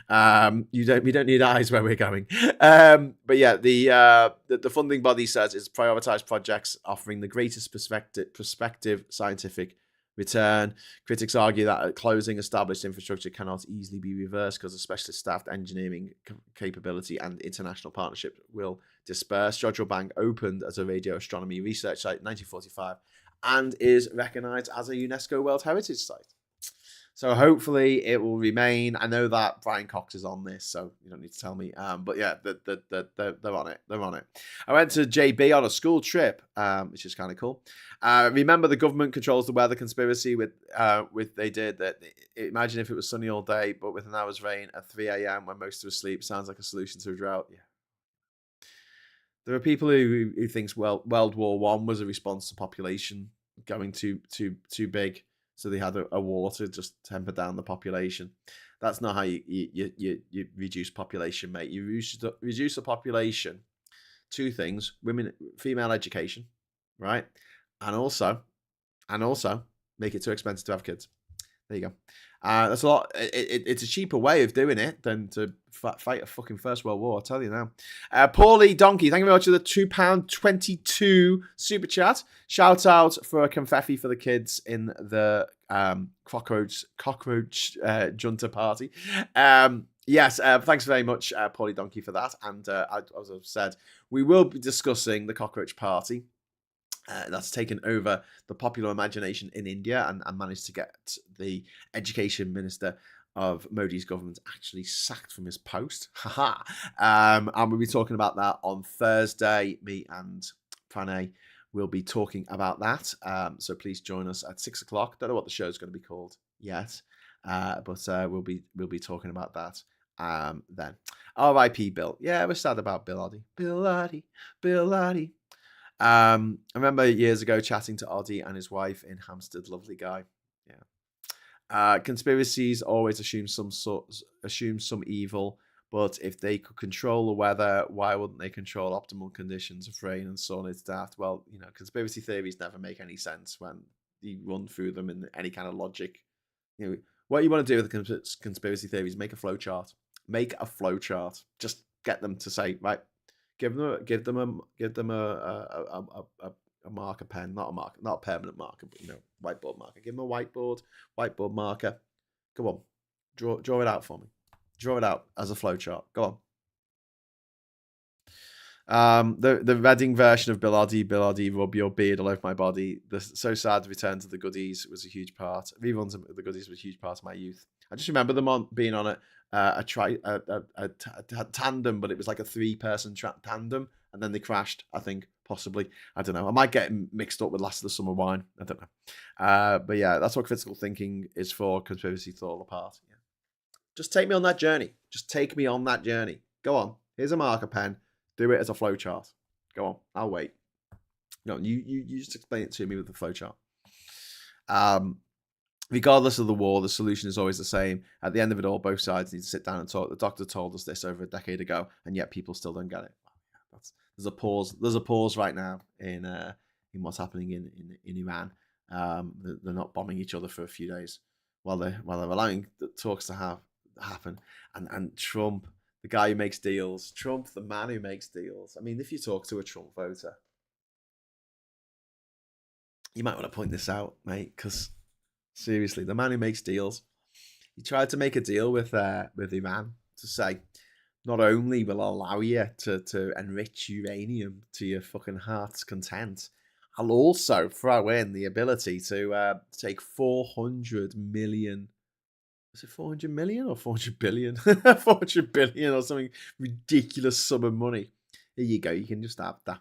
We don't need eyes where we're going. But yeah, the funding body says it's prioritized projects offering the greatest prospective scientific return. Critics argue that closing established infrastructure cannot easily be reversed because a specialist staffed engineering capability and international partnership will disperse. Jodrell Bank opened as a radio astronomy research site in 1945 and is recognised as a UNESCO World Heritage Site. So hopefully it will remain. I know that Brian Cox is on this, so you don't need to tell me. But yeah, they're on it. They're on it. I went to JB on a school trip, which is kind of cool. Remember, the government controls the weather conspiracy with they did that. Imagine if it was sunny all day, but with an hour's rain at 3 a.m. when most are asleep. Sounds like a solution to a drought. Yeah. There are people who thinks World War One was a response to population going too big, so they had a war to just temper down the population. That's not how you reduce population, mate. You reduce the population. Two things: female education, right, and also make it too expensive to have kids. There you go. That's a lot. It's a cheaper way of doing it than to fight a fucking First World War. I'll tell you now. Paulie Donkey, thank you very much for the £2.22 super chat. Shout out for a confetti for the kids in the cockroach junta party. Yes, thanks very much, Paulie Donkey, for that. And as I've said, we will be discussing the cockroach party. That's taken over the popular imagination in India and managed to get the education minister of Modi's government actually sacked from his post. And we'll be talking about that on Thursday. Me and Pranay will be talking about that. So please join us at 6 o'clock. Don't know what the show's going to be called yet, but we'll be talking about that then. R.I.P. Bill. Yeah, we're sad about Bill Oddie. Bill Oddie. I remember years ago chatting to Oddie and his wife in Hampstead. Lovely guy. Yeah. Conspiracies always assume some evil, but if they could control the weather, why wouldn't they control optimal conditions of rain and sun? It's daft. Well, conspiracy theories never make any sense when you run through them in any kind of logic. What you want to do with the conspiracy theories, make a flow chart. Make a flow chart. Just get them to say, right, give them a marker pen, not a permanent marker, but whiteboard marker. Give them a whiteboard marker. Go on, draw it out for me. Draw it out as a flow chart. Go on. The Reading version of Bill Oddie, rub your beard all over my body. So sad. Return to the Goodies was a huge part. Reruns of the Goodies was a huge part of my youth. I just remember them being on a tandem, but it was like a 3-person tandem, and then they crashed. I think possibly. I don't know. I might get mixed up with Last of the Summer Wine. I don't know. But yeah, that's what critical thinking is for. Conspiracy to fall apart. Yeah. Just take me on that journey. Just take me on that journey. Go on. Here's a marker pen. Do it as a flow chart. Go on. I'll wait. No, you just explain it to me with the flow chart. Regardless of the war, the solution is always the same. At the end of it all, both sides need to sit down and talk. The doctor told us this over a decade ago, and yet people still don't get it. There's a pause. There's a pause right now in what's happening in Iran. They're not bombing each other for a few days while they're allowing the talks to happen. And Trump, the guy who makes deals, Trump, the man who makes deals. I mean, if you talk to a Trump voter, you might want to point this out, mate, because seriously, the man who makes deals. He tried to make a deal with Iran to say, not only will I allow you to enrich uranium to your fucking heart's content, I'll also throw in the ability to take 400 million. Was it 400 million or 400 billion? 400 billion or something ridiculous sum of money. Here you go. You can just have that.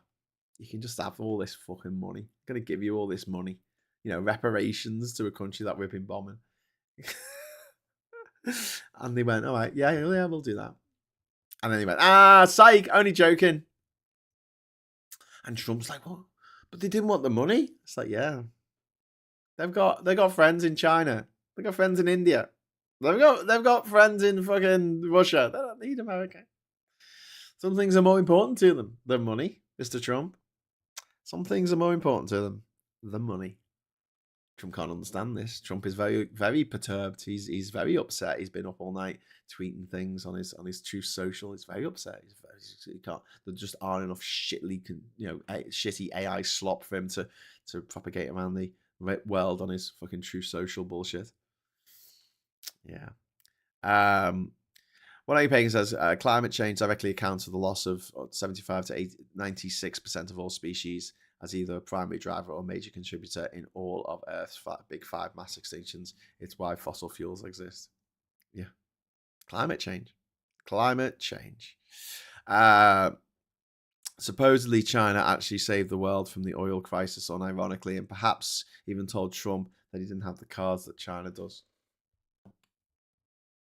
You can just have all this fucking money. I'm going to give you all this money. Reparations to a country that we've been bombing. And they went, all right, yeah, we'll do that. And then he went, psych, only joking. And Trump's like, what? But they didn't want the money. It's like, yeah. They've got friends in China. They've got friends in India. They've got friends in fucking Russia. They don't need America. Some things are more important to them than money, Mr. Trump. Some things are more important to them than money. Trump can't understand this. Trump is very, very perturbed. He's very upset. He's been up all night tweeting things on his Truth Social. He's very upset. He can't. There just aren't enough shitty AI slop for him to propagate around the world on his fucking Truth Social bullshit. Yeah. What Andy Pagan says, climate change directly accounts for the loss of 75 to 96% of all species as either a primary driver or major contributor in all of Earth's big five mass extinctions. It's why fossil fuels exist. Yeah. Climate change. Supposedly, China actually saved the world from the oil crisis, unironically, and perhaps even told Trump that he didn't have the cards that China does.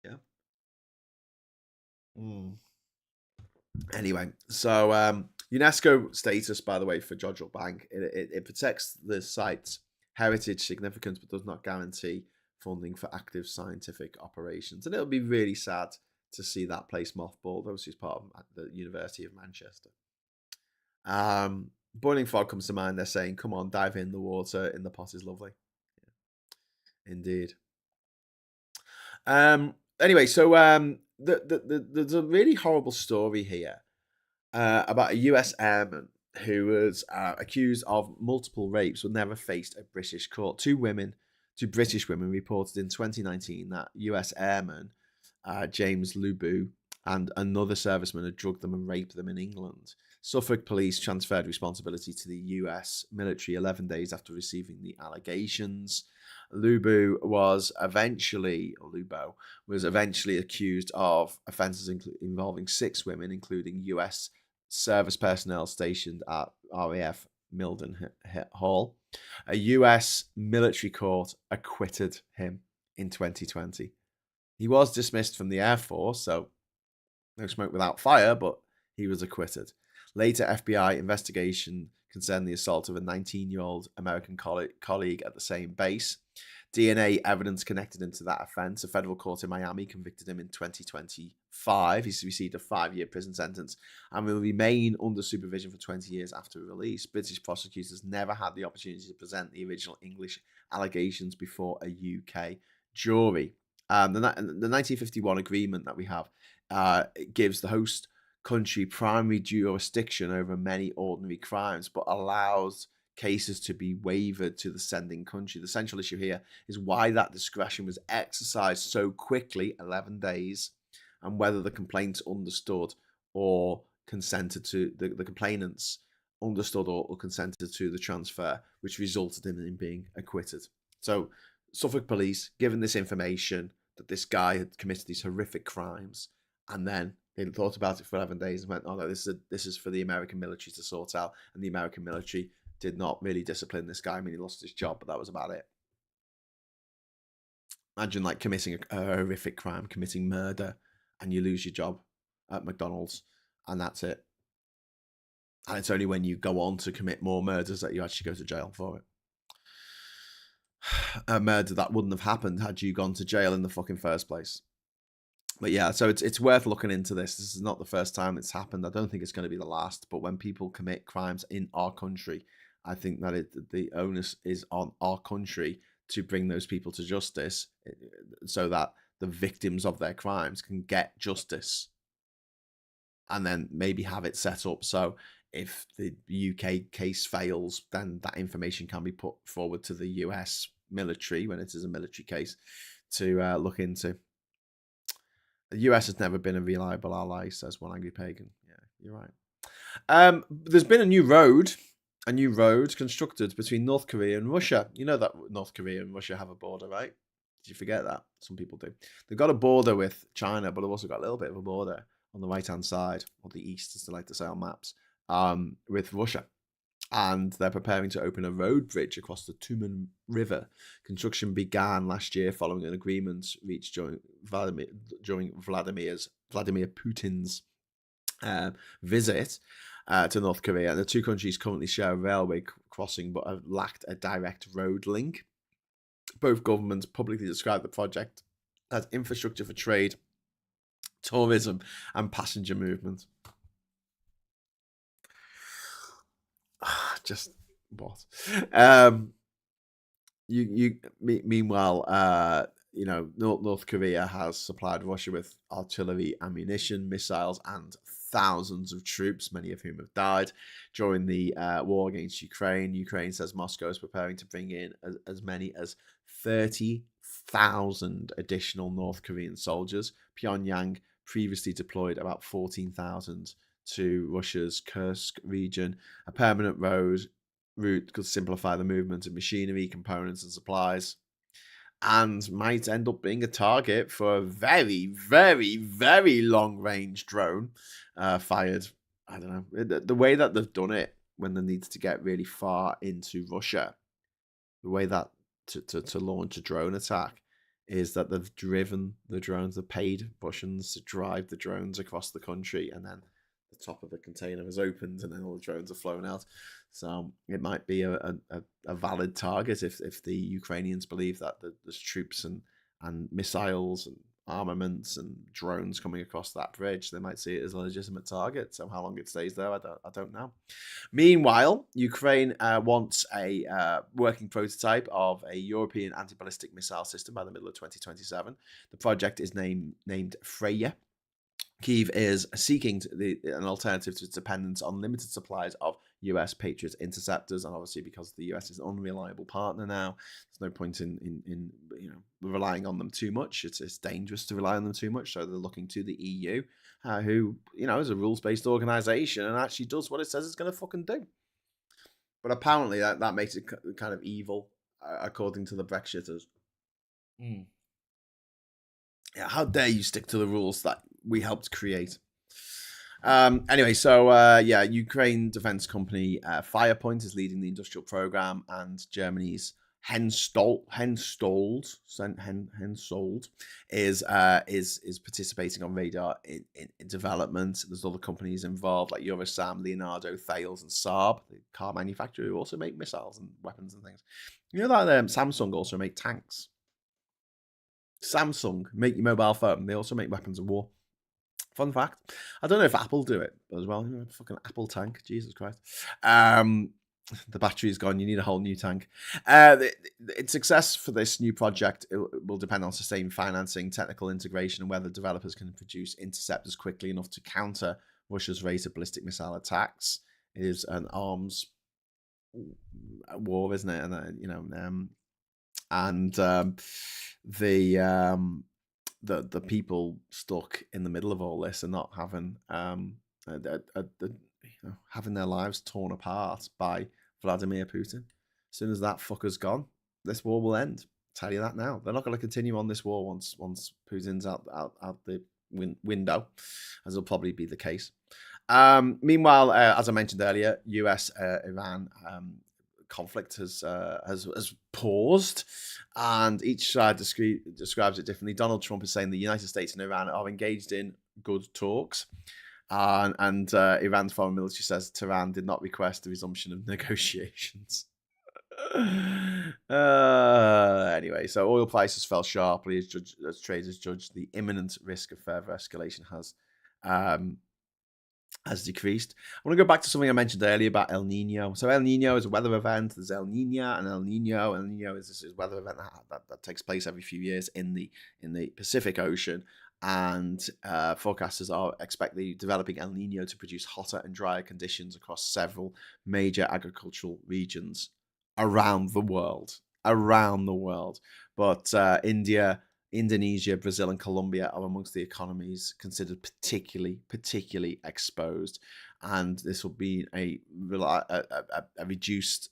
Yeah. Anyway, so UNESCO status, by the way, for Jodrell Bank, it protects the site's heritage significance, but does not guarantee funding for active scientific operations. And it'll be really sad to see that place mothballed. Obviously, it's part of the University of Manchester. Boiling Frog comes to mind. They're saying, "Come on, dive in the water. In the pot is lovely." Yeah. Indeed. Anyway, so there's a really horrible story here about a US airman who was accused of multiple rapes but never faced a British court. Two British women reported in 2019 that US airman James Lubu and another serviceman had drugged them and raped them in England. Suffolk police transferred responsibility to the US military 11 days after receiving the allegations. Lubo was eventually accused of offences involving 6 women, including US service personnel stationed at RAF Mildenhall. A US military court acquitted him in 2020. He was dismissed from the Air Force, so no smoke without fire, but he was acquitted. Later, FBI investigation concerned the assault of a 19-year-old American colleague at the same base. DNA evidence connected him to that offence. A federal court in Miami convicted him in 2025. He's received a 5-year prison sentence and will remain under supervision for 20 years after release. British prosecutors never had the opportunity to present the original English allegations before a UK jury. The 1951 agreement that we have gives the host country primary jurisdiction over many ordinary crimes, but allows cases to be waived to the sending country. The central issue here is why that discretion was exercised so quickly, 11 days, and whether the complaints understood or consented to, the complainants understood or consented to the transfer, which resulted in him being acquitted. So Suffolk police, given this information that this guy had committed these horrific crimes, and then they thought about it for 11 days and went, "Oh no, this is for the American military to sort out," and the American military did not really discipline this guy. I mean, he lost his job, but that was about it. Imagine like committing a horrific crime, committing murder, and you lose your job at McDonald's, and that's it. And it's only when you go on to commit more murders that you actually go to jail for it. A murder that wouldn't have happened had you gone to jail in the fucking first place. But yeah, so it's worth looking into this. This is not the first time it's happened. I don't think it's going to be the last. But when people commit crimes in our country, I think that the onus is on our country to bring those people to justice so that the victims of their crimes can get justice. And then maybe have it set up so if the UK case fails, then that information can be put forward to the US military when it is a military case to look into. The US has never been a reliable ally, says one angry pagan. Yeah, you're right. There's been a new road constructed between North Korea and Russia. You know that North Korea and Russia have a border, right? Did you forget that? Some people do. They've got a border with China, but they've also got a little bit of a border on the right-hand side, or the east, as they like to say on maps, with Russia. And they're preparing to open a road bridge across the Tumen River. Construction began last year following an agreement reached during Vladimir Putin's visit to North Korea. The two countries currently share a railway crossing but have lacked a direct road link. Both governments publicly described the project as infrastructure for trade, tourism, and passenger movement. Just what? Meanwhile, North Korea has supplied Russia with artillery, ammunition, missiles, and thousands of troops, many of whom have died during the war against Ukraine. Ukraine says Moscow is preparing to bring in as many as 30,000 additional North Korean soldiers. Pyongyang previously deployed about 14,000 to Russia's Kursk region. A permanent route could simplify the movement of machinery, components, and supplies, and might end up being a target for a very, very, very long range drone fired. I don't know. The way that they've done it when they need to get really far into Russia, the way that to launch a drone attack is that they've driven the drones, they've paid Russians to drive the drones across the country, and then the top of the container is opened and then all the drones are flown out. So it might be a valid target if the Ukrainians believe that there's troops and missiles and armaments and drones coming across that bridge. They might see it as a legitimate target. So how long it stays there, I don't know. Meanwhile, Ukraine wants a working prototype of a European anti-ballistic missile system by the middle of 2027. The project is named Freya. Kyiv is seeking an alternative to its dependence on limited supplies of US Patriot interceptors, and obviously because the US is an unreliable partner now, there's no point in relying on them too much. It's dangerous to rely on them too much, so they're looking to the EU, who is a rules-based organization and actually does what it says it's going to fucking do. But apparently that makes it kind of evil, according to the Brexiters. Yeah, how dare you stick to the rules that we helped create? Anyway, so Ukraine defense company Firepoint is leading the industrial program, and Germany's Hensoldt is participating on radar in development. There's other companies involved like Eurosam, Leonardo, Thales, and Saab, the car manufacturer, who also make missiles and weapons and things. You know that Samsung also make tanks. Samsung make your mobile phone. They also make weapons of war. Fun fact. I don't know if Apple do it as well. Fucking Apple tank. Jesus Christ. The battery's gone. You need a whole new tank. Its success for this new project will depend on sustained financing, technical integration, and whether developers can produce interceptors quickly enough to counter Russia's rate of ballistic missile attacks. It is an arms war, isn't it? And the people stuck in the middle of all this and not having having their lives torn apart by Vladimir Putin. As soon as that fucker's gone, this war will end. Tell you that now. They're not going to continue on this war once Putin's out the window, as will probably be the case. Meanwhile, as I mentioned earlier, US-Iran conflict has paused, and each side describes it differently. Donald Trump is saying the United States and Iran are engaged in good talks, and Iran's foreign ministry says Tehran did not request the resumption of negotiations. Anyway, so oil prices fell sharply as traders judged the imminent risk of further escalation has decreased. I want to go back to something I mentioned earlier about El Nino. So El Nino is a weather event. There's El Niño and El Nino. El Nino is this weather event that takes place every few years in the Pacific Ocean. And forecasters expect the developing El Nino to produce hotter and drier conditions across several major agricultural regions around the world. But India, Indonesia, Brazil, and Colombia are amongst the economies considered particularly exposed, and this will be a reduced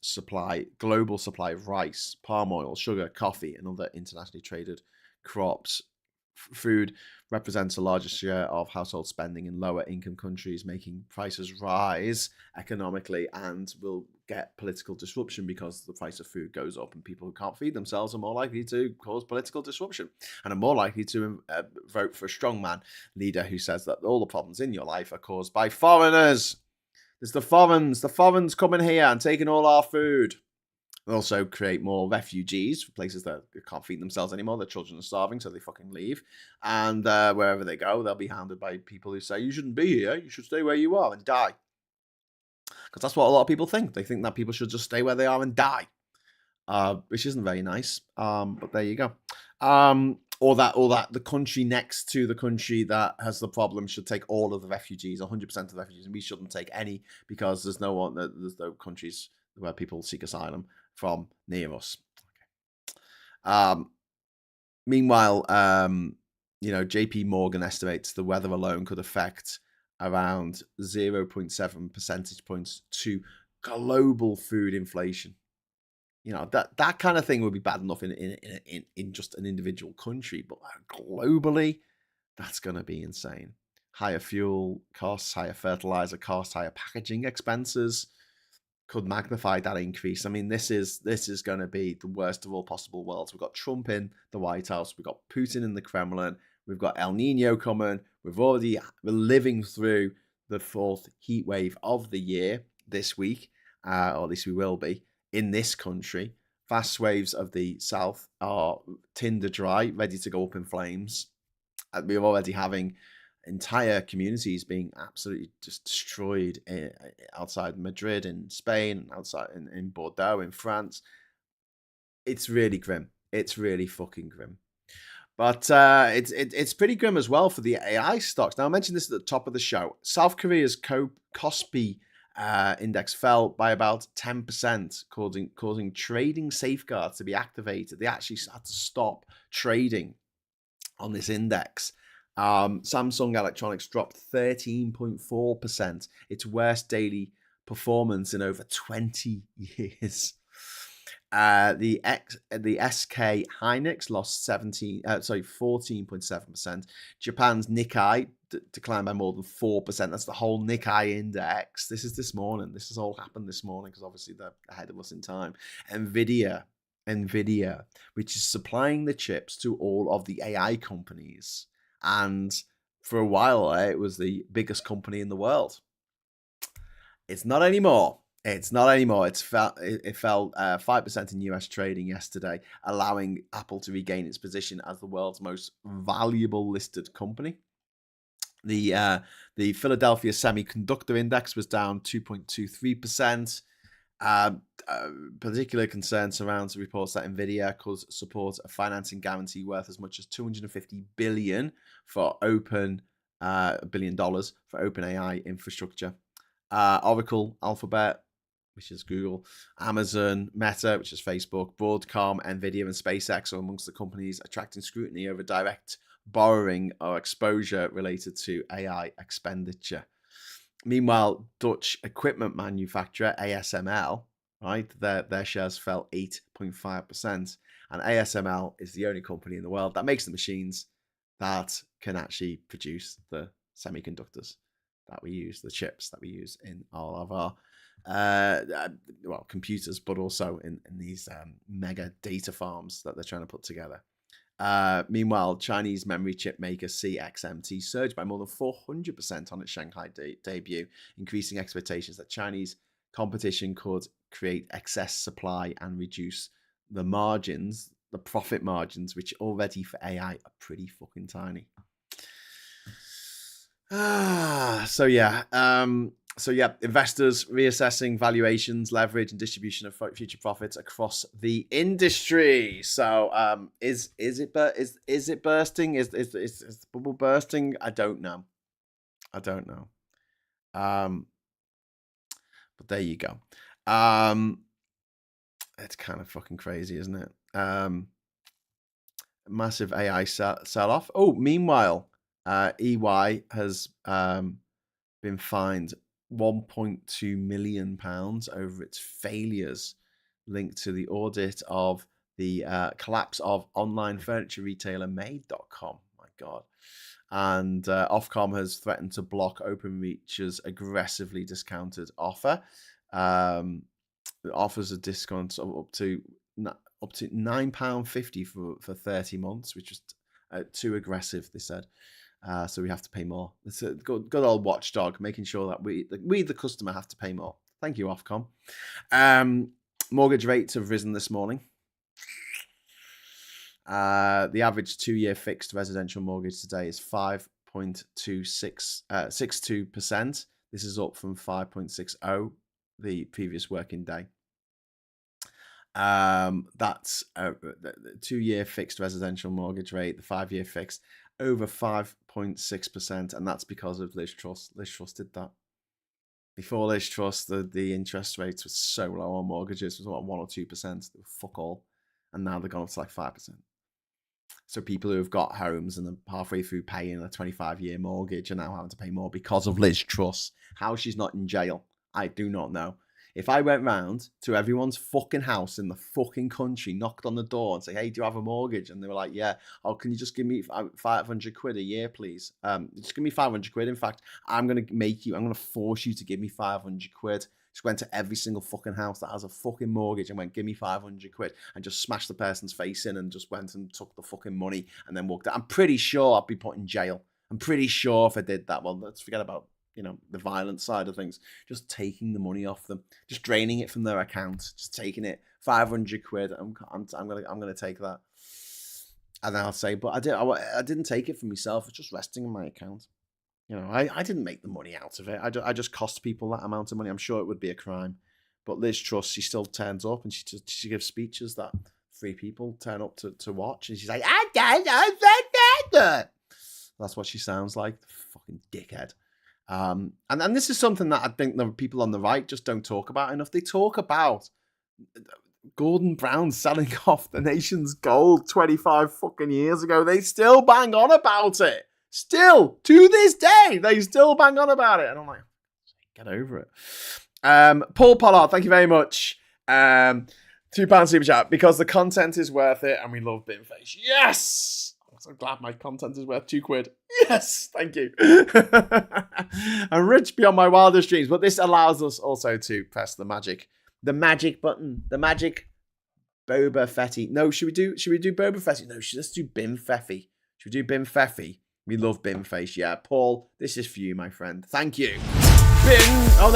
global supply of rice, palm oil, sugar, coffee, and other internationally traded crops. Food represents the largest share of household spending in lower income countries, making prices rise economically, and will get political disruption because the price of food goes up, and people who can't feed themselves are more likely to cause political disruption and are more likely to vote for a strongman leader who says that all the problems in your life are caused by foreigners. There's the foreigners coming here and taking all our food. They'll also create more refugees for places that can't feed themselves anymore. Their children are starving, so they fucking leave. And wherever they go, they'll be hounded by people who say, you shouldn't be here, you should stay where you are and die. Because that's what a lot of people think. They think that people should just stay where they are and die. which isn't very nice. But there you go. Or that the country next to the country that has the problem should take all of the refugees, 100% of the refugees, and we shouldn't take any because there's no countries where people seek asylum from near us. Okay. Meanwhile, JP Morgan estimates the weather alone could affect around 0.7 percentage points to global food inflation. That kind of thing would be bad enough in just an individual country, but globally, that's going to be insane. Higher fuel costs, higher fertilizer costs, higher packaging expenses could magnify that increase. I mean, this is going to be the worst of all possible worlds. We've got Trump in the White House, we've got Putin in the Kremlin, we've got El Nino coming. We're living through the fourth heat wave of the year this week, or at least we will be in this country. Fast waves of the south are tinder dry, ready to go up in flames. We're already having entire communities being absolutely just destroyed outside Madrid in Spain, outside in Bordeaux in France. It's really grim. It's really fucking grim. But it's pretty grim as well for the AI stocks. Now, I mentioned this at the top of the show. South Korea's Kospi index fell by about 10%, causing trading safeguards to be activated. They actually had to stop trading on this index. Samsung Electronics dropped 13.4%, its worst daily performance in over 20 years. The SK Hynix lost 14.7%. Japan's Nikkei declined by more than 4%. That's the whole Nikkei index. This is this morning. This has all happened this morning because obviously they're ahead of us in time. Nvidia, which is supplying the chips to all of the AI companies, and for a while it was the biggest company in the world. It's not anymore. It fell 5% in US trading yesterday, allowing Apple to regain its position as the world's most valuable listed company. The Philadelphia Semiconductor Index was down 2.23%. Particular concern surrounds reports that Nvidia could support a financing guarantee worth as much as $250 billion for $1 billion for OpenAI infrastructure. Oracle, Alphabet, which is Google, Amazon, Meta, which is Facebook, Broadcom, Nvidia, and SpaceX are amongst the companies attracting scrutiny over direct borrowing or exposure related to AI expenditure. Meanwhile, Dutch equipment manufacturer ASML, right, their shares fell 8.5%. And ASML is the only company in the world that makes the machines that can actually produce the semiconductors that we use, the chips that we use in all of our computers, but also in these mega data farms that they're trying to put together. Meanwhile, Chinese memory chip maker CXMT surged by more than 400% on its Shanghai debut, increasing expectations that Chinese competition could create excess supply and reduce the margins, the profit margins, which already for AI are pretty fucking tiny. Investors reassessing valuations, leverage, and distribution of future profits across the industry. So, is it bursting? Is the bubble bursting? I don't know. But there you go. It's kind of fucking crazy, isn't it? Massive AI sell off. Oh, meanwhile, EY has been fined £1.2 million over its failures linked to the audit of the collapse of online furniture retailer Made.com. My God. And Ofcom has threatened to block Openreach's aggressively discounted offer. It offers a discount of up to £9.50 for 30 months, which is too aggressive, they said. So we have to pay more. It's a good old watchdog, making sure that we, the customer, have to pay more. Thank you, Ofcom. Mortgage rates have risen this morning. The average 2-year fixed residential mortgage today is 5.62%. This is up from 5.60 the previous working day. That's the 2-year fixed residential mortgage rate, the 5-year fixed over 5.6%, and that's because of Liz Truss. Liz Truss did that. Before Liz Truss, the interest rates were so low on mortgages, it was what, 1 or 2%. Fuck all, and now they've gone up to like 5%. So people who have got homes and are halfway through paying a 25-year mortgage are now having to pay more because of Liz Truss. How she's not in jail, I do not know. If I went round to everyone's fucking house in the fucking country, knocked on the door and say, hey, do you have a mortgage? And they were like, yeah. Oh, can you just give me 500 quid a year, please? Just give me 500 quid. In fact, I'm going to force you to give me 500 quid. Just went to every single fucking house that has a fucking mortgage and went, give me 500 quid, and just smashed the person's face in and just went and took the fucking money and then walked out. I'm pretty sure I'd be put in jail. I'm pretty sure if I did that. Well, let's forget about, the violent side of things, just taking the money off them, just draining it from their account, just taking it, 500 quid. I'm gonna take that. And then I'll say, but I didn't take it for myself. It's just resting in my account. I didn't make the money out of it. I just cost people that amount of money. I'm sure it would be a crime. But Liz Truss, she still turns up and she gives speeches that 3 people turn up to watch. And she's like, that's what she sounds like. Fucking dickhead. And this is something that I think the people on the right just don't talk about enough. They talk about Gordon Brown selling off the nation's gold 25 fucking years ago. They still bang on about it. Still, to this day, they still bang on about it. And I'm like, get over it. Paul Pollard, thank you very much. £2 super chat, because the content is worth it and we love Binface. Yes! I'm so glad my content is worth £2. Yes, thank you. I'm rich beyond my wildest dreams, but this allows us also to press the magic button, the magic Boba Fetty. No, should we do Boba Fetty? No, let's do Bim Feffy. Should we do Bim Feffy? We love Binface. Yeah, Paul, this is for you, my friend. Thank you. Oh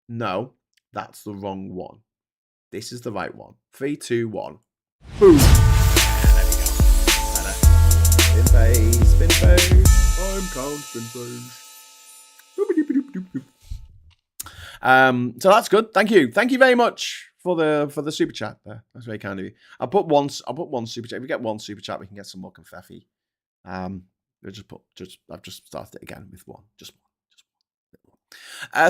no, that's the wrong one. This is the right one. 3, 2, 1. Boom. There we go. Binface. I'm Count Binface. So that's good. Thank you very much for the super chat there. That's very kind of you. I'll put one super chat. If we get one super chat, we can get some more confetti. I've just started it again with one. Just one.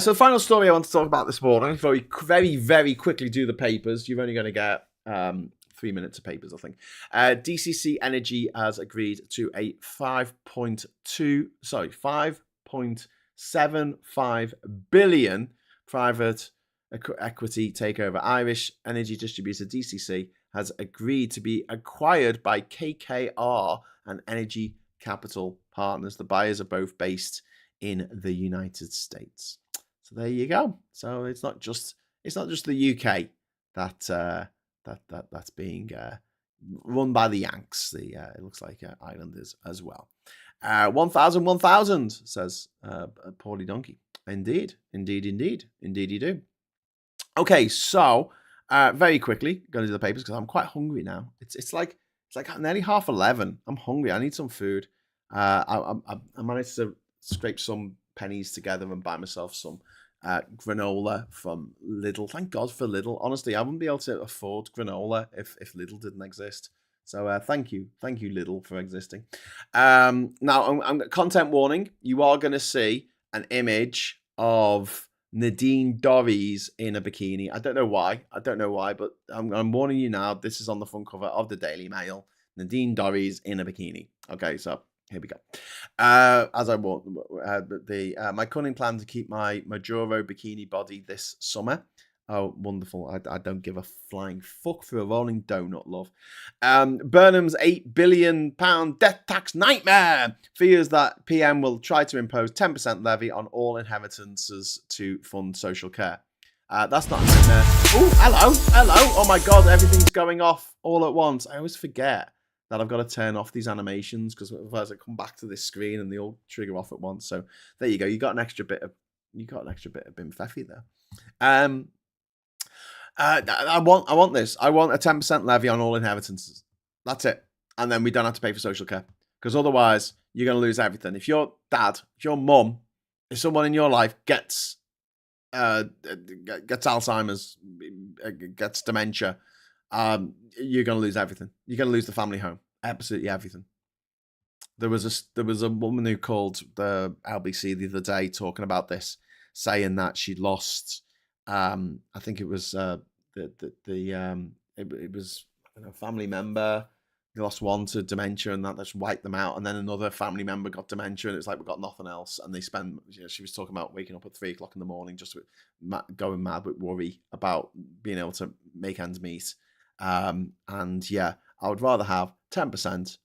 So the final story I want to talk about this morning, very, very, very quickly do the papers. You're only going to get 3 minutes of papers, I think. DCC Energy has agreed to a 5.75 billion private equity takeover. Irish energy distributor DCC has agreed to be acquired by KKR and Energy Capital Partners. The buyers are both based in the United States. So there you go. So it's not just the UK that's being run by the Yanks. It looks like Islanders as well. 1,000, says Paulie Donkey. Indeed you do. Okay, so very quickly going to do the papers because I'm quite hungry now. It's like nearly 11:30. I'm hungry. I need some food. I managed to scrape some pennies together and buy myself some granola from Lidl. Thank God for Lidl. Honestly, I wouldn't be able to afford granola if Lidl didn't exist. So thank you Lidl for existing. Now, I'm content warning. You are going to see an image of Nadine Dorries in a bikini. I don't know why, but I'm warning you now. This is on the front cover of the Daily Mail. Nadine Dorries in a bikini. Okay, so here we go. As I want my cunning plan to keep my Majuro bikini body this summer. Oh, wonderful. I don't give a flying fuck for a rolling donut, love. Burnham's £8 billion death tax nightmare fears that PM will try to impose 10% levy on all inheritances to fund social care. That's not a nightmare. Oh, hello. Oh my God, everything's going off all at once. I always forget that I've got to turn off these animations because otherwise I come back to this screen and they all trigger off at once. So there you go. You got an extra bit of Bim Feffy there. I want this. I want a 10% levy on all inheritances. That's it. And then we don't have to pay for social care. Because otherwise, you're going to lose everything. If your dad, if your mum, if someone in your life gets gets Alzheimer's, gets dementia, you're going to lose everything. You're going to lose the family home. Absolutely everything. There was a woman who called the LBC the other day talking about this, saying that she'd lost. I think it was it was a family member. They lost one to dementia, and that just wiped them out. And then another family member got dementia, and it's like we've got nothing else. And they spend, she was talking about waking up at 3:00 in the morning, just going mad with worry about being able to make ends meet. And yeah, I would rather have 10%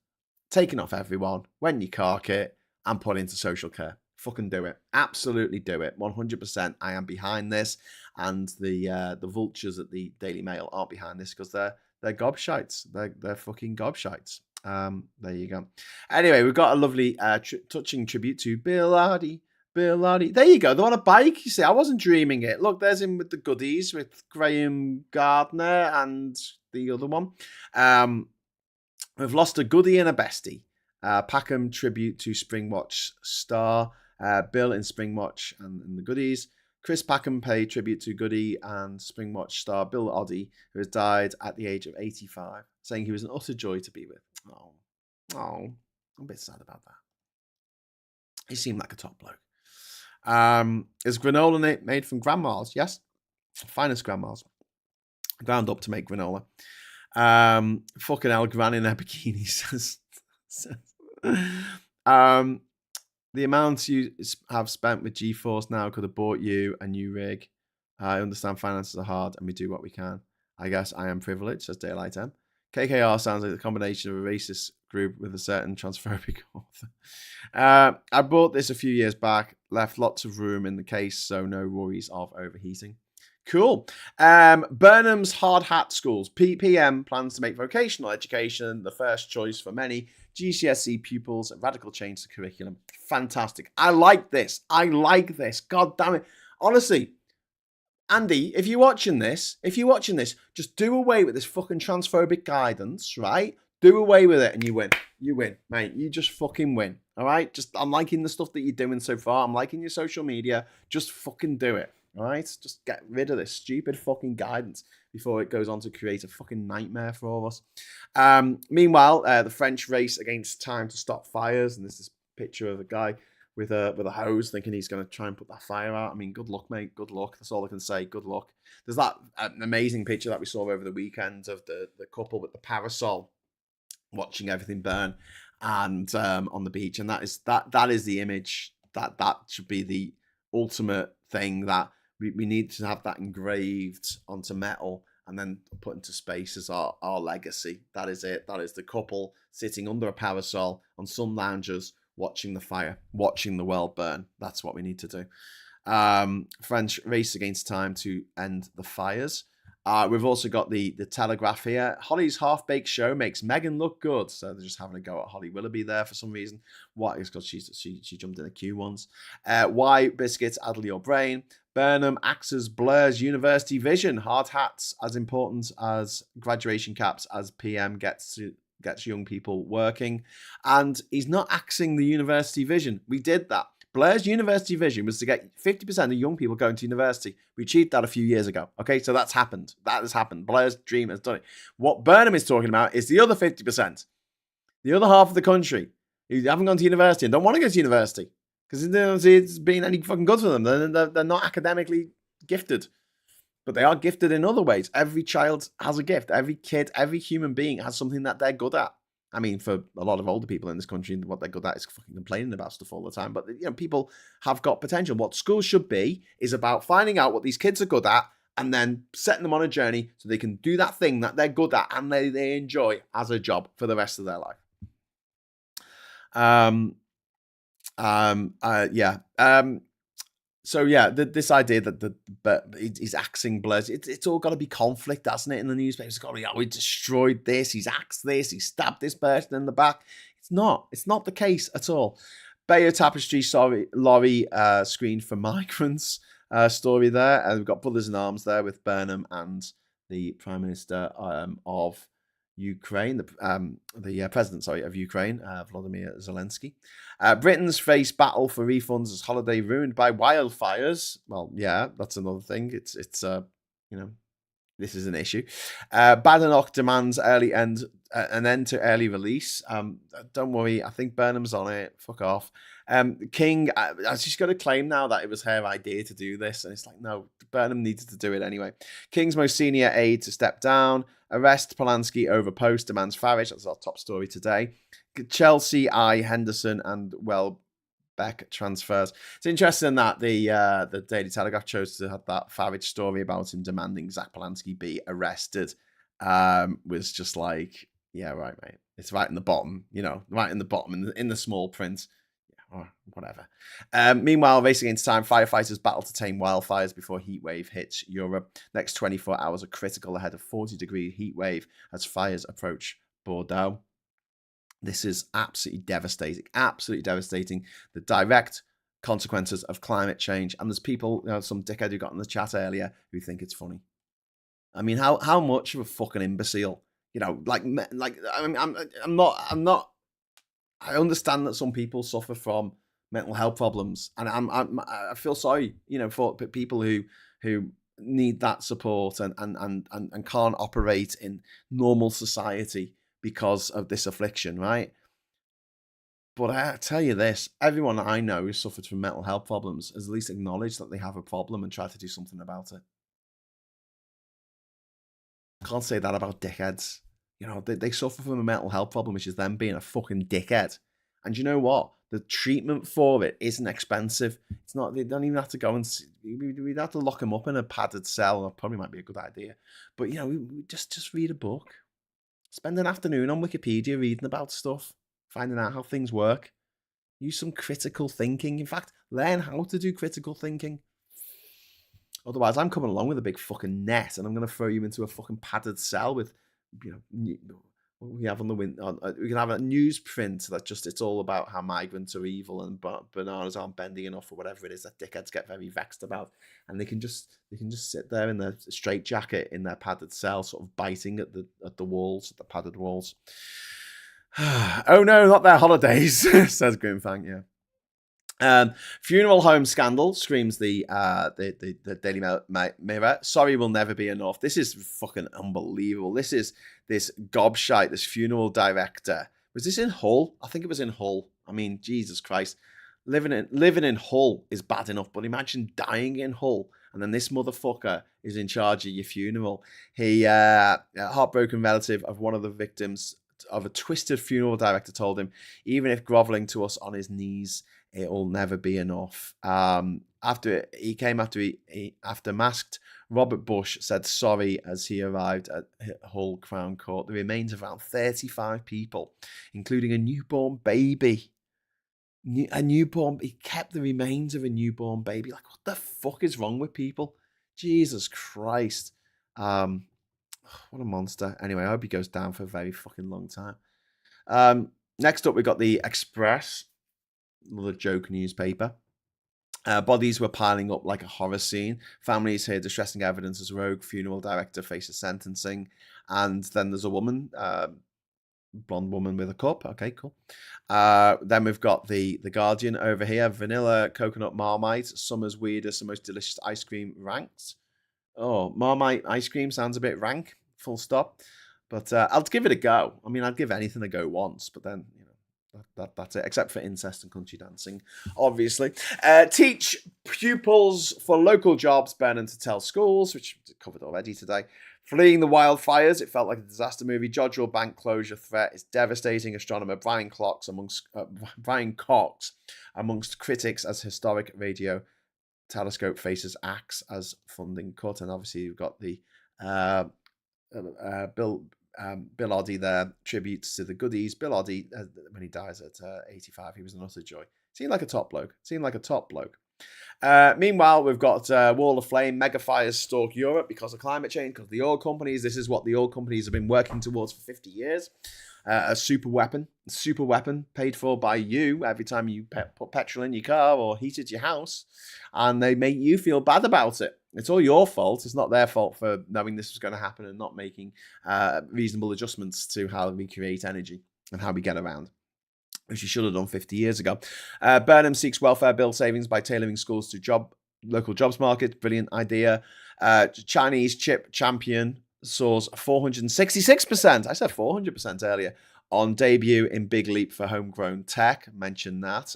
taken off everyone when you cark it and put into social care. Fucking do it. Absolutely do it. 100%. I am behind this, and the vultures at the Daily Mail aren't behind this because they're gobshites. They're fucking gobshites. There you go. Anyway, we've got a lovely touching tribute to Bill Hardy. Bill Hardy. There you go. They're on a bike. You see, I wasn't dreaming it. Look, there's him with the goodies with Graham Gardner and the other one. We've lost a goodie and a bestie. Packham tribute to Springwatch star Bill in Springwatch and the goodies. Chris Packham paid tribute to Goody and Springwatch star Bill Oddie, who has died at the age of 85, saying he was an utter joy to be with. Oh, I'm a bit sad about that. He seemed like a top bloke. Is granola made from grandmas? Yes. Finest grandmas. Ground up to make granola. Fucking hell, Gran in her bikini says. The amounts you have spent with GeForce now could have bought you a new rig. I understand finances are hard and we do what we can. I guess I am privileged, says Daylight M. KKR sounds like the combination of a racist group with a certain transphobic author. I bought this a few years back, left lots of room in the case, so no worries of overheating. Cool. Burnham's hard hat schools. PM plans to make vocational education the first choice for many GCSE pupils. A radical change to curriculum. Fantastic. I like this. God damn it. Honestly, Andy, if you're watching this, just do away with this fucking transphobic guidance, right? Do away with it and you win. You win, mate. You just fucking win. All right? I'm liking the stuff that you're doing so far. I'm liking your social media. Just fucking do it. All right, just get rid of this stupid fucking guidance before it goes on to create a fucking nightmare for all of us. Meanwhile, the French race against time to stop fires, and there's this picture of a guy with a hose thinking he's going to try and put that fire out. I mean, good luck, mate. Good luck. That's all I can say. Good luck. There's that amazing picture that we saw over the weekend of the couple with the parasol watching everything burn, and on the beach, and that is the image that should be the ultimate thing that. We need to have that engraved onto metal and then put into space as our legacy. That is it. That is the couple sitting under a parasol on some loungers watching the fire, watching the world burn. That's what we need to do. French race against time to end the fires. We've also got the Telegraph here. Holly's half-baked show makes Meghan look good. So they're just having a go at Holly Willoughby there for some reason. What? It's because she jumped in the queue once. Why biscuits addle your brain? Burnham acts as Blair's university vision. Hard hats as important as graduation caps as PM gets young people working. And he's not axing the university vision. We did that. Blair's university vision was to get 50% of young people going to university. We achieved that a few years ago. Okay, so that's happened. That has happened. Blair's dream has done it. What Burnham is talking about is the other 50%. The other half of the country who haven't gone to university and don't want to go to university because they don't see it's been any fucking good for them. They're not academically gifted, but they are gifted in other ways. Every child has a gift. Every kid, every human being has something that they're good at. I mean, for a lot of older people in this country, what they're good at is fucking complaining about stuff all the time. But, people have got potential. What schools should be is about finding out what these kids are good at and then setting them on a journey so they can do that thing that they're good at and they enjoy as a job for the rest of their life. So yeah, this idea that he's axing Blair's, it's all got to be conflict, hasn't it? In the newspaper, it's got to be, he destroyed this, he's axed this, he stabbed this person in the back. It's not the case at all. Bayer Tapestry lorry screened for migrants story there, and we've got brothers in arms there with Burnham and the Prime Minister of Ukraine, the president, of Ukraine, Volodymyr Zelensky. Britain's face battle for refunds as holiday ruined by wildfires. Well, yeah, that's another thing. It's this is an issue. Badenoch demands an end to early release. Don't worry, I think Burnham's on it. Fuck off. King, she's got to claim now that it was her idea to do this, and it's like, no, Burnham needed to do it anyway. King's most senior aide to step down. Arrest Polanski over post, demands Farage. That's our top story today. Chelsea, Henderson, and Welbeck transfers. It's interesting that the Daily Telegraph chose to have that Farage story about him demanding Zack Polanski be arrested. Was just like, yeah, right, mate. It's right in the bottom, right in the bottom in the small print. Or whatever. Meanwhile, racing against time, firefighters battle to tame wildfires before heatwave hits Europe. Next 24 hours are critical ahead of 40-degree heatwave as fires approach Bordeaux. This is absolutely devastating. Absolutely devastating. The direct consequences of climate change. And there's people, some dickhead who got in the chat earlier who think it's funny. I mean, how much of a fucking imbecile? I'm not. I understand that some people suffer from mental health problems, and I feel sorry, for people who need that support and can't operate in normal society because of this affliction, right? But I tell you this, everyone I know who suffered from mental health problems has at least acknowledged that they have a problem and tried to do something about it. I can't say that about dickheads. They suffer from a mental health problem, which is them being a fucking dickhead. And you know what? The treatment for it isn't expensive. It's not. They don't even have to go and we'd have to lock them up in a padded cell. That probably might be a good idea. But we just read a book, spend an afternoon on Wikipedia reading about stuff, finding out how things work. Use some critical thinking. In fact, learn how to do critical thinking. Otherwise, I'm coming along with a big fucking net, and I'm going to throw you into a fucking padded cell with. We have on the we can have a newsprint that it's all about how migrants are evil and bananas aren't bending enough or whatever it is that dickheads get very vexed about, and they can just sit there in their straitjacket in their padded cell, sort of biting at the walls, at the padded walls. Oh no, not their holidays, says Grimfang. Yeah. Funeral home scandal, screams the Daily Mirror. Sorry will never be enough. This is fucking unbelievable. This gobshite, this funeral director. Was this in Hull? I think it was in Hull. I mean, Jesus Christ. Living in Hull is bad enough, but imagine dying in Hull and then this motherfucker is in charge of your funeral. He, a heartbroken relative of one of the victims of a twisted funeral director told him, even if groveling to us on his knees, it'll never be enough. After masked Robert Bush said sorry as he arrived at Hull Crown Court. The remains of around 35 people, including a newborn baby. He kept the remains of a newborn baby. Like, what the fuck is wrong with people? Jesus Christ. What a monster. Anyway, I hope he goes down for a very fucking long time. Next up, we got the Express. Another joke newspaper. Bodies were piling up like a horror scene. Families hear distressing evidence as rogue funeral director faces sentencing. And then there's a woman, blonde woman with a cup. Okay, cool. Then we've got the Guardian over here. Vanilla coconut Marmite. Summer's weirdest and most delicious ice cream ranked. Oh, Marmite ice cream sounds a bit rank. Full stop. But I'll give it a go. I mean, I'd give anything a go once, but then, that's it, except for incest and country dancing, obviously. Teach pupils for local jobs, Burnham to tell schools, which we covered already today. Fleeing the wildfires, it felt like a disaster movie. Jodrell Bank closure threat is devastating. Astronomer Brian Cox amongst critics as historic radio telescope faces axe as funding cut. And obviously you've got the Bill Oddie there, tributes to the goodies. Bill Oddie, when he dies at 85, he was an utter joy. Seemed like a top bloke. Meanwhile, we've got Wall of Flame, mega fires stalk Europe because of climate change, because of the oil companies. This is what the oil companies have been working towards for 50 years. A super weapon paid for by you every time you put petrol in your car or heated your house, and they make you feel bad about it. It's all your fault. It's not their fault for knowing this was going to happen and not making reasonable adjustments to how we create energy and how we get around, which you should have done 50 years ago. Burnham seeks welfare bill savings by tailoring schools to local jobs market. Brilliant idea. Chinese chip champion soars 466%. I said 400% earlier. On debut in big leap for homegrown tech. Mentioned that.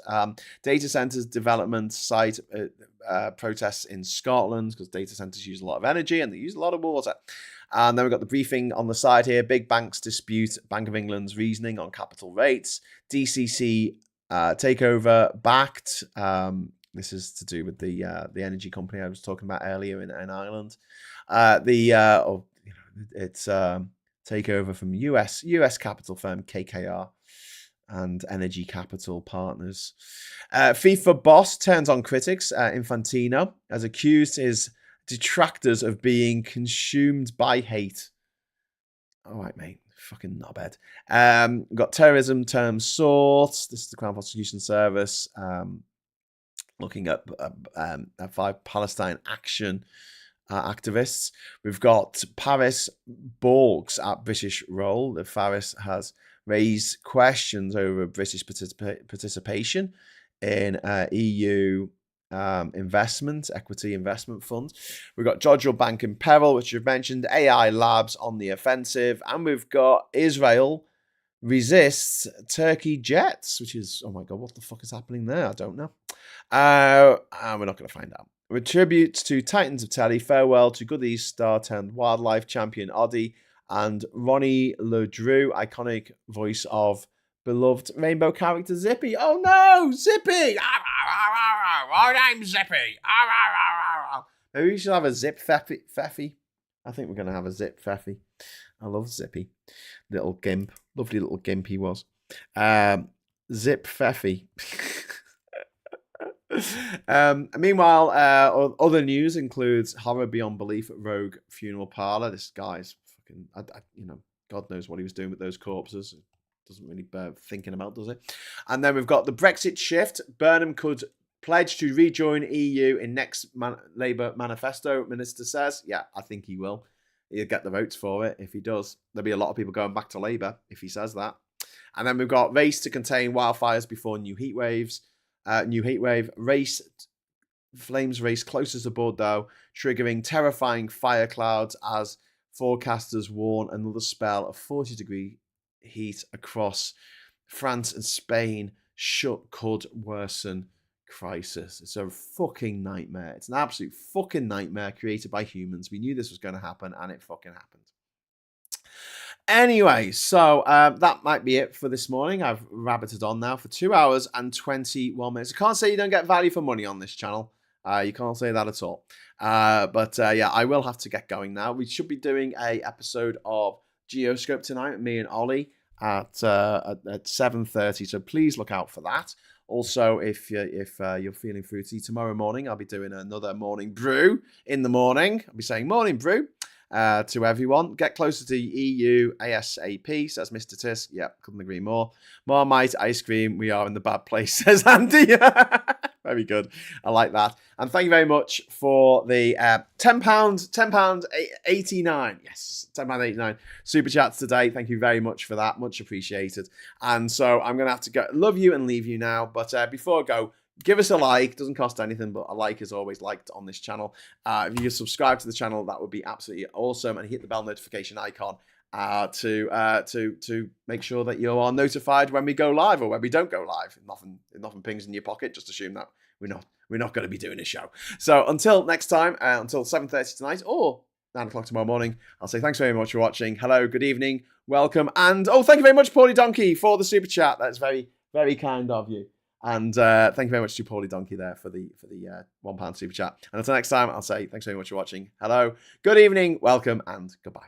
Data centers development site protests in Scotland because data centers use a lot of energy and they use a lot of water. And then we've got the briefing on the side here. Big banks dispute Bank of England's reasoning on capital rates. DCC takeover backed. This is to do with the energy company I was talking about earlier in Ireland. It's takeover from US capital firm KKR and Energy Capital Partners. FIFA boss turns on critics. Infantino has accused his detractors of being consumed by hate. All right, mate. Fucking knobhead. Got terrorism terms sought. This is the Crown Prosecution Service looking at 5 Palestine action activists. We've got Paris balks at British role. The Paris has raised questions over British participation in EU equity investment funds. We've got Jodrell Bank in peril, which you've mentioned, AI labs on the offensive, and we've got Israel resists Turkey jets, which is, oh my God, what the fuck is happening there? I don't know. And we're not going to find out. With tributes to Titans of Telly, farewell to Goodies star turned wildlife champion Oddie and Ronnie LeDrew, iconic voice of beloved rainbow character Zippy. Oh no, Zippy! My name's Zippy. Maybe we should have a Zip Feffy. I think we're going to have a Zip Feffy. I love Zippy. Little gimp. Lovely little gimp he was. Zip Feffy. Meanwhile, other news includes horror beyond belief at Rogue Funeral Parlor. This guy's fucking, God knows what he was doing with those corpses. Doesn't really bear thinking about, does it? And then we've got the Brexit shift. Burnham could pledge to rejoin EU in next Labour manifesto, Minister says. Yeah, I think he will. He'll get the votes for it if he does. There'll be a lot of people going back to Labour if he says that. And then we've got race to contain wildfires before new heat waves. New heat wave. Flames race closest to Bordeaux, triggering terrifying fire clouds as forecasters warn another spell of 40-degree heat across France and Spain could worsen crisis. It's a fucking nightmare. It's an absolute fucking nightmare created by humans. We knew this was going to happen and it fucking happened. Anyway, so that might be it for this morning. I've rabbited on now for 2 hours and 21 minutes. I can't say you don't get value for money on this channel. You can't say that at all. But yeah, I will have to get going now. We should be doing a episode of Geoscope tonight, me and Ollie, at 7:30. So please look out for that. Also, if you're feeling fruity, tomorrow morning I'll be doing another morning brew in the morning. I'll be saying morning brew to everyone. Get closer to EU ASAP, says Mr. Tisk. Yeah, couldn't agree more. Marmite ice cream. We are in the bad place, says Andy. Very good. I like that. And thank you very much for the £10.89. Yes, £10.89 super chats today. Thank you very much for that. Much appreciated. And so I'm going to have to go. Love you and leave you now. But before I go, give us a like. Doesn't cost anything, but a like is always liked on this channel. If you could subscribe to the channel, that would be absolutely awesome. And hit the bell notification icon to make sure that you are notified when we go live or when we don't go live. Nothing pings in your pocket. Just assume that we're not going to be doing a show. So until next time, until 7:30 tonight or 9 o'clock tomorrow morning, I'll say thanks very much for watching. Hello, good evening, welcome, and thank you very much, Paulie Donkey, for the super chat. That's very, very kind of you. And thank you very much to Paulie Donkey there for the £1 super chat. And until next time, I'll say thanks very much for watching. Hello, good evening, welcome, and goodbye.